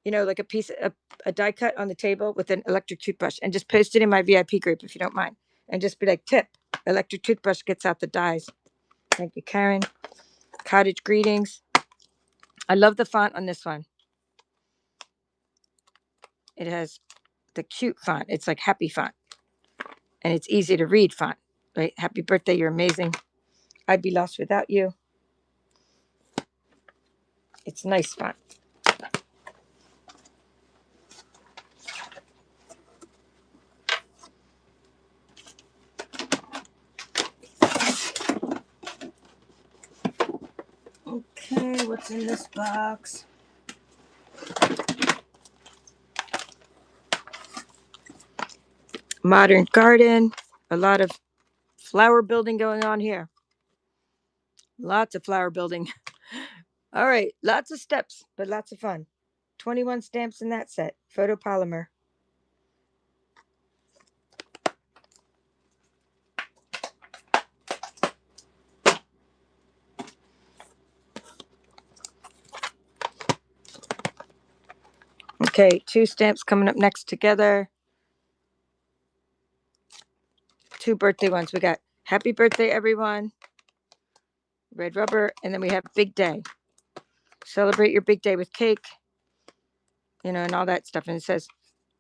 like a die cut on the table with an electric toothbrush, and just post it in my VIP group if you don't mind. And just be like, tip, electric toothbrush gets out the dies. Thank you, Karen. Cottage greetings. I love the font on this one. It has the cute font. It's like happy font. And it's easy to read font, right? Happy birthday, you're amazing. I'd be lost without you. It's nice font. Okay, what's in this box? Modern garden. A lot of flower building going on here. Lots of flower building. All right, lots of steps, but lots of fun. 21 stamps in that set. Photopolymer. Okay, 2 stamps coming up next together. 2 birthday ones. We got happy birthday, everyone. Red rubber. And then we have big day. Celebrate your big day with cake. And all that stuff. And it says,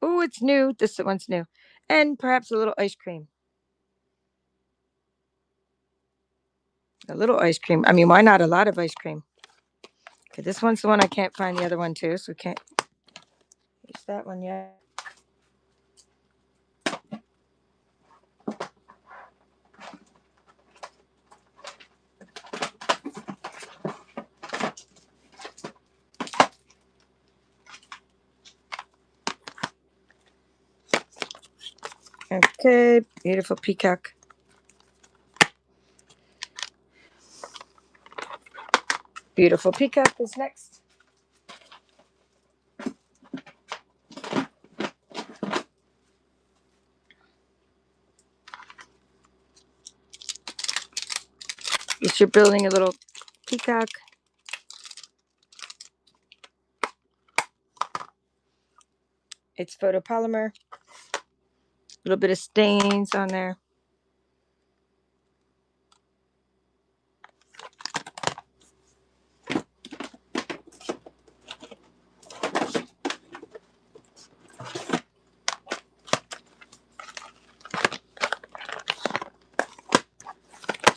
oh, it's new. This one's new. And perhaps a little ice cream. A little ice cream. I mean, why not a lot of ice cream? Okay, this one's the one I can't find the other one too, so we can't use that one yet. Okay, beautiful peacock. Beautiful peacock is next. If you're building a little peacock, it's photopolymer. A little bit of stains on there.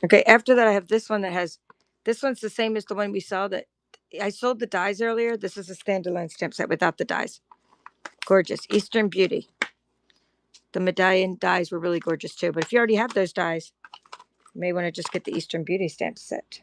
Okay, after that I have this one that has, this one's the same as the one we saw that I sold the dies earlier. This is a standalone stamp set without the dies. Gorgeous. Eastern Beauty. The medallion dies were really gorgeous too. But if you already have those dies, you may want to just get the Eastern Beauty stamp set.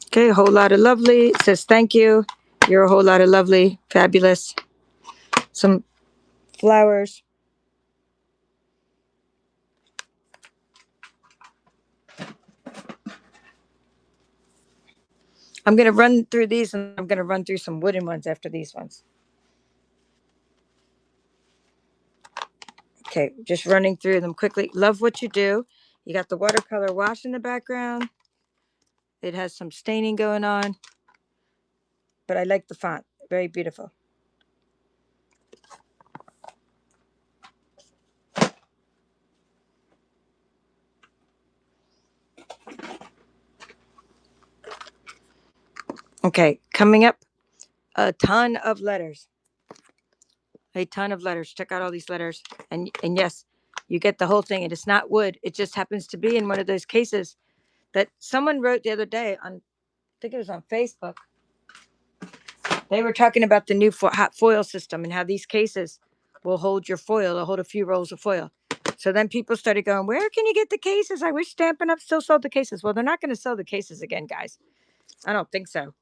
Okay, a whole lot of lovely. It says thank you. You're a whole lot of lovely. Fabulous. Some flowers. I'm going to run through these, and I'm going to run through some wooden ones after these ones. Okay, just running through them quickly. Love what you do. You got the watercolor wash in the background. It has some staining going on, but I like the font. Very beautiful. Okay, coming up, a ton of letters. A ton of letters. Check out all these letters. And yes, you get the whole thing. And it's not wood. It just happens to be in one of those cases that someone wrote the other day on, I think it was on Facebook. They were talking about the new hot foil system and how these cases will hold your foil. They'll hold a few rolls of foil. So then people started going, where can you get the cases? I wish Stampin' Up! Still sold the cases. Well, they're not going to sell the cases again, guys. I don't think so.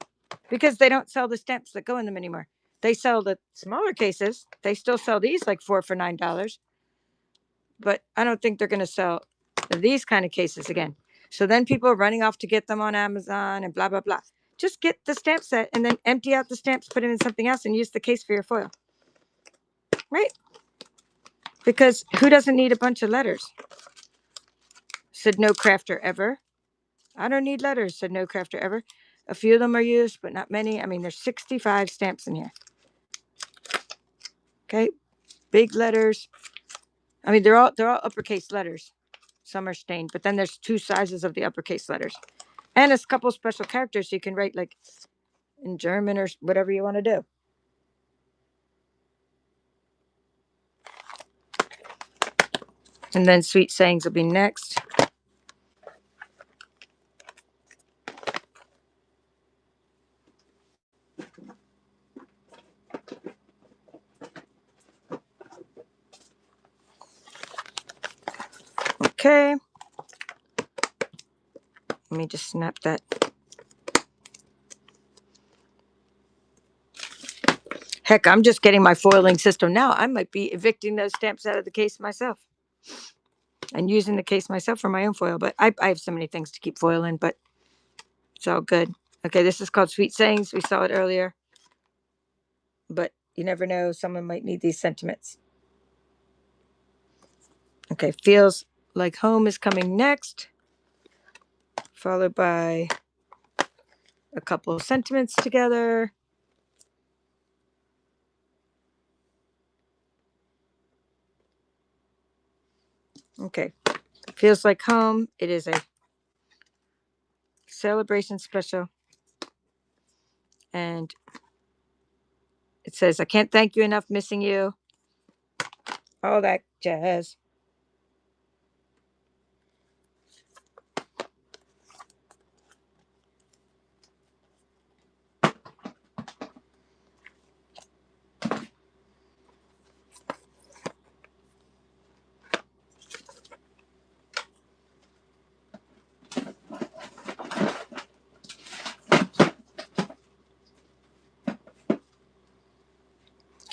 Because they don't sell the stamps that go in them anymore. They sell the smaller cases. They still sell these like $4 for $9. But I don't think they're going to sell these kind of cases again. So then people are running off to get them on Amazon and blah, blah, blah. Just get the stamp set and then empty out the stamps, put them in something else, and use the case for your foil. Right? Because who doesn't need a bunch of letters? Said no crafter ever. I don't need letters, said no crafter ever. A few of them are used, but not many. I mean, there's 65 stamps in here. Okay, big letters. I mean, they're all uppercase letters. Some are stained, but then there's 2 sizes of the uppercase letters, and a couple special characters you can write like in German or whatever you want to do. And then sweet sayings will be next. Okay. Let me just snap that. Heck, I'm just getting my foiling system now. I might be evicting those stamps out of the case myself and using the case myself for my own foil. But I have so many things to keep foil in, but it's all good. Okay, this is called Sweet Sayings. We saw it earlier. But you never know. Someone might need these sentiments. Okay, feels like home is coming next, followed by a couple of sentiments together. Okay, feels like home. It is a celebration special. And it says, I can't thank you enough, missing you. All that jazz.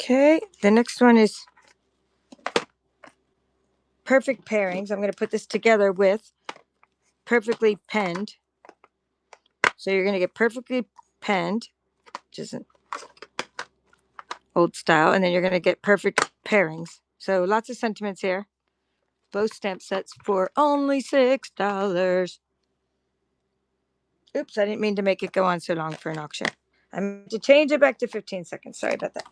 Okay, the next one is perfect pairings. I'm going to put this together with perfectly penned. So you're going to get perfectly penned, which is an old style, and then you're going to get perfect pairings. So lots of sentiments here. Both stamp sets for only $6. Oops, I didn't mean to make it go on so long for an auction. I meant to change it back to 15 seconds. Sorry about that.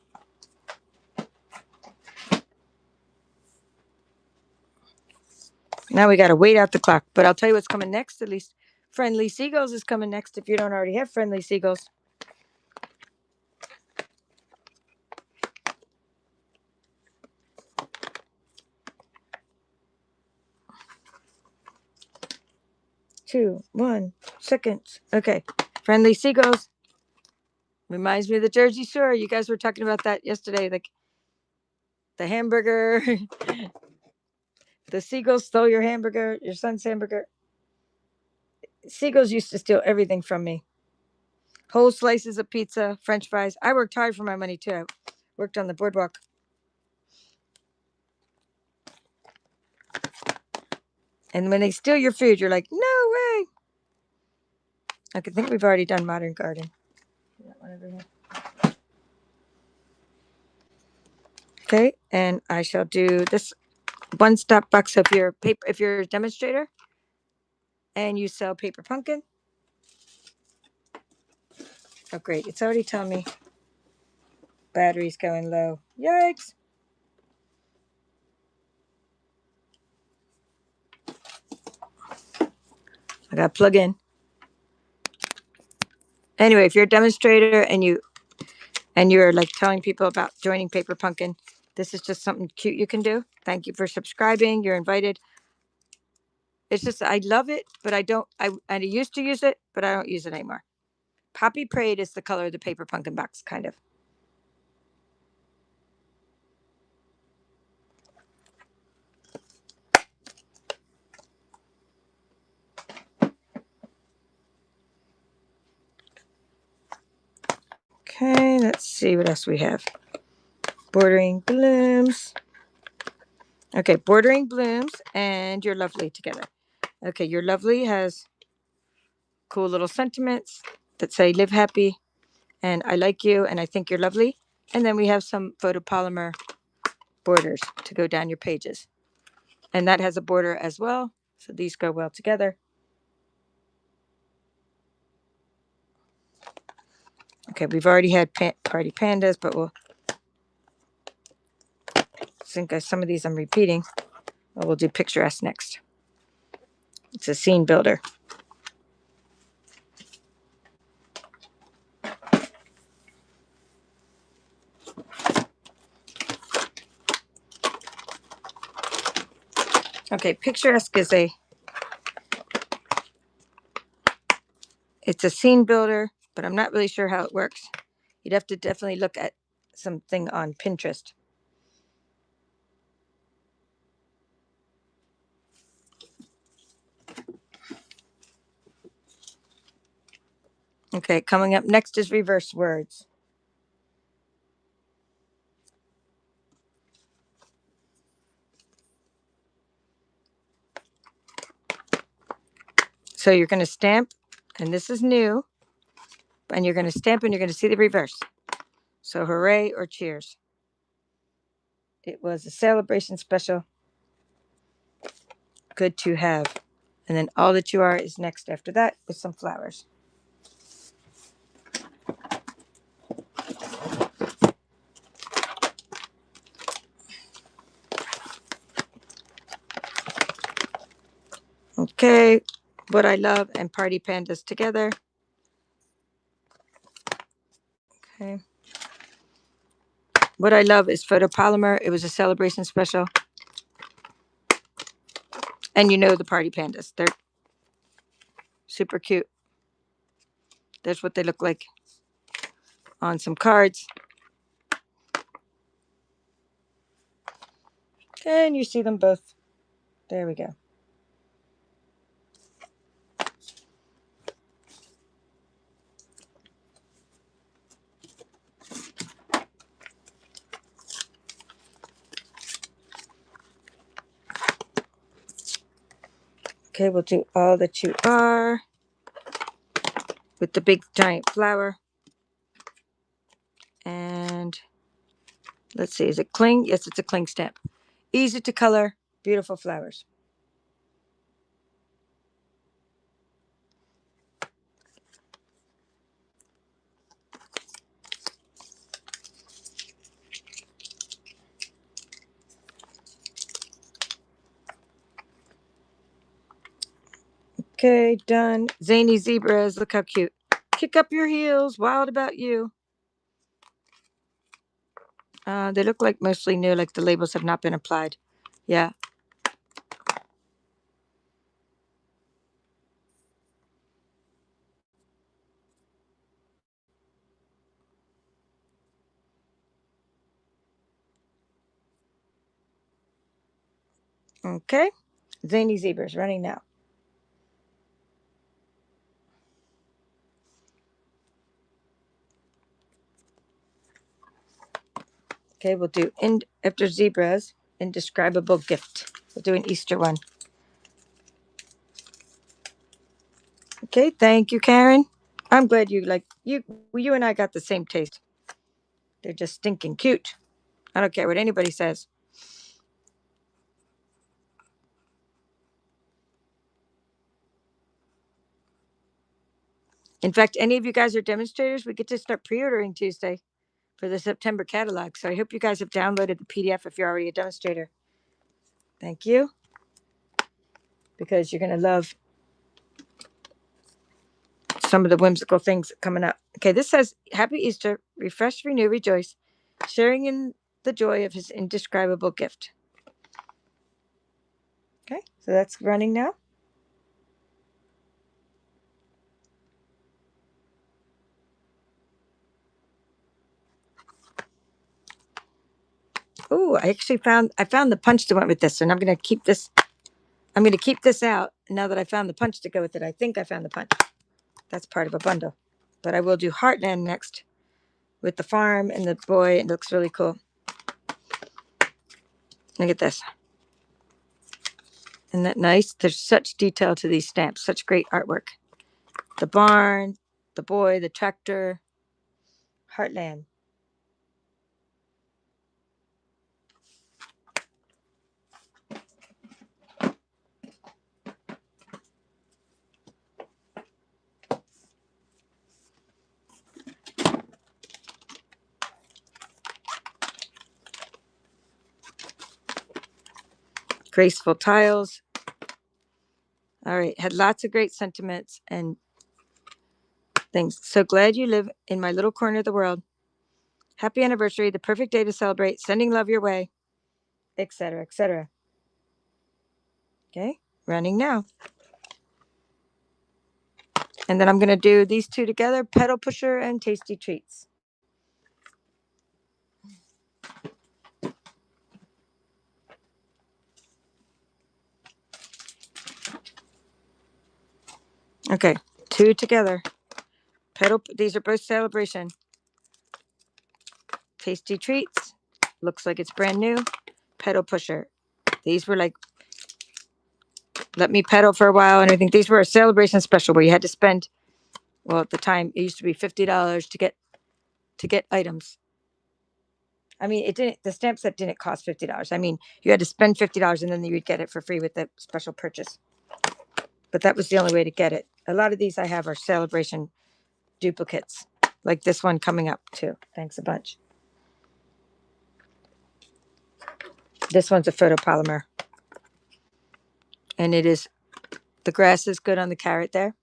Now we got to wait out the clock. But I'll tell you what's coming next. At least Friendly Seagulls is coming next if you don't already have Friendly Seagulls. Two, 1 seconds. Okay. Friendly Seagulls. Reminds me of the Jersey Shore. You guys were talking about that yesterday. Like the hamburger. The seagulls stole your hamburger, your son's hamburger. Seagulls used to steal everything from me. Whole slices of pizza, French fries. I worked hard for my money too. I worked on the boardwalk. And when they steal your food, you're like, no way. I think we've already done Modern Garden. Okay, and I shall do this one-stop box. So if you're a demonstrator and you sell paper pumpkin. Oh great, it's already telling me battery's going low. Yikes. I gotta plug in. Anyway, if you're a demonstrator and you're like telling people about joining Paper Pumpkin, this is just something cute you can do. Thank you for subscribing. You're invited. It's just I love it, but I used to use it, but I don't use it anymore. Poppy Parade is the color of the Paper Pumpkin box, kind of. Okay, let's see what else we have. Bordering blooms. Okay, bordering blooms and You're Lovely together. Okay, You're Lovely has cool little sentiments that say live happy and I like you and I think you're lovely. And then we have some photopolymer borders to go down your pages. And that has a border as well. So these go well together. Okay, we've already had Party Pandas, but we'll think some of these I'm repeating. Well, we'll do Picturesque next. It's a scene builder. Okay, Picturesque is it's a scene builder, but I'm not really sure how it works. You'd have to definitely look at something on Pinterest. Okay, coming up next is reverse words. So you're going to stamp, and this is new, and you're going to stamp and you're going to see the reverse. So hooray or cheers. It was a celebration special. Good to have. And then all that you are is next after that with some flowers. Okay, What I Love and Party Pandas together. Okay. What I Love is photopolymer. It was a celebration special. And you know the Party Pandas. They're super cute. That's what they look like on some cards. And you see them both. There we go. Okay, we'll do All That You Are with the big giant flower. And let's see, is it cling? Yes, it's a cling stamp. Easy to color, beautiful flowers. Okay, done. Zany zebras, look how cute. Kick up your heels, wild about you. They look like mostly new, like the labels have not been applied. Yeah. Okay. Zany zebras running now. Okay, we'll do after zebras, indescribable gift. We'll do an Easter one. Okay, thank you, Karen. I'm glad you like you. You and I got the same taste. They're just stinking cute. I don't care what anybody says. In fact, any of you guys are demonstrators, we get to start pre-ordering Tuesday for the September catalog. So I hope you guys have downloaded the PDF if you're already a demonstrator. Thank you. Because you're going to love some of the whimsical things coming up. Okay, this says, Happy Easter, refresh, renew, rejoice, sharing in the joy of his indescribable gift. Okay, so that's running now. Oh, I found the punch that went with this, and I'm going to keep this. I'm going to keep this out now that I found the punch to go with it. I think I found the punch. That's part of a bundle. But I will do Heartland next with the farm and the boy. It looks really cool. Look at this. Isn't that nice? There's such detail to these stamps, such great artwork. The barn, the boy, the tractor, Heartland. Graceful tiles. All right, had lots of great sentiments and things. So glad you live in my little corner of the world. Happy anniversary, the perfect day to celebrate, sending love your way, etc., etc. Okay, running now. And then I'm going to do these two together, Pedal Pusher and Tasty Treats. Okay, two together. These are both celebration. Tasty Treats, looks like it's brand new. Pedal Pusher. These were like, let me pedal for a while and everything. These were a celebration special where you had to spend, well, at the time it used to be $50 to get items. I mean, it didn't. The stamp set didn't cost $50. I mean, you had to spend $50 and then you would get it for free with the special purchase. But that was the only way to get it. A lot of these I have are celebration duplicates, like this one coming up too. Thanks a bunch. This one's a photopolymer, and it is, the grass is good on the carrot there.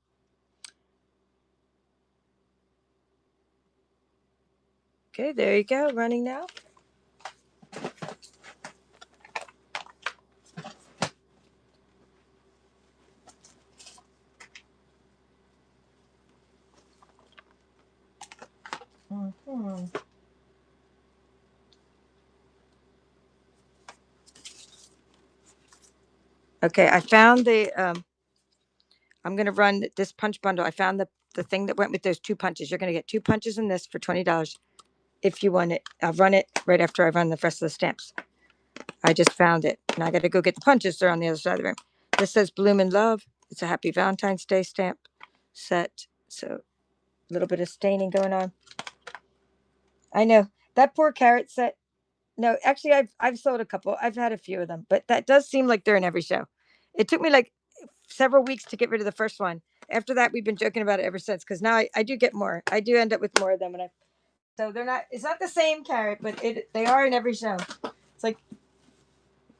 Okay, there you go. Running now. Mm-hmm. Okay, I found the. I'm gonna run this punch bundle. I found the thing that went with those two punches. You're gonna get two punches in this for $20 if you want it. I'll run it right after I run the rest of the stamps. I just found it, and I got to go get the punches. They're on the other side of the room. This says "Bloom in Love." It's a Happy Valentine's Day stamp set. So a little bit of staining going on. I know that poor carrot set. No, actually, I've sold a couple. I've had a few of them, but that does seem like they're in every show. It took me like several weeks to get rid of the first one. After that, we've been joking about it ever since. Because now I do get more. I do end up with more of them, and so they're not. It's not the same carrot, but they are in every show. It's like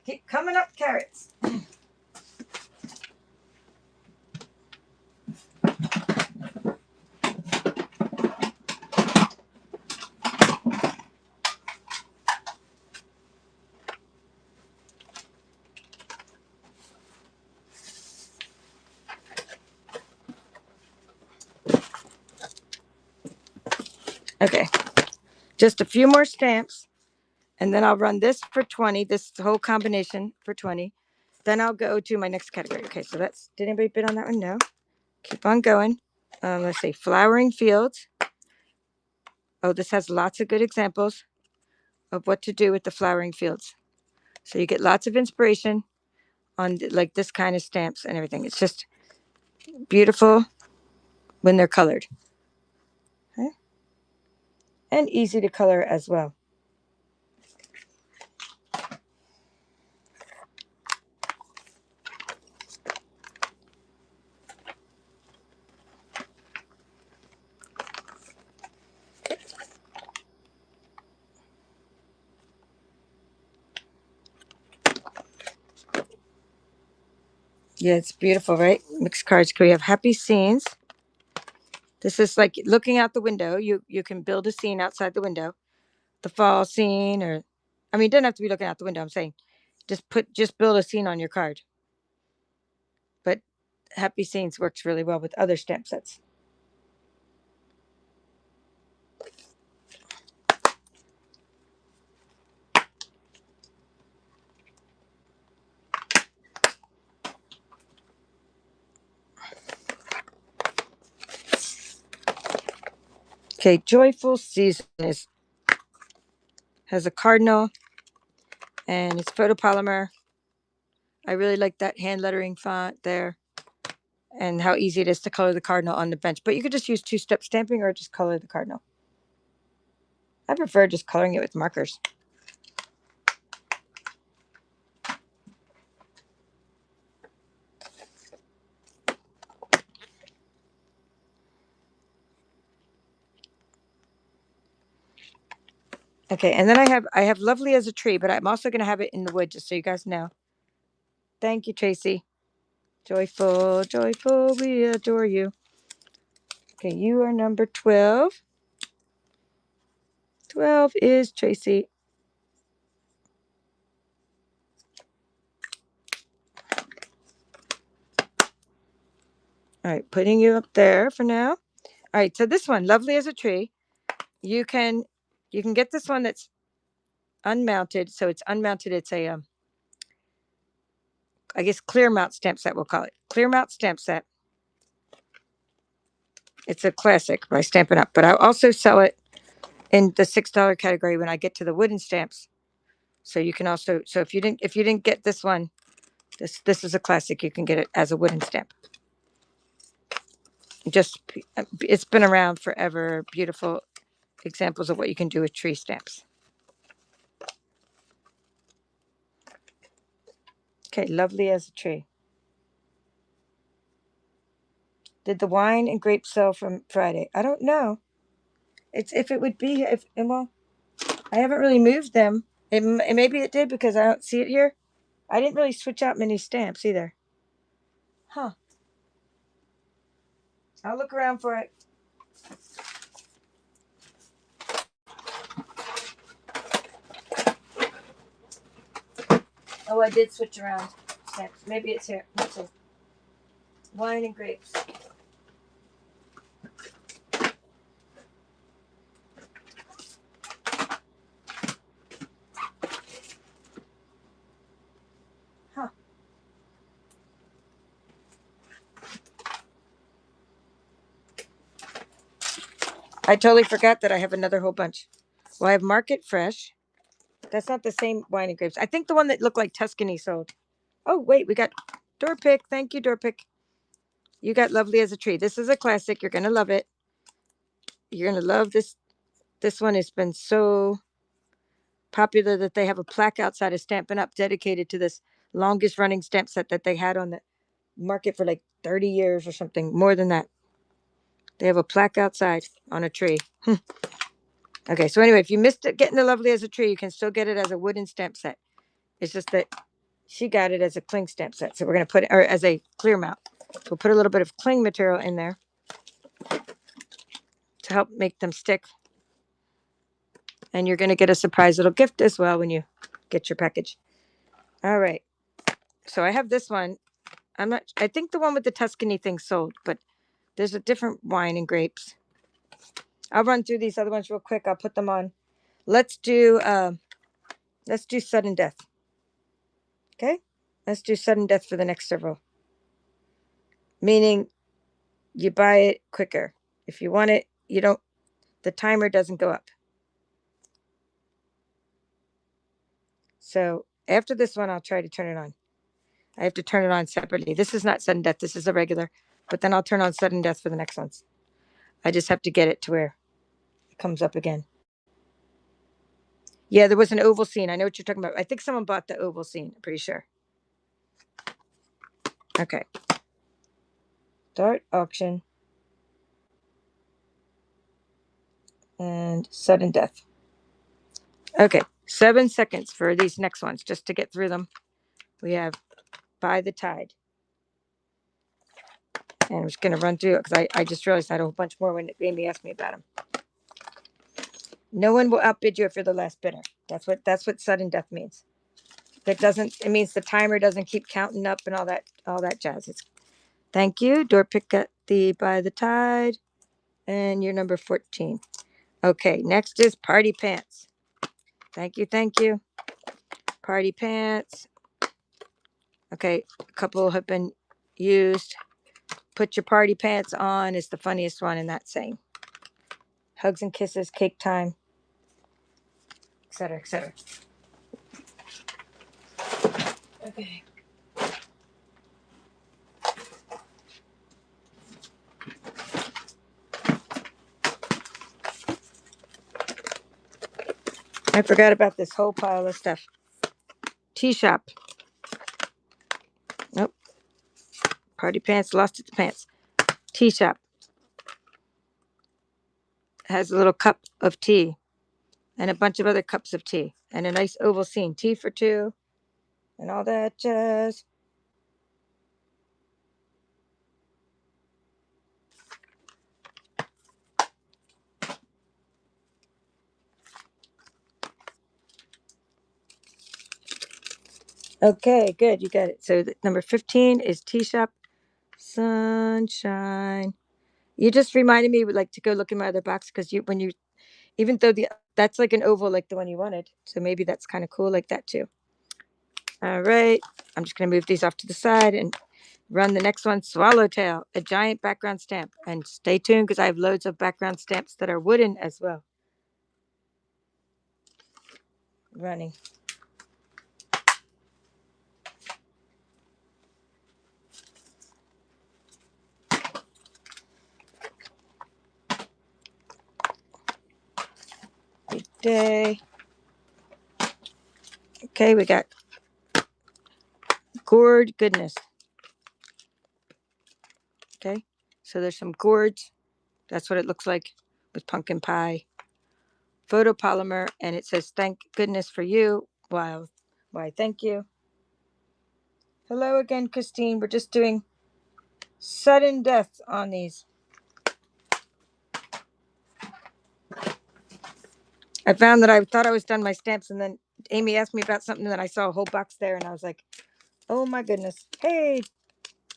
keep coming up carrots. Okay, just a few more stamps, and then I'll run this for 20. This whole combination for 20. Then I'll go to my next category. Okay, so that's, did anybody bid on that one? No. Keep on going. Let's say flowering fields. Oh, this has lots of good examples of what to do with the flowering fields. So you get lots of inspiration on like this kind of stamps and everything. It's just beautiful when they're colored. Okay? And easy to color as well. Yeah, it's beautiful, right? Mixed cards. We have happy scenes. This is like looking out the window. You can build a scene outside the window. The fall scene, or I mean, it doesn't have to be looking out the window. I'm saying just build a scene on your card. But happy scenes works really well with other stamp sets. Okay, Joyful Season has a cardinal, and it's photopolymer. I really like that hand lettering font there and how easy it is to color the cardinal on the bench. But you could just use two-step stamping or just color the cardinal. I prefer just coloring it with markers. Okay, and then I have Lovely as a Tree, but I'm also going to have it in the wood, just so you guys know. Thank you, Tracy. Joyful, joyful, we adore you. Okay, you are number 12. 12 is Tracy. All right, putting you up there for now. All right, so this one, Lovely as a Tree, you can get this one that's unmounted. So it's unmounted. It's a I guess clear mount stamp set, we'll call it. Clear mount stamp set. It's a classic by Stampin' Up, but I also sell it in the $6 category when I get to the wooden stamps. So you can also, so if you didn't get this one, this is a classic. You can get it as a wooden stamp. Just it's been around forever. Beautiful examples of what you can do with tree stamps. Okay, Lovely as a Tree. Did the wine and grape sell from Friday? I don't know. It's if it would be if well, I haven't really moved them. Maybe it did because I don't see it here. I didn't really switch out many stamps either. Huh. I'll look around for it. Oh, I did switch around stamps. Maybe it's here. Let's see. Wine and grapes. Huh. I totally forgot that I have another whole bunch. Well, I have Market Fresh. That's not the same wine and grapes. I think the one that looked like Tuscany sold. Oh, wait, we got Door Pick. Thank you, Door Pick. You got Lovely as a Tree. This is a classic. You're going to love it. You're going to love this. This one has been so popular that they have a plaque outside of Stampin' Up dedicated to this longest running stamp set that they had on the market for like 30 years or something, more than that. They have a plaque outside on a tree. Okay, so anyway, if you missed it getting the Lovely as a Tree, you can still get it as a wooden stamp set. It's just that she got it as a cling stamp set. So we're going to put it, or as a clear mount. So we'll put a little bit of cling material in there to help make them stick. And you're going to get a surprise little gift as well when you get your package. All right. So I have this one. I think the one with the Tuscany thing sold, but there's a different wine and grapes. I'll run through these other ones real quick. I'll put them on. Let's do Sudden Death. Okay? Let's do Sudden Death for the next several. Meaning you buy it quicker. If you want it, the timer doesn't go up. So after this one, I'll try to turn it on. I have to turn it on separately. This is not Sudden Death. This is a regular. But then I'll turn on Sudden Death for the next ones. I just have to get it to where it comes up again. Yeah, there was an oval scene. I know what you're talking about. I think someone bought the oval scene. I'm pretty sure. Okay. Start auction. And Sudden Death. Okay. 7 seconds for these next ones just to get through them. We have By the Tide. And I'm just going to run through it because I just realized I had a whole bunch more when Amy asked me about them. No one will outbid you if you're the last bidder. That's what Sudden Death means. It means the timer doesn't keep counting up and all that jazz. Thank you. Door Pick got the By the Tide. And you're number 14. Okay, next is Party Pants. Thank you. Party Pants. Okay, a couple have been used. Put your party pants on is the funniest one in that saying. Hugs and kisses, cake time, etc., etc. Okay. I forgot about this whole pile of stuff. Tea shop. Nope. Party pants, lost its pants. Tea shop. Has a little cup of tea and a bunch of other cups of tea and a nice oval scene. Tea for two and all that jazz. Okay, good. You got it. So number 15 is tea shop. Sunshine. You just reminded me like to go look in my other box because when you even though that's like an oval like the one you wanted, so maybe that's kind of cool like that too. All right, I'm just gonna move these off to the side and run the next one. Swallowtail, a giant background stamp, and stay tuned because I have loads of background stamps that are wooden as well. Running. Good day. Okay, we got gourd goodness. Okay, so there's some gourds. That's what it looks like with pumpkin pie. Photopolymer, and it says thank goodness for you. Wow. Why, thank you. Hello again, Christine. We're just doing sudden deaths on these. I found that I thought I was done my stamps, and then Amy asked me about something, and then I saw a whole box there, and I was like, oh my goodness. Hey,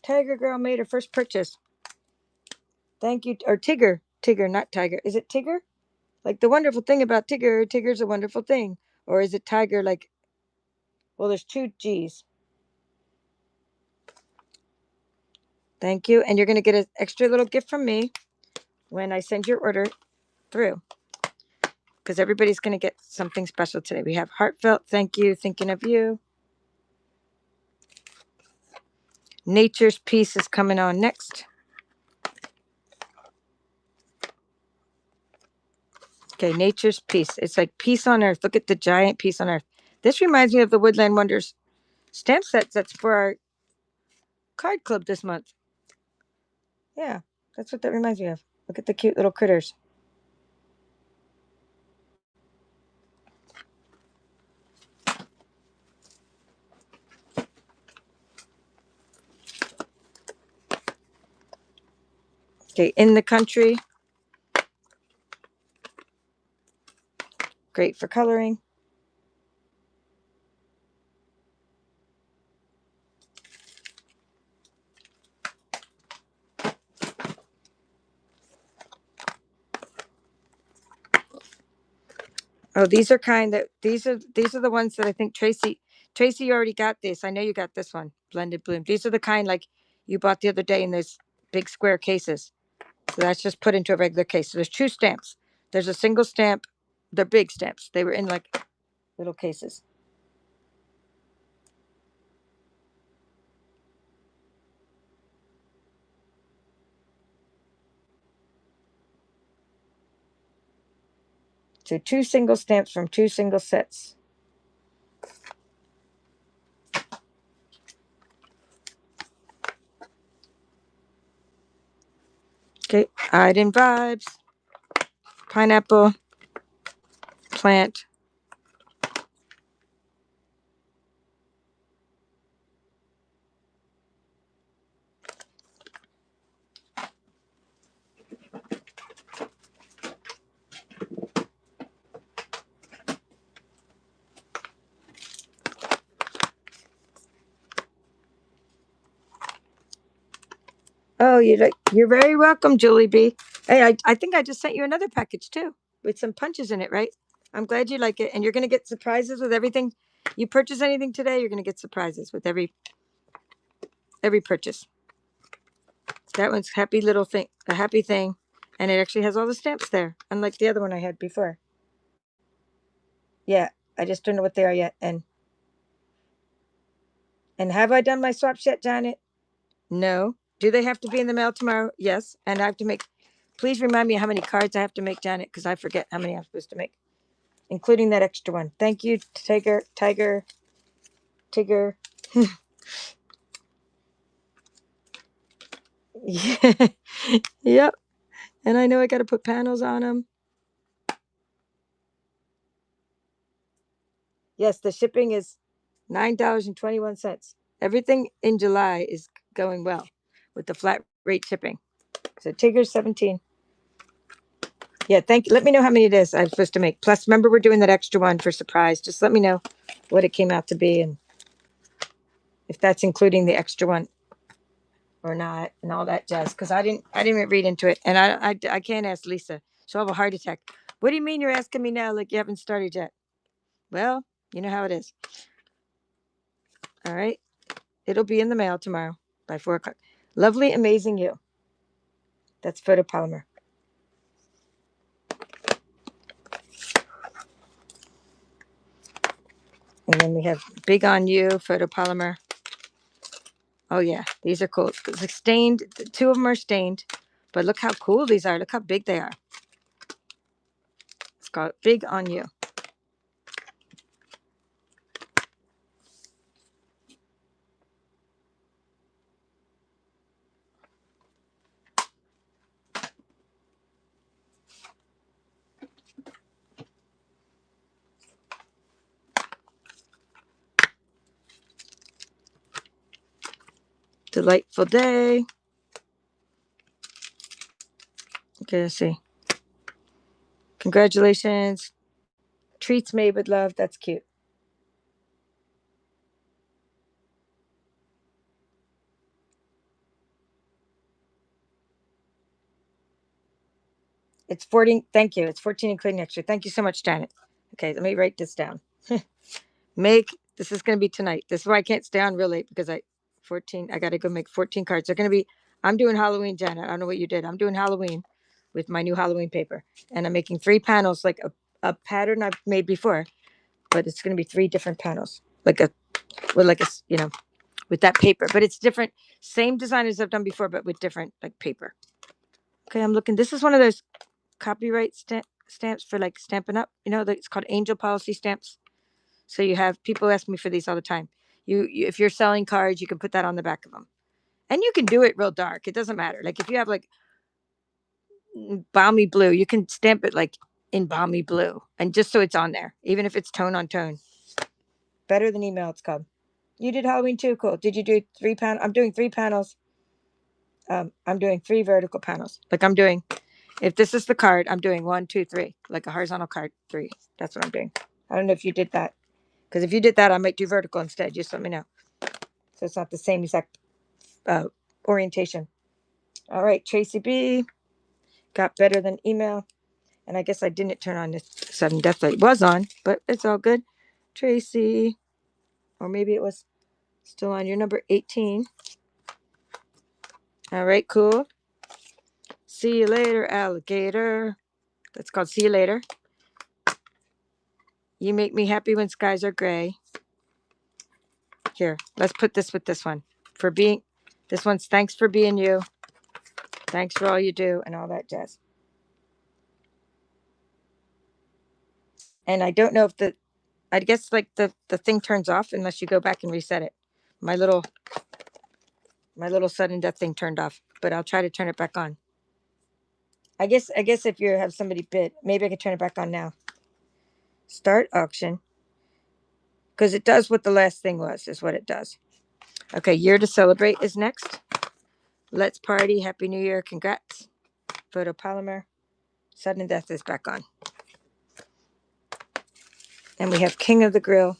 Tiger Girl made her first purchase. Thank you. Or Tigger. Tigger, not Tiger. Is it Tigger? Like the wonderful thing about Tigger, Tigger's a wonderful thing. Or is it Tiger like, well, there's two G's. Thank you. And you're going to get an extra little gift from me when I send your order through. Because everybody's going to get something special today. We have heartfelt thank you, thinking of you. Nature's Peace is coming on next. Okay, Nature's Peace. It's like peace on earth. Look at the giant peace on earth. This reminds me of the Woodland Wonders stamp set that's for our card club this month. Yeah, that's what that reminds me of. Look at the cute little critters. Okay, In the Country. Great for coloring. Oh, these are these are the ones that I think Tracy, you already got this. I know you got this one, Blended Bloom. These are the kind like you bought the other day in those big square cases. So that's just put into a regular case. So there's two stamps. There's a single stamp. They're big stamps. They were in like little cases. So two single stamps from two single sets. Okay, Iden Vibes, Pineapple, Plant. Oh, you're very welcome, Julie B. Hey, I think I just sent you another package too with some punches in it, right? I'm glad you like it, and you're gonna get surprises with everything. You purchase anything today, you're gonna get surprises with every purchase. That one's happy little thing, a happy thing, and it actually has all the stamps there, unlike the other one I had before. Yeah, I just don't know what they are yet. And have I done my swaps yet, Janet? No. Do they have to be in the mail tomorrow? Yes. And I have to make. Please remind me how many cards I have to make, Janet, because I forget how many I'm supposed to make. including that extra one. Thank you, Tigger. Yeah. Yep. And I know I got to put panels on them. Yes, the shipping is $9.21. Everything in July is going well with the flat rate shipping. So Tigger's 17. Yeah, thank you. Let me know how many it is I'm supposed to make. Plus, remember, we're doing that extra one for surprise. Just let me know what it came out to be and if that's including the extra one or not and all that jazz. Because I didn't read into it. And I can't ask Lisa. She'll have a heart attack. What do you mean you're asking me now like you haven't started yet? Well, you know how it is. All right. It'll be in the mail tomorrow by 4 o'clock. Lovely, amazing you. That's photopolymer. And then we have Big on You photopolymer. Oh yeah, these are cool. It's like stained. Two of them are stained, but look how cool these are. Look how big they are. It's called Big on You. Delightful day. Okay, let's see. Congratulations. Treats made with love. That's cute. It's 14. Thank you. It's 14 including extra. Thank you so much, Janet. Okay, let me write this down. Make this is going to be tonight. This is why I can't stay on real late because 14. I got to go make 14 cards. They're going to be. I'm doing Halloween, Janet. I don't know what you did. I'm doing Halloween with my new Halloween paper, and I'm making 3 panels like a pattern I've made before, but it's going to be 3 different panels, like a with that paper, but it's different. Same design as I've done before, but with different like paper. Okay, I'm looking. This is one of those copyright stamps for like Stampin' Up. It's called Angel Policy stamps. So you have people ask me for these all the time. You if you're selling cards, you can put that on the back of them, and you can do it real dark. It doesn't matter. Like if you have like balmy blue, you can stamp it like in balmy blue, and just so it's on there, even if it's tone on tone. Better than email. It's called. You did Halloween too. Cool. Did you do 3 panels? I'm doing 3 panels. I'm doing 3 vertical panels. Like I'm doing. If this is the card, I'm doing 1, 2, 3, like a horizontal card 3. That's what I'm doing. I don't know if you did that. Because if you did that, I might do vertical instead. Just let me know. So it's not the same exact orientation. All right, Tracy B. Got better than email. And I guess I didn't turn on the sudden death light. It was on, but it's all good. Tracy. Or maybe it was still on. Your number 18. All right, cool. See you later, alligator. That's called See You Later. You make me happy when skies are gray. Here, let's put this with this one. This one's thanks for being you. Thanks for all you do and all that jazz. And I don't know if I guess like the thing turns off unless you go back and reset it. My little sudden death thing turned off, but I'll try to turn it back on. I guess if you have somebody bid, maybe I can turn it back on now. Start auction. Because it does what the last thing was, is what it does. Okay, year to celebrate is next. Let's party. Happy New Year. Congrats. Photopolymer. Sudden death is back on. And we have King of the Grill.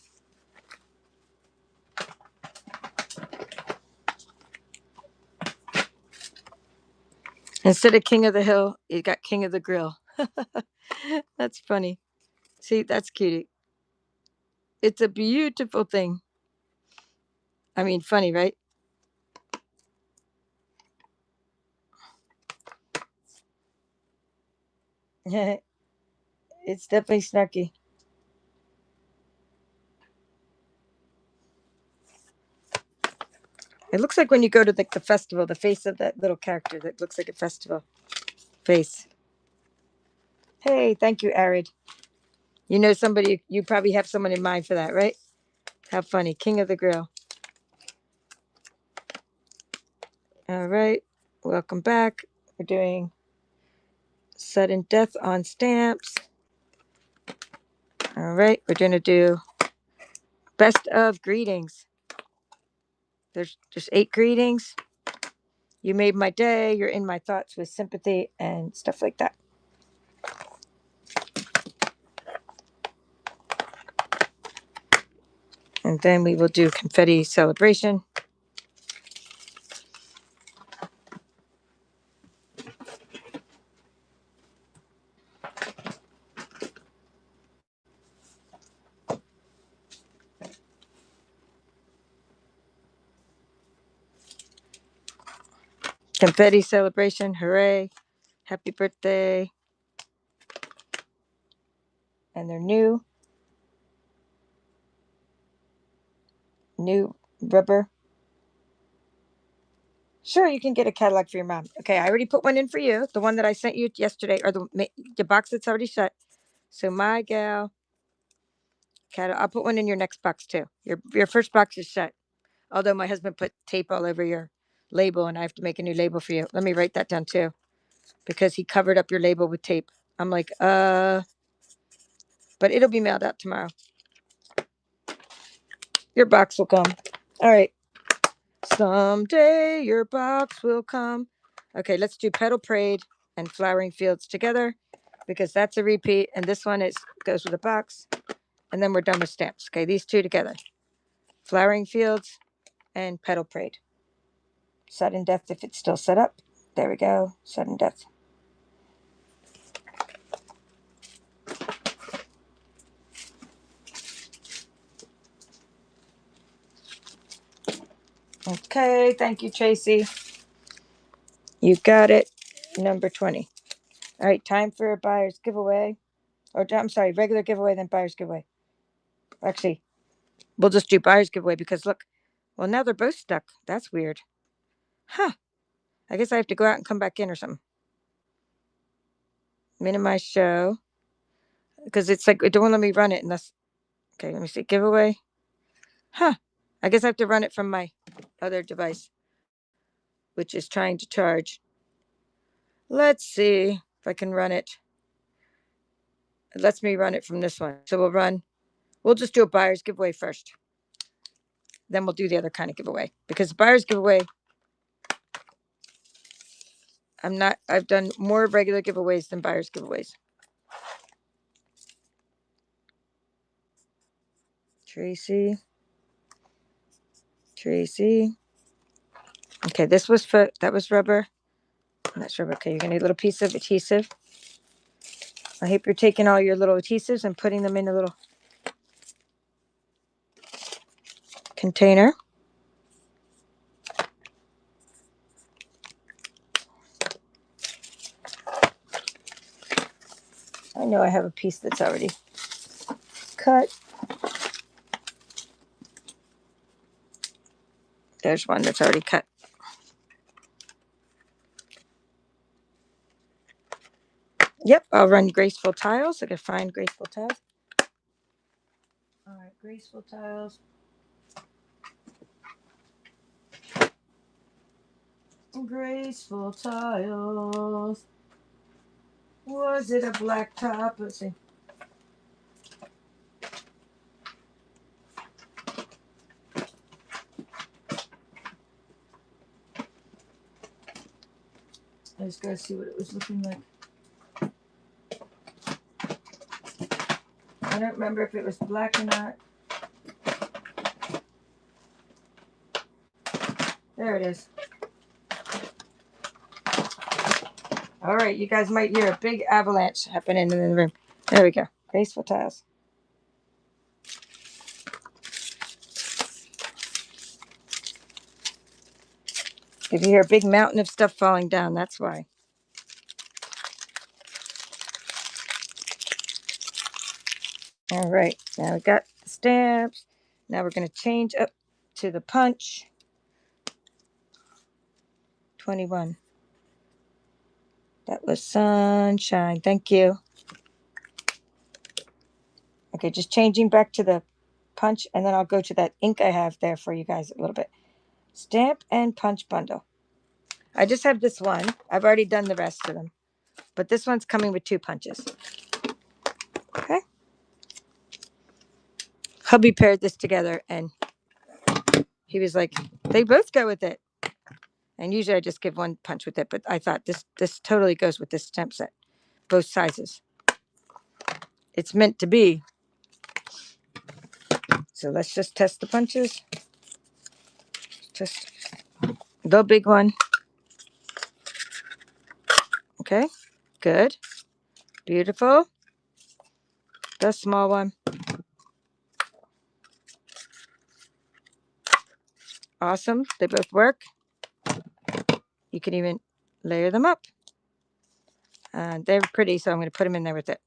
Instead of King of the Hill, you got King of the Grill. That's funny. See, that's cutie. It's a beautiful thing. I mean, funny, right? It's definitely snarky. It looks like when you go to the festival, the face of that little character that looks like a festival face. Hey, thank you, Arid. You know somebody, you probably have someone in mind for that, right? How funny. King of the Grill. All right. Welcome back. We're doing sudden death on stamps. All right. We're going to do best of greetings. There's just 8 greetings. You made my day. You're in my thoughts with sympathy and stuff like that. And then we will do confetti celebration. Confetti celebration. Hooray. Happy birthday. And they're new. New rubber. Sure, you can get a catalog for your mom. Okay, I already put one in for you. The one that I sent you yesterday, or the box that's already shut. So my gal, I'll put one in your next box too. Your first box is shut. Although my husband put tape all over your label, and I have to make a new label for you. Let me write that down too, because he covered up your label with tape. I'm like, but it'll be mailed out tomorrow. Your box will come. All right. Someday your box will come. Okay, let's do Petal Parade and Flowering Fields together, because that's a repeat, and this one goes with a box, and then we're done with stamps. Okay, these two together. Flowering Fields and Petal Parade. Sudden death if it's still set up. There we go. Sudden death. Okay, thank you, Tracy. You got it. Number 20. All right, time for a buyer's giveaway. Or, I'm sorry, regular giveaway, then buyer's giveaway. Actually, we'll just do buyer's giveaway because look, well, now they're both stuck. That's weird. Huh. I guess I have to go out and come back in or something. Minimize show. Because it's like, it don't let me run it unless. Okay, let me see. Giveaway. Huh. I guess I have to run it from my other device, which is trying to charge. Let's see if I can run it. It lets me run it from this one. So we'll just do a buyer's giveaway first. Then we'll do the other kind of giveaway. Because buyer's giveaway, I've done more regular giveaways than buyer's giveaways. Tracy. Okay, that was rubber. That's rubber. Okay, you're gonna need a little piece of adhesive. I hope you're taking all your little adhesives and putting them in a little container. I know I have a piece that's already cut. There's one that's already cut. Yep, I'll run graceful tiles. I can find graceful tiles. All right, graceful tiles. Graceful tiles. Was it a black top? Let's see. I just gotta see what it was looking like. I don't remember if it was black or not. There it is. All right, you guys might hear a big avalanche happening in the room. There we go. Graceful tiles. If you hear a big mountain of stuff falling down, that's why. All right, now we got the stamps. Now we're going to change up to the punch. 21. That was sunshine. Thank you. Okay, just changing back to the punch, and then I'll go to that ink I have there for you guys a little bit. Stamp and punch bundle. I just have this one. I've already done the rest of them, but this one's coming with 2 punches. Okay. Hubby paired this together, and he was like, they both go with it. And usually I just give 1 punch with it, but I thought this totally goes with this stamp set, both sizes. It's meant to be. So let's just test the punches. Just the big one. Okay, good, beautiful. The small one. Awesome, they both work. You can even layer them up. They're pretty, so I'm going to put them in there with it.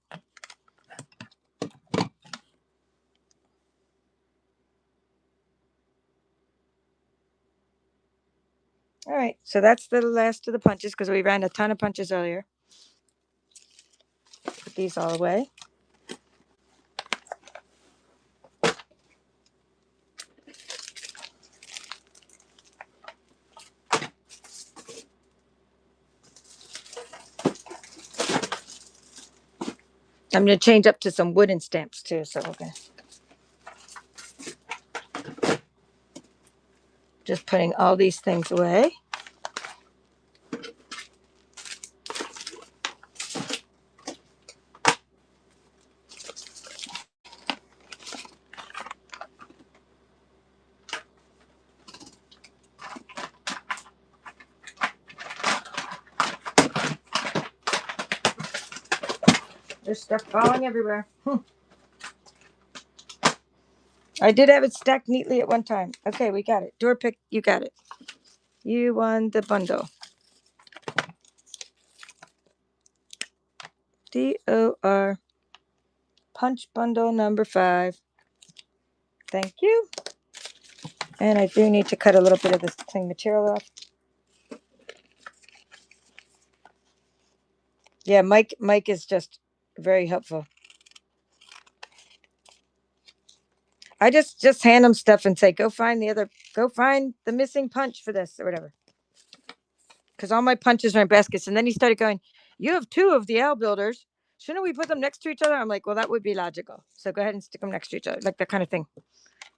All right, so that's the last of the punches because we ran a ton of punches earlier. Put these all away. I'm going to change up to some wooden stamps too, so we're going to just putting all these things away. There's stuff falling everywhere. I did have it stacked neatly at one time. Okay, we got it. Door pick, you got it. You won the bundle. DOR punch bundle number 5. Thank you. And I do need to cut a little bit of this cling material off. Yeah, Mike is just very helpful. I just hand him stuff and say, go find the missing punch for this or whatever. Because all my punches are in baskets. And then he started going, you have 2 of the L builders. Shouldn't we put them next to each other? I'm like, well, that would be logical. So go ahead and stick them next to each other. Like that kind of thing.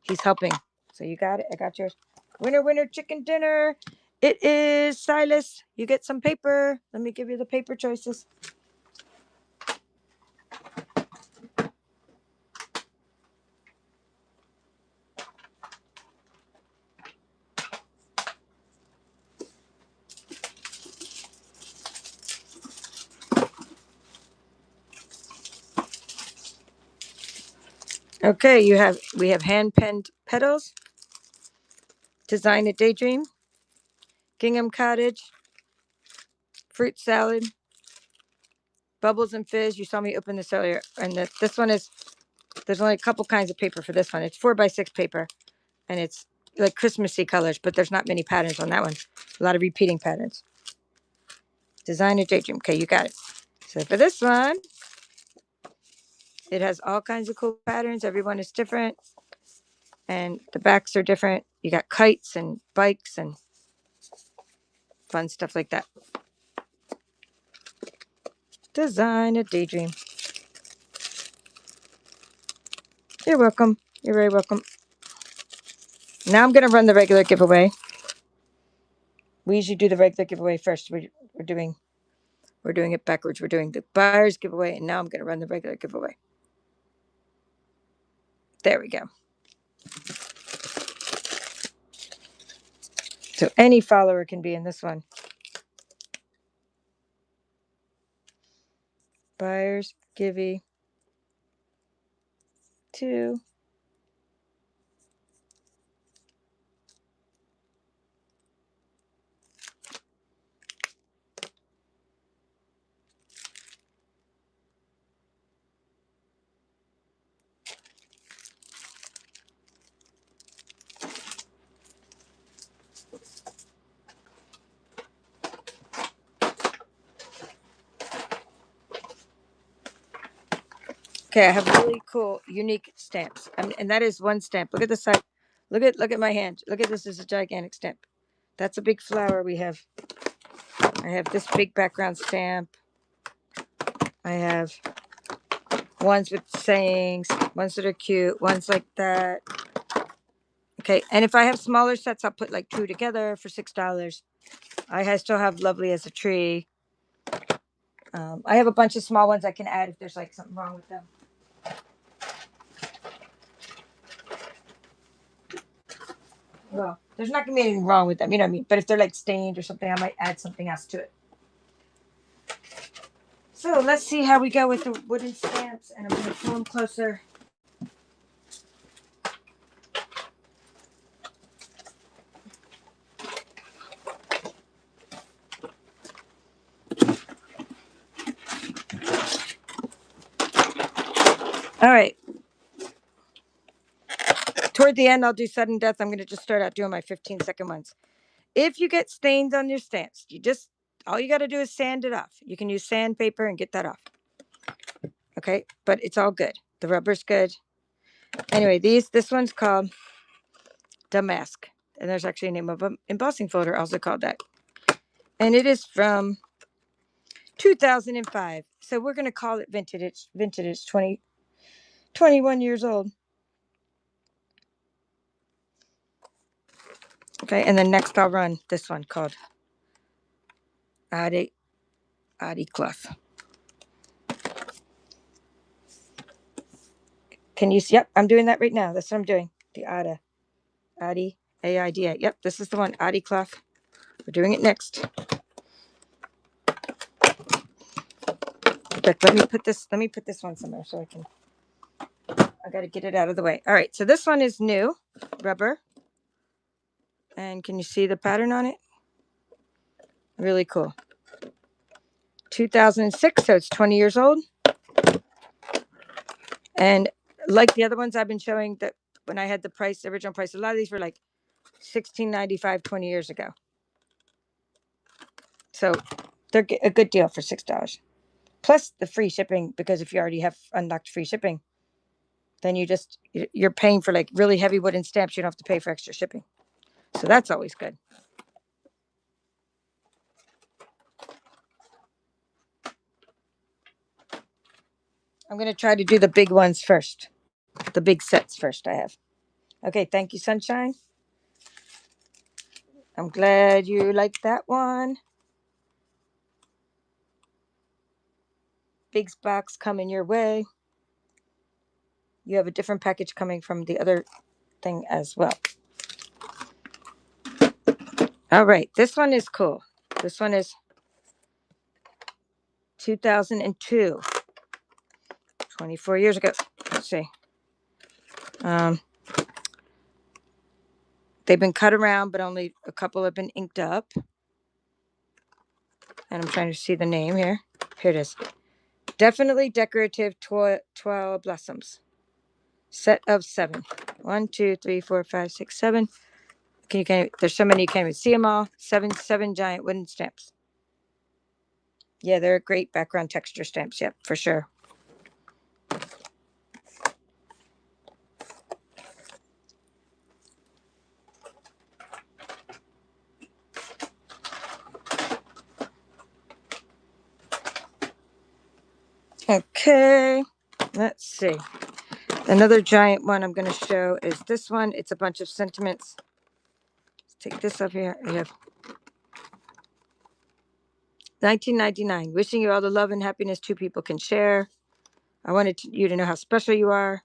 He's helping. So you got it. I got yours. Winner, winner, chicken dinner. It is Silas. You get some paper. Let me give you the paper choices. Okay, we have hand penned petals, Design a Daydream, Gingham Cottage, Fruit Salad, Bubbles and Fizz. You saw me open this earlier, and this one is, there's only a couple kinds of paper for this one. It's 4x6 paper, and it's like Christmassy colors, but there's not many patterns on that one. A lot of repeating patterns. Design a Daydream. Okay, you got it. So for this one, it has all kinds of cool patterns. Everyone is different, and the backs are different. You got kites and bikes and fun stuff like that. Design a Daydream. You're welcome. You're very welcome. Now I'm going to run the regular giveaway. We usually do the regular giveaway first. We're doing it backwards. We're doing the buyer's giveaway, and now I'm going to run the regular giveaway. There we go. So any follower can be in this one. Buyer's Givey 2. Okay, I have really cool, unique stamps, and that is one stamp. Look at the side. Look at my hand. Look at this. This is a gigantic stamp. That's a big flower we have. I have this big background stamp. I have ones with sayings, ones that are cute, ones like that. Okay, and if I have smaller sets, I'll put like two together for $6. I still have Lovely as a Tree. I have a bunch of small ones I can add if there's like something wrong with them. Well, there's not gonna be anything wrong with them, you know what I mean? But if they're like stained or something, I might add something else to it. So let's see how we go with the wooden stamps, and I'm gonna pull them closer. All right. Toward the end, I'll do sudden death. I'm gonna just start out doing my 15-second ones. If you get stains on your stamps, all you got to do is sand it off. You can use sandpaper and get that off. Okay, but it's all good. The rubber's good. Anyway, this one's called Damask, and there's actually a name of an embossing folder also called that, and it is from 2005. So we're gonna call it vintage. Vintage. It's 21 years old. Okay, and then next I'll run this one called Adi Cloth. Can you see? Yep, I'm doing that right now. That's what I'm doing. The Adi, AIDA. Yep, this is the one, Adi Cloth. We're doing it next. But let me put this one somewhere so I got to get it out of the way. All right, so this one is new rubber. And can you see the pattern on it? Really cool. 2006, so it's 20 years old. And like the other ones I've been showing, that when I had the original price, a lot of these were like $16.95 20 years ago. So they're a good deal for $6. Plus the free shipping, because if you already have unlocked free shipping, then you're paying for like really heavy wooden stamps. You don't have to pay for extra shipping. So that's always good. I'm going to try to do the big ones first. The big sets first I have. Okay, thank you, Sunshine. I'm glad you liked that one. Big box coming your way. You have a different package coming from the other thing as well. All right, this one is cool. This one is 2002. 24 years ago. Let's see. They've been cut around, but only a couple have been inked up. And I'm trying to see the name here. Here it is. Definitely Decorative 12 Blossoms. Set of 7. 1, 2, 3, 4, 5, 6, 7. There's so many you can't even see them all. Seven giant wooden stamps. Yeah, they're great background texture stamps. Yep, for sure. Okay, let's see. Another giant one I'm going to show is this one. It's a bunch of sentiments. Let's take this up here. I have 1999. Wishing you all the love and happiness two people can share. I wanted you to know how special you are.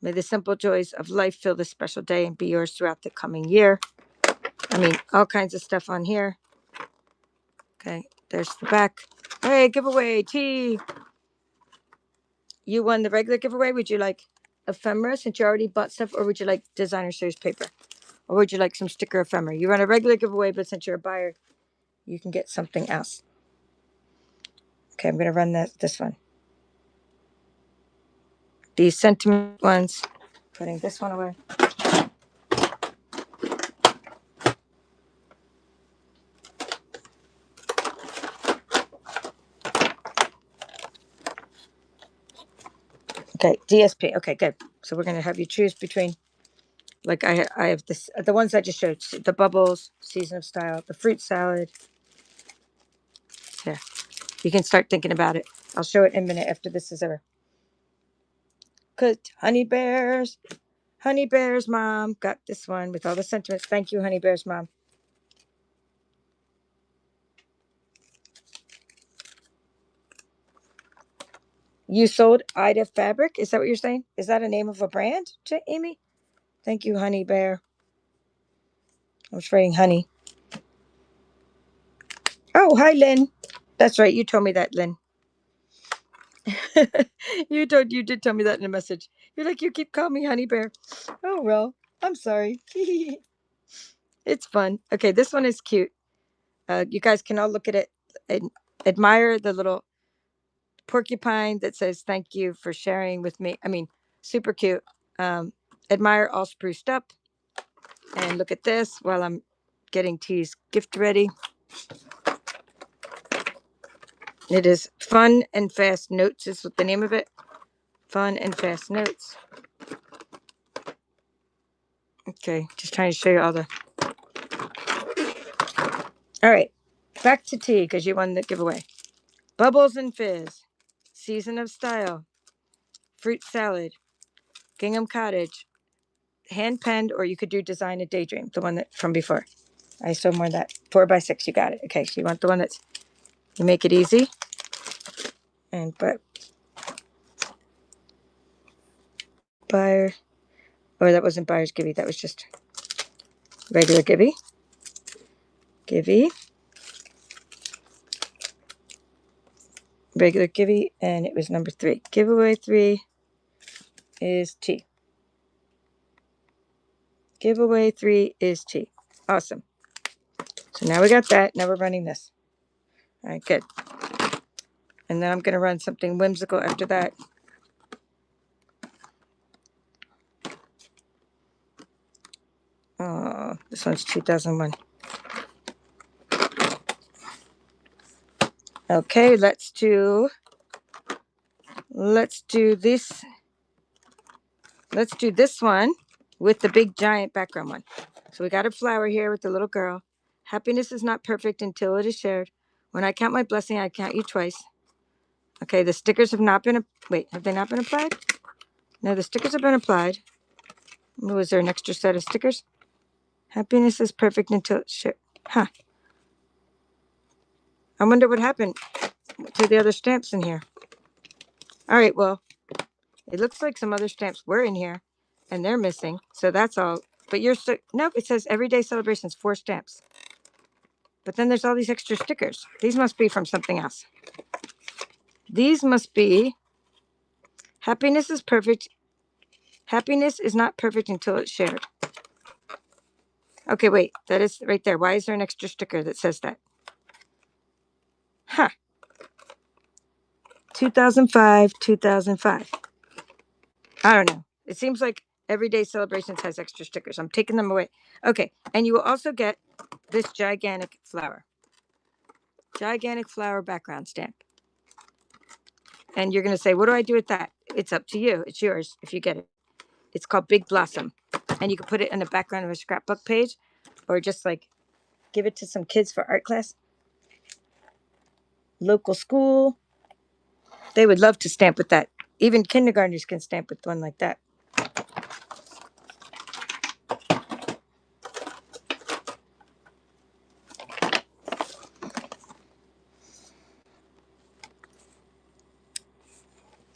May the simple joys of life fill this special day and be yours throughout the coming year. I mean, all kinds of stuff on here. Okay, there's the back. Hey, giveaway, tea. You won the regular giveaway. Would you like ephemera since you already bought stuff, or would you like designer series paper? Or would you like some sticker ephemera? You run a regular giveaway, but since you're a buyer, you can get something else. Okay, I'm going to run this one. These sentiment ones. Putting this one away. Okay, DSP. Okay, good. So we're gonna have you choose between, like I have this, the ones I just showed, the bubbles, season of style, the fruit salad. Yeah, you can start thinking about it. I'll show it in a minute after this is over. Cause Honey Bear's mom got this one with all the sentiments. Thank you, Honey Bear's mom. You sold Ida Fabric? Is that what you're saying? Is that a name of a brand, Amy? Thank you, Honey Bear. I was writing honey. Oh, hi, Lynn. That's right. You told me that, Lynn. You did tell me that in a message. You're like, you keep calling me Honey Bear. Oh well, I'm sorry. It's fun. Okay, this one is cute. You guys can all look at it and admire the little porcupine that says thank you for sharing with me. I mean, super cute. Admire all spruced up. And look at this while I'm getting T's gift ready. It is Fun and Fast Notes is what the name of it. Fun and Fast Notes. Okay, just trying to show you all the. All right, back to tea because you won the giveaway. Bubbles and Fizz, Season of Style, Fruit Salad, Gingham Cottage, hand penned, or you could do Design a Daydream, the one that from before. I still more that 4x6. You got it. Okay, so you want the one that's you make it easy, but buyer, or that wasn't buyer's Gibby. That was just regular Gibby. Regular Gibby, and it was number 3. Giveaway 3 is T. Giveaway 3 is T. Awesome. So now we got that. Now we're running this. All right, good. And then I'm going to run something whimsical after that. Oh, this one's 2001. Okay, let's do this. Let's do this one with the big giant background one. So we got a flower here with the little girl. Happiness is not perfect until it is shared. When I count my blessing, I count you twice. Okay, the stickers have not been, wait, have they not been applied? No, the stickers have been applied. Was there an extra set of stickers? Happiness is perfect until it's shared. Huh. I wonder what happened to the other stamps in here. All right, well, it looks like some other stamps were in here and they're missing. So that's all. But you're still, nope, it says everyday celebrations, 4 stamps. But then there's all these extra stickers. These must be from something else. These must be happiness is perfect. Happiness is not perfect until it's shared. Okay, wait, that is right there. Why is there an extra sticker that says that? Huh. 2005, 2005. I don't know. It seems like Everyday Celebrations has extra stickers. I'm taking them away. Okay, and you will also get this gigantic flower. Gigantic flower background stamp. And you're going to say, what do I do with that? It's up to you. It's yours if you get it. It's called Big Blossom. And you can put it in the background of a scrapbook page or just like give it to some kids for art class. Local school. They would love to stamp with that. Even kindergartners can stamp with one like that.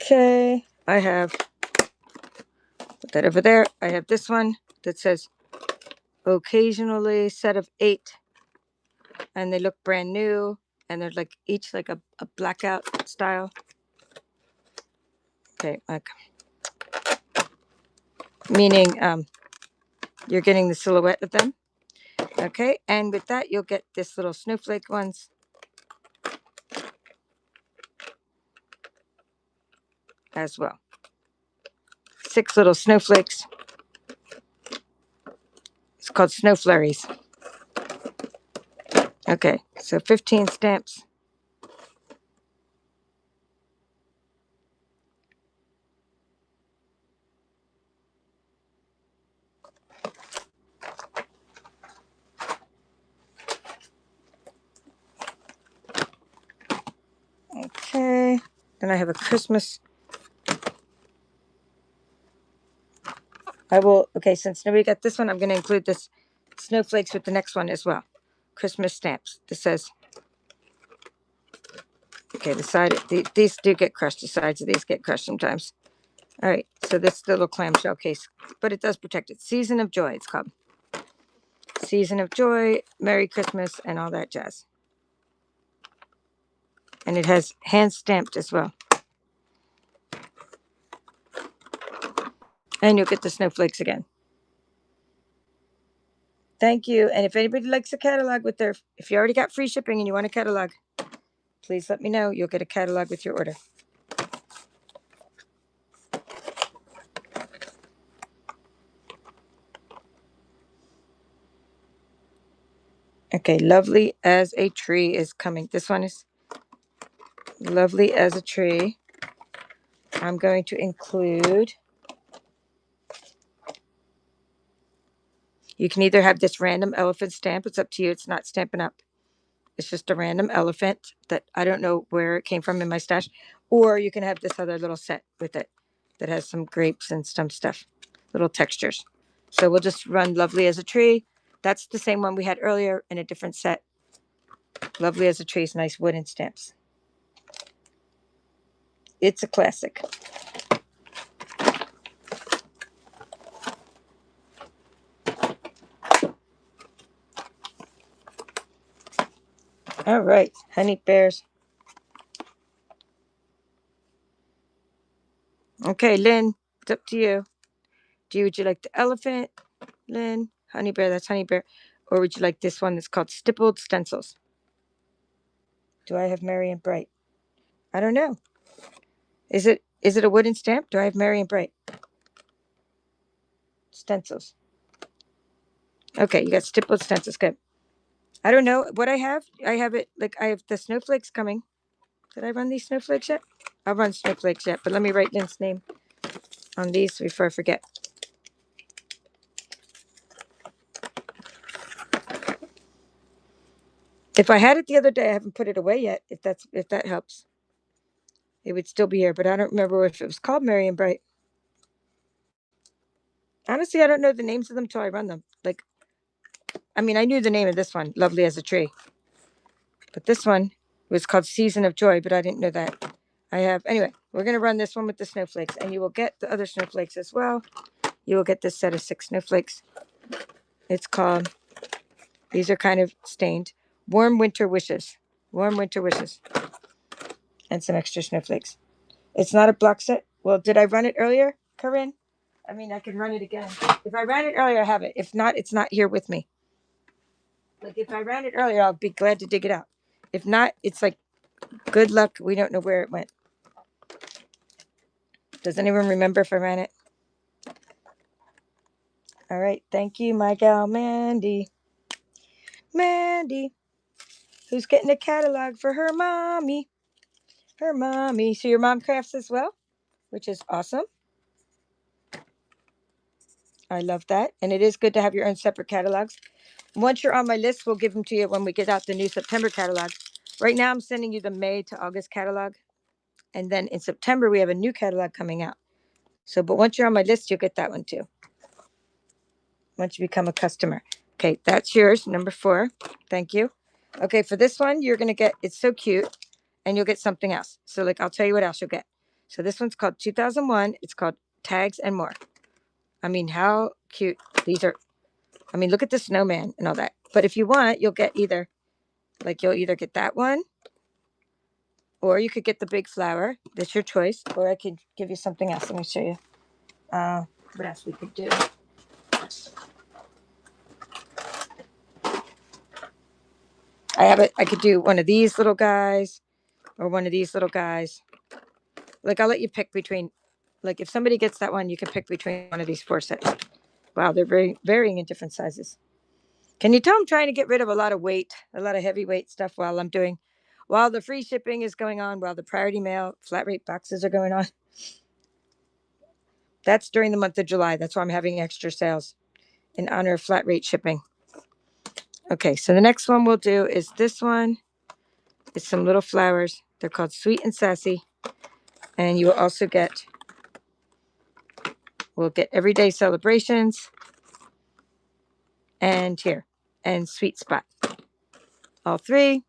Okay, I have put that over there. I have this one that says occasionally set of 8, and they look brand new, and they're like each like a blackout style. Okay, like meaning you're getting the silhouette of them. Okay, and with that you'll get this little snowflake ones as well. 6 little snowflakes. It's called Snow Flurries. Okay, so 15 stamps. . then I have a Christmas. Okay, since nobody got this one, I'm going to include this snowflakes with the next one as well. Christmas stamps. This says, okay, these do get crushed. The sides of these get crushed sometimes. All right, so this little clamshell case, but it does protect it. Season of Joy, it's called. Season of Joy, Merry Christmas, and all that jazz. And it has hand stamped as well. And you'll get the snowflakes again. Thank you. And if anybody likes a catalog with if you already got free shipping and you want a catalog, please let me know. You'll get a catalog with your order. Okay, Lovely as a Tree is coming. This one is Lovely as a Tree. I'm going to include, you can either have this random elephant stamp. It's up to you. It's not Stampin' Up. It's just a random elephant that I don't know where it came from in my stash. Or you can have this other little set with it that has some grapes and some stuff, little textures. So we'll just run Lovely as a Tree. That's the same one we had earlier in a different set. Lovely as a Tree's nice wooden stamps. It's a classic. All right, honey bears. Okay, Lynn, it's up to you. Would you like the elephant, Lynn? Honey bear, that's honey bear. Or would you like this one that's called Stippled Stencils? Do I have Merry and Bright? I don't know. Is it a wooden stamp? Do I have Merry and Bright? Stencils. Okay, you got Stippled Stencils. Good. I don't know what I have. I have it, like I have the snowflakes coming. Did I run these snowflakes yet? I'll run snowflakes yet, but let me write Lynn's name on these before I forget. If I had it the other day, I haven't put it away yet. If that helps, it would still be here. But I don't remember if it was called Merry and Bright. Honestly, I don't know the names of them till I run them. Like, I mean, I knew the name of this one, Lovely as a Tree, but this one was called Season of Joy, but I didn't know that. Anyway, we're going to run this one with the snowflakes, and you will get the other snowflakes as well. You will get this set of 6 snowflakes. It's called, these are kind of stained, Warm Winter Wishes. Warm Winter Wishes. And some extra snowflakes. It's not a block set. Well, did I run it earlier, Corinne? I mean, I can run it again. If I ran it earlier, I have it. If not, it's not here with me. Like, if I ran it earlier, I'll be glad to dig it out. If not, it's like, good luck. We don't know where it went. Does anyone remember if I ran it? All right. Thank you, my gal, Mandy. Mandy, who's getting a catalog for her mommy. Her mommy. So your mom crafts as well, which is awesome. I love that. And it is good to have your own separate catalogs. Once you're on my list, we'll give them to you when we get out the new September catalog. Right now, I'm sending you the May to August catalog. And then in September, we have a new catalog coming out. So, but once you're on my list, you'll get that one too. Once you become a customer. Okay, that's yours, number 4. Thank you. Okay, for this one, you're going to get, it's so cute, and you'll get something else. So, like, I'll tell you what else you'll get. So this one's called 2001. It's called Tags and More. I mean, how cute these are. I mean, look at the snowman and all that. But if you want, you'll get you'll either get that one, or you could get the big flower. That's your choice. Or I could give you something else. Let me show you. What else we could do? I could do one of these little guys or one of these little guys. Like, I'll let you pick between, like, if somebody gets that one, you can pick between one of these 4 sets. Wow, they're varying in different sizes. Can you tell I'm trying to get rid of a lot of weight, a lot of heavyweight stuff while the free shipping is going on, while the priority mail flat rate boxes are going on? That's during the month of July. That's why I'm having extra sales in honor of flat rate shipping. Okay, so the next one we'll do is this one. It's some little flowers. They're called Sweet and Sassy. And you will also get, we'll get Everyday Celebrations and here, and Sweet Spot. All three.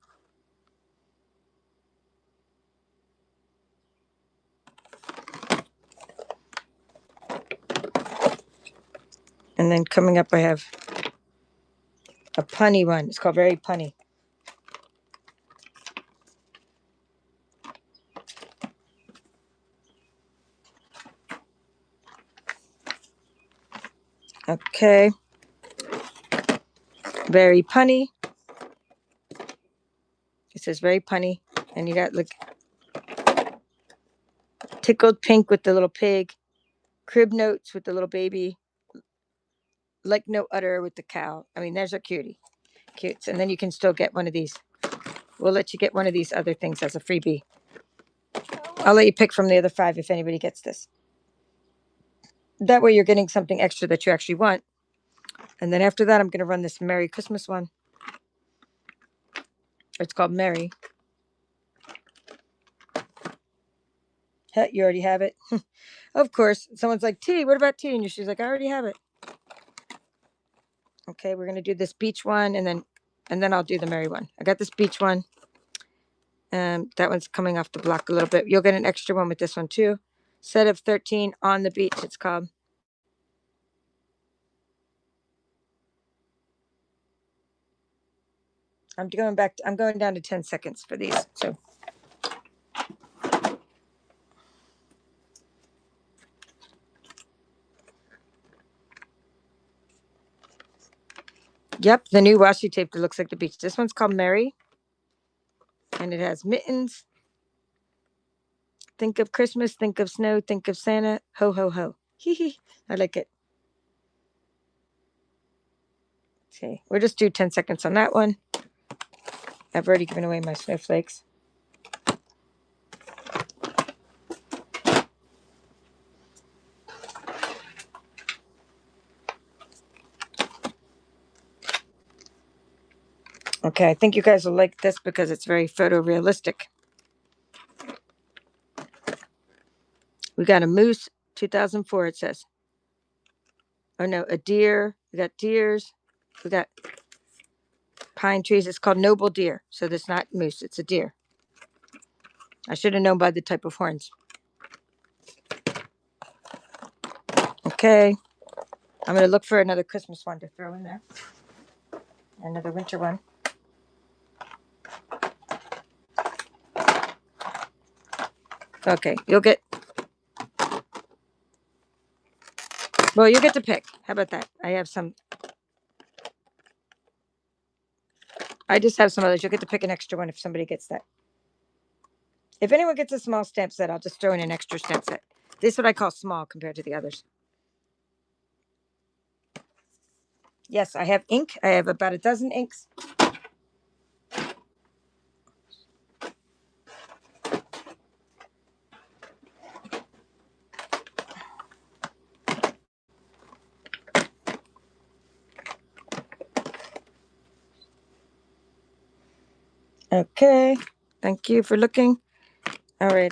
And then coming up, I have a punny one. It's called Very Punny. Okay. Very Punny. It says Very Punny. And you got like Tickled Pink with the little pig, Crib Notes with the little baby, Like No Udder with the cow. I mean, there's a cutie. Cutes. And then you can still get one of these. We'll let you get one of these other things as a freebie. I'll let you pick from the other 5 if anybody gets this. That way you're getting something extra that you actually want. And then after that, I'm going to run this Merry Christmas one. It's called Merry. You already have it. Of course. Someone's like, T, what about T? And she's like, I already have it. Okay, we're going to do this beach one, and then I'll do the Merry one. I got this beach one. That one's coming off the block a little bit. You'll get an extra one with this one too. Set of 13 on the beach, it's called. I'm going down to 10 seconds for these. So yep, the new washi tape that looks like the beach. This one's called Merry. And it has mittens. Think of Christmas, think of snow, think of Santa. Ho, ho, ho. Hee hee. I like it. Okay, we'll just do 10 seconds on that one. I've already given away my snowflakes. Okay, I think you guys will like this because it's very photorealistic. We got a moose, 2004, it says. Oh no, a deer. We got deers. We got pine trees. It's called Noble Deer. So that's not moose, it's a deer. I should have known by the type of horns. Okay. I'm going to look for another Christmas one to throw in there. Another winter one. Okay, you'll get to pick. How about that? I just have some others. You'll get to pick an extra one if somebody gets that. If anyone gets a small stamp set, I'll just throw in an extra stamp set. This is what I call small compared to the others. Yes, I have ink. I have about a dozen inks. Okay, thank you for looking. All right,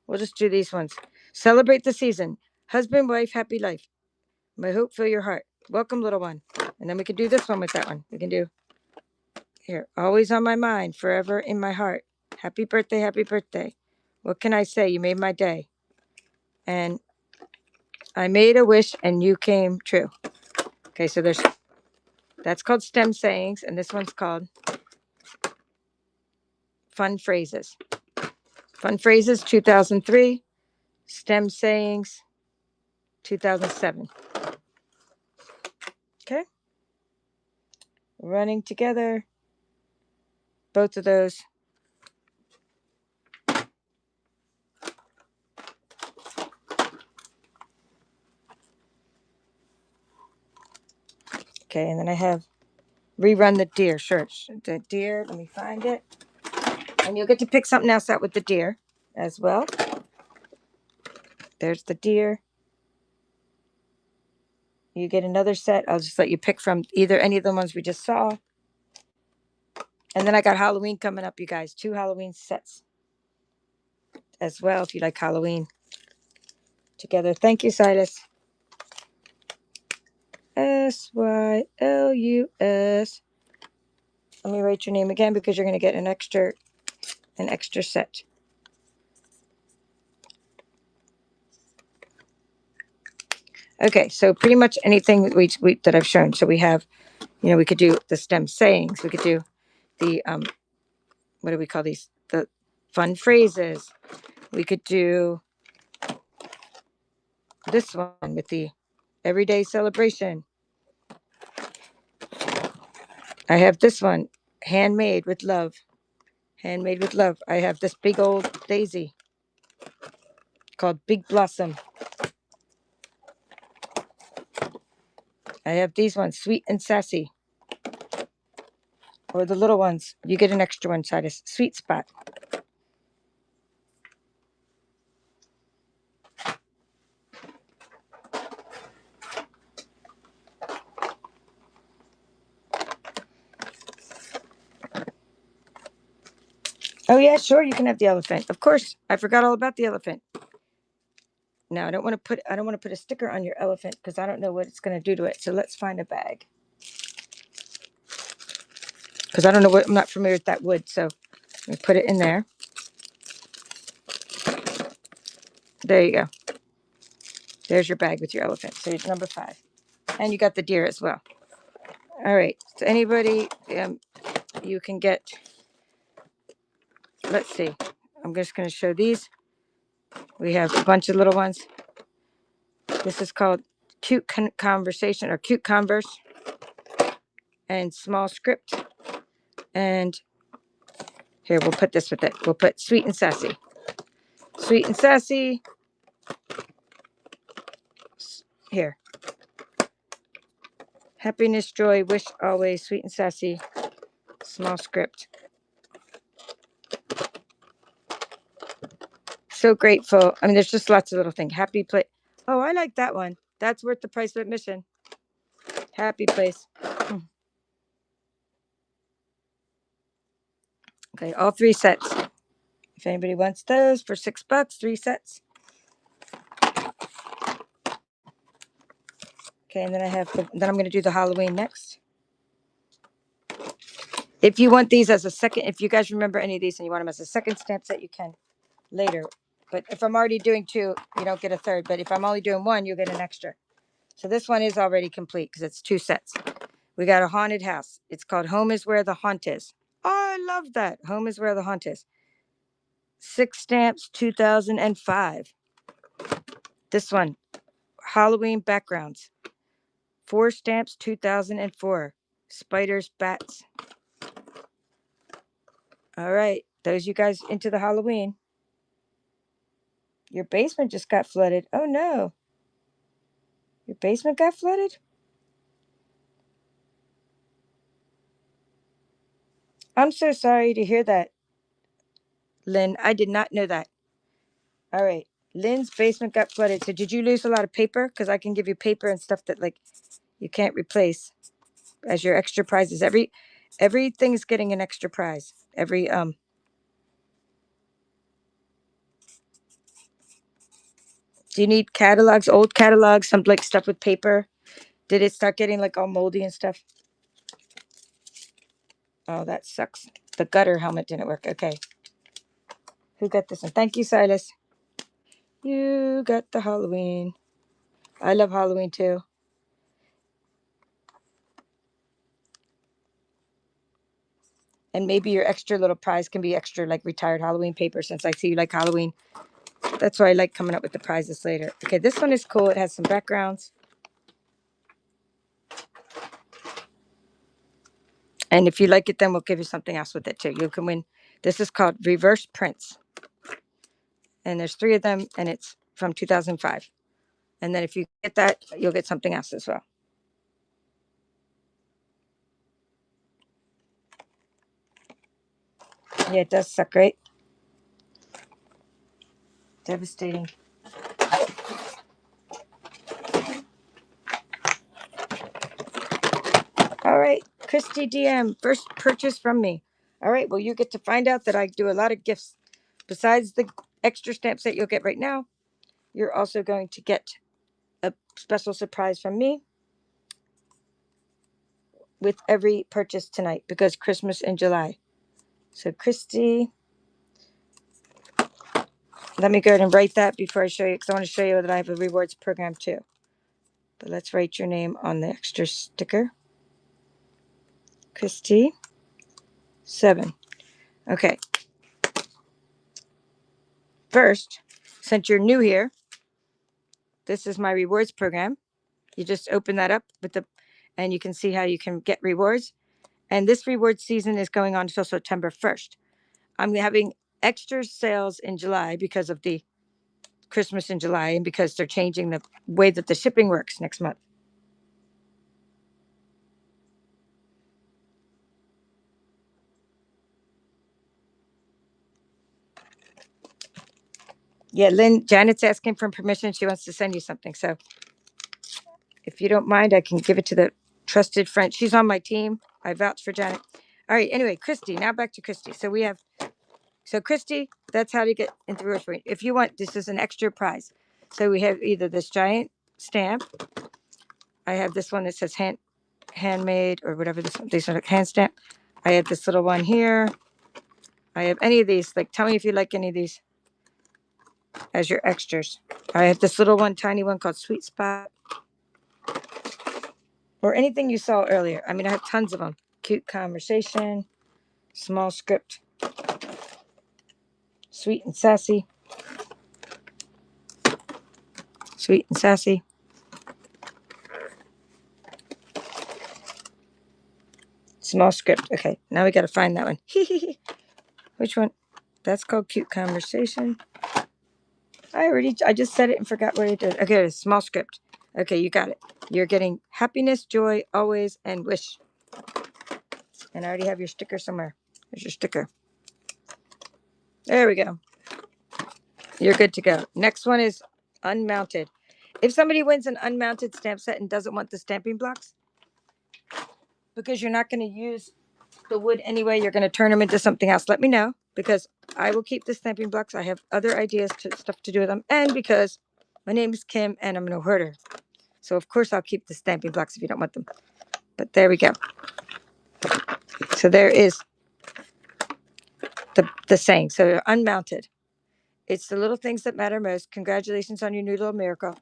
we'll just do these ones. Celebrate the season. Husband, wife, happy life. My hope fill your heart. Welcome, little one. And then we can do this one with that one. We can do here. Always on my mind, forever in my heart. Happy birthday, happy birthday. What can I say? You made my day. And I made a wish and you came true. Okay, so that's called stem sayings, and this one's called fun phrases. Fun phrases, 2003. Stem sayings, 2007. Okay. Running together. Both of those. Okay, and then I have rerun the deer. Sure. The deer, let me find it. And you'll get to pick something else out with the deer as well. There's the deer. You get another set. I'll just let you pick from either any of the ones we just saw. And then I got Halloween coming up, you guys. 2 Halloween sets. as well if you like Halloween together. Thank you, Silas. Sylus. Let me write your name again because you're going to get an extra set. Okay, so pretty much anything that I've shown. So we have, we could do the STEM sayings. We could do the what do we call these? The fun phrases. We could do this one with the everyday celebration. I have this one, handmade with love. Handmade with love. I have this big old daisy called Big Blossom. I have these ones, sweet and sassy. Or the little ones. You get an extra one, Silas. Sweet spot. Oh yeah, sure, you can have the elephant. Of course, I forgot all about the elephant. Now I don't want to put a sticker on your elephant because I don't know what it's going to do to it. So let's find a bag. Because I don't know I'm not familiar with that wood. So let me put it in there. There you go. There's your bag with your elephant. So it's number 5. And you got the deer as well. All right. So anybody, you can get, let's see. I'm just going to show these. We have a bunch of little ones. This is called Cute Conversation or Cute Converse and Small Script. And here, we'll put this with it. We'll put Sweet and Sassy. Sweet and Sassy. Here. Happiness, joy, wish always, sweet and sassy, small script. So grateful. I mean, there's just lots of little things. Happy place. Oh, I like that one. That's worth the price of admission. Happy place. Okay, all 3 sets. If anybody wants those for $6, 3 sets. Okay, and then then I'm going to do the Halloween next. If you want these as a second, if you guys remember any of these and you want them as a second stamp set, you can later. But if I'm already doing 2, you don't get a third. But if I'm only doing 1, you'll get an extra. So this one is already complete because it's 2 sets. We got a haunted house. It's called Home is Where the Haunt Is. Oh, I love that. Home is Where the Haunt Is. 6 stamps, 2005. This one, Halloween backgrounds. 4 stamps, 2004. Spiders, bats. All right. Those you guys into the Halloween. Your basement just got flooded. Oh, no. Your basement got flooded? I'm so sorry to hear that, Lynn. I did not know that. All right. Lynn's basement got flooded. So did you lose a lot of paper? Because I can give you paper and stuff that like you can't replace as your extra prizes. Everything's getting an extra prize. Do you need catalogs, old catalogs, some like stuff with paper? Did it start getting like all moldy and stuff? Oh, that sucks. The gutter helmet didn't work. Okay. Who got this one? Thank you, Silas. You got the Halloween. I love Halloween too. And maybe your extra little prize can be extra like retired Halloween paper since I see you like Halloween. That's why I like coming up with the prizes later. Okay, this one is cool. It has some backgrounds. And if you like it, then we'll give you something else with it too. You can win. This is called Reverse Prints. And there's 3 of them, and it's from 2005. And then if you get that, you'll get something else as well. Yeah, it does suck, right? Devastating. All right, Christy DM, first purchase from me. All right, well, you get to find out that I do a lot of gifts. Besides the extra stamps that you'll get right now, you're also going to get a special surprise from me with every purchase tonight because Christmas in July. So Christy, let me go ahead and write that before I show you, because I want to show you that I have a rewards program too. But let's write your name on the extra sticker. Christy 7. Okay. First, since you're new here, this is my rewards program. You just open that up with the, and you can see how you can get rewards. And this reward season is going on until September 1st. I'm having extra sales in July because of the Christmas in July and because they're changing the way that the shipping works next month. Yeah, Lynn, Janet's asking for permission. She wants to send you something. So if you don't mind, I can give it to the trusted friend. She's on my team. I vouch for Janet. All right. Anyway, Christy, now back to Christy. So we have, so Christy, that's how to get into reverse point. If you want, this is an extra prize. So we have either this giant stamp. I have this one that says handmade or whatever this one, these are like hand stamp. I have this little one here. I have any of these. Like, tell me if you like any of these as your extras. I have this little one, tiny one called Sweet Spot. Or anything you saw earlier. I mean, I have tons of them. Cute Conversation, Small Script, Sweet and Sassy, Sweet and Sassy, Small Script. Okay, now we got to find that one. Which one? That's called Cute Conversation. I just said it and forgot what I did. Okay, Small Script. Okay, you got it. You're getting happiness, joy, always, and wish. And I already have your sticker somewhere. There's your sticker. There we go. You're good to go. Next one is unmounted. If somebody wins an unmounted stamp set and doesn't want the stamping blocks, because you're not going to use the wood anyway, you're going to turn them into something else, let me know, because I will keep the stamping blocks. I have other ideas to stuff to do with them, and because my name is Kim and I'm no hoarder. So of course I'll keep the stamping blocks if you don't want them. But there we go. So there is the saying. So they're unmounted. It's the little things that matter most. Congratulations on your new little miracle.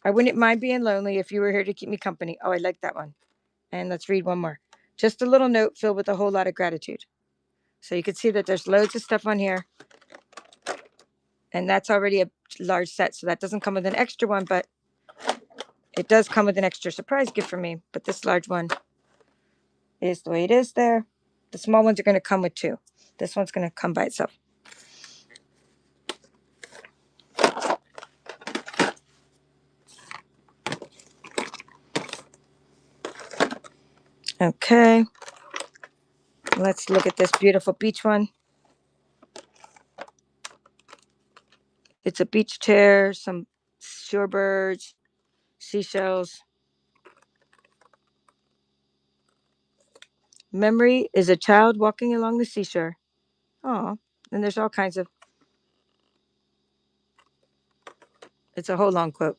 I wouldn't mind being lonely if you were here to keep me company. Oh, I like that one. And let's read one more. Just a little note filled with a whole lot of gratitude. So you can see that there's loads of stuff on here. And that's already a large set. So that doesn't come with an extra one, but it does come with an extra surprise gift for me. But this large one is the way it is there. The small ones are going to come with 2. This one's going to come by itself. Okay. Let's look at this beautiful beach one. It's a beach chair, some shorebirds, seashells. Memory is a child walking along the seashore. Oh, and there's all kinds of, it's a whole long quote.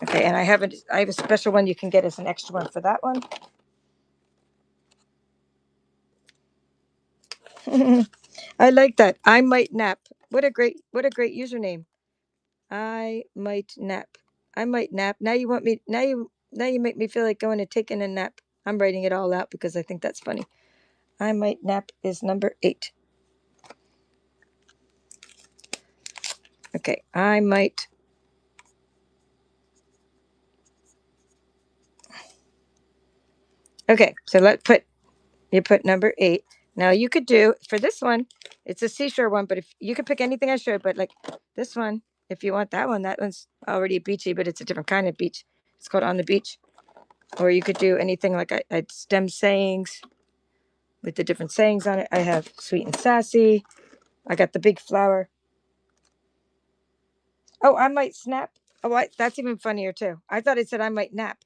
Okay, and I have a special one you can get as an extra one for that one. I like that. I might nap. What a great username. I might nap. I might nap. Now you want me now you make me feel like going and taking a nap. I'm writing it all out because I think that's funny. I might nap is number 8. Okay, I might. Okay, so you put number 8. Now you could do for this one, it's a seashore one, but if you could pick anything I showed, but like this one, if you want that one's already beachy, but it's a different kind of beach. It's called On the Beach. Or you could do anything like I stem sayings with the different sayings on it. I have Sweet and Sassy. I got the big flower. Oh, I might snap. Oh, that's even funnier too. I thought it said I might nap.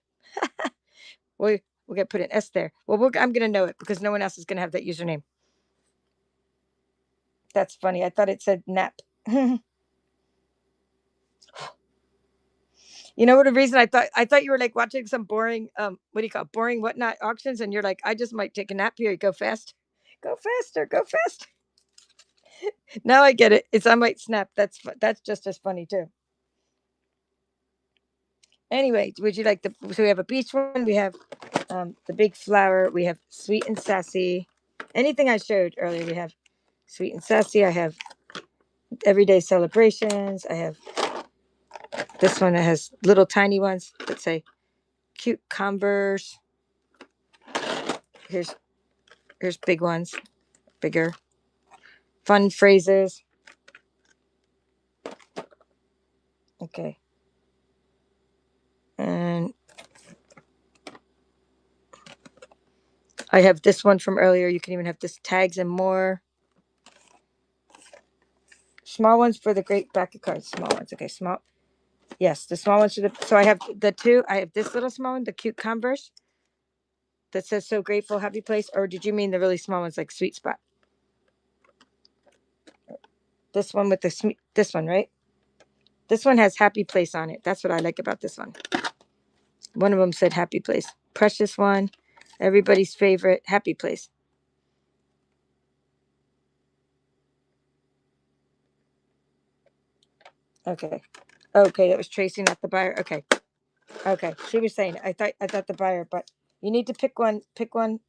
We're gonna put an S there. Well, I'm gonna know it because no one else is gonna have that username. That's funny. I thought it said nap. You know what the reason I thought you were like watching some boring what do you call it? Boring whatnot auctions, and you're like, I just might take a nap here. Go fast, go faster, go fast. Now I get it. It's I might snap. That's just as funny too. Anyway, would you like the? So we have a beach one. We have the big flower. We have sweet and sassy. Anything I showed earlier, we have sweet and sassy. I have everyday celebrations. I have this one that has little tiny ones that say cute Converse. Here's big ones, bigger fun phrases. Okay, and I have this one from earlier. You can even have this tags and more. Small ones for the great back of cards. Small ones. Okay, small. Yes, the small ones for the. So I have the two. I have this little small one, the cute Converse that says "So grateful, happy place." Or did you mean the really small ones like Sweet Spot? This one with the this one, right? This one has happy place on it. That's what I like about this one. One of them said happy place. Precious one. Everybody's favorite, happy place. Okay. Okay, that was Tracy, not the buyer. Okay. Okay. She was saying I thought the buyer, but you need to pick one. Pick one.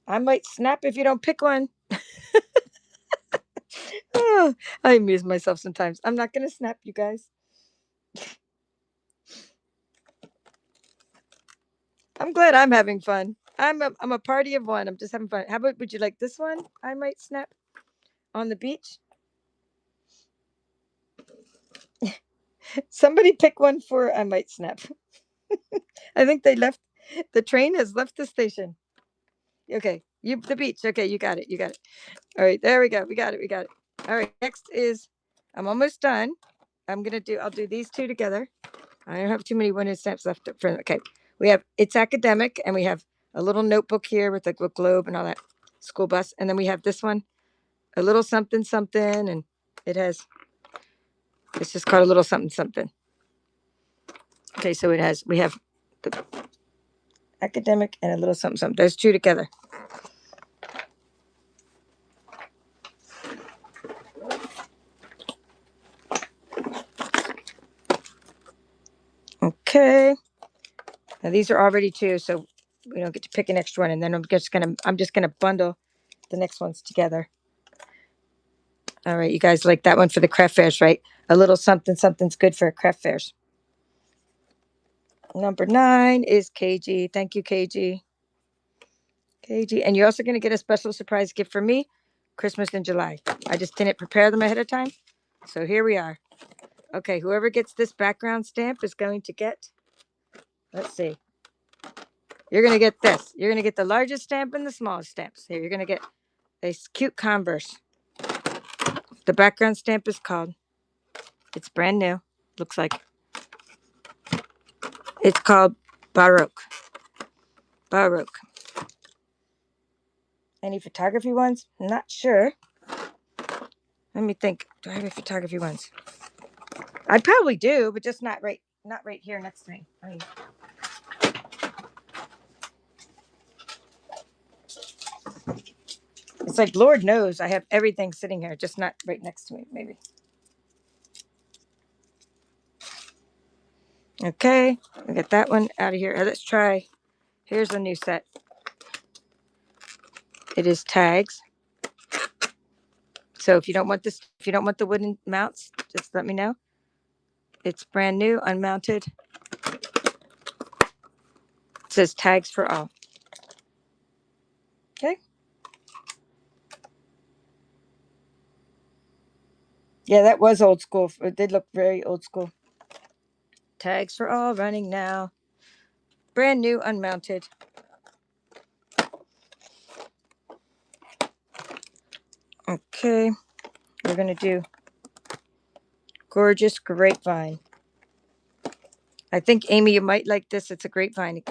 I might snap if you don't pick one. Oh, I amuse myself sometimes. I'm not gonna snap, you guys. I'm glad I'm having fun. I'm a party of one. I'm just having fun. How about would you like this one? I might snap on the beach. Somebody pick one for I might snap. I think they left. The train has left the station. Okay, you the beach. Okay, you got it. You got it. All right, there we go. We got it. We got it. All right, next is I'm almost done. I'll do these two together. I don't have too many winter stamps left for. Okay, we have it's academic, and we have a little notebook here with the globe and all that school bus, and then we have this one, a little something something, and it has. It's just called a little something something. Okay, so it has. We have the academic and a little something something. Those two together. Okay. Now these are already two, so we don't get to pick an extra one, and then I'm just gonna bundle the next ones together. All right, you guys like that one for the craft fairs, right? A little something something's good for craft fairs. Number 9 is KG. Thank you, KG. KG, and you're also gonna get a special surprise gift for me, Christmas in July. I just didn't prepare them ahead of time, so here we are. Okay, whoever gets this background stamp is going to get. Let's see. You're gonna get this. You're gonna get the largest stamp and the smallest stamps. Here, you're gonna get a cute Converse. The background stamp is called. It's brand new. Looks like. It's called Baroque. Baroque. Any photography ones? Not sure. Let me think. Do I have any photography ones? I probably do, but just not right here next to me. It's like Lord knows I have everything sitting here, just not right next to me, maybe. Okay, we got that one out of here. Let's try. Here's a new set. It is tags. So if you don't want this, if you don't want the wooden mounts, just let me know. It's brand new, unmounted. It says tags for all. Okay. Yeah, that was old school. It did look very old school. Tags for all running now. Brand new, unmounted. Okay, we're going to do Gorgeous Grapevine. I think, Amy, you might like this. It's a grapevine.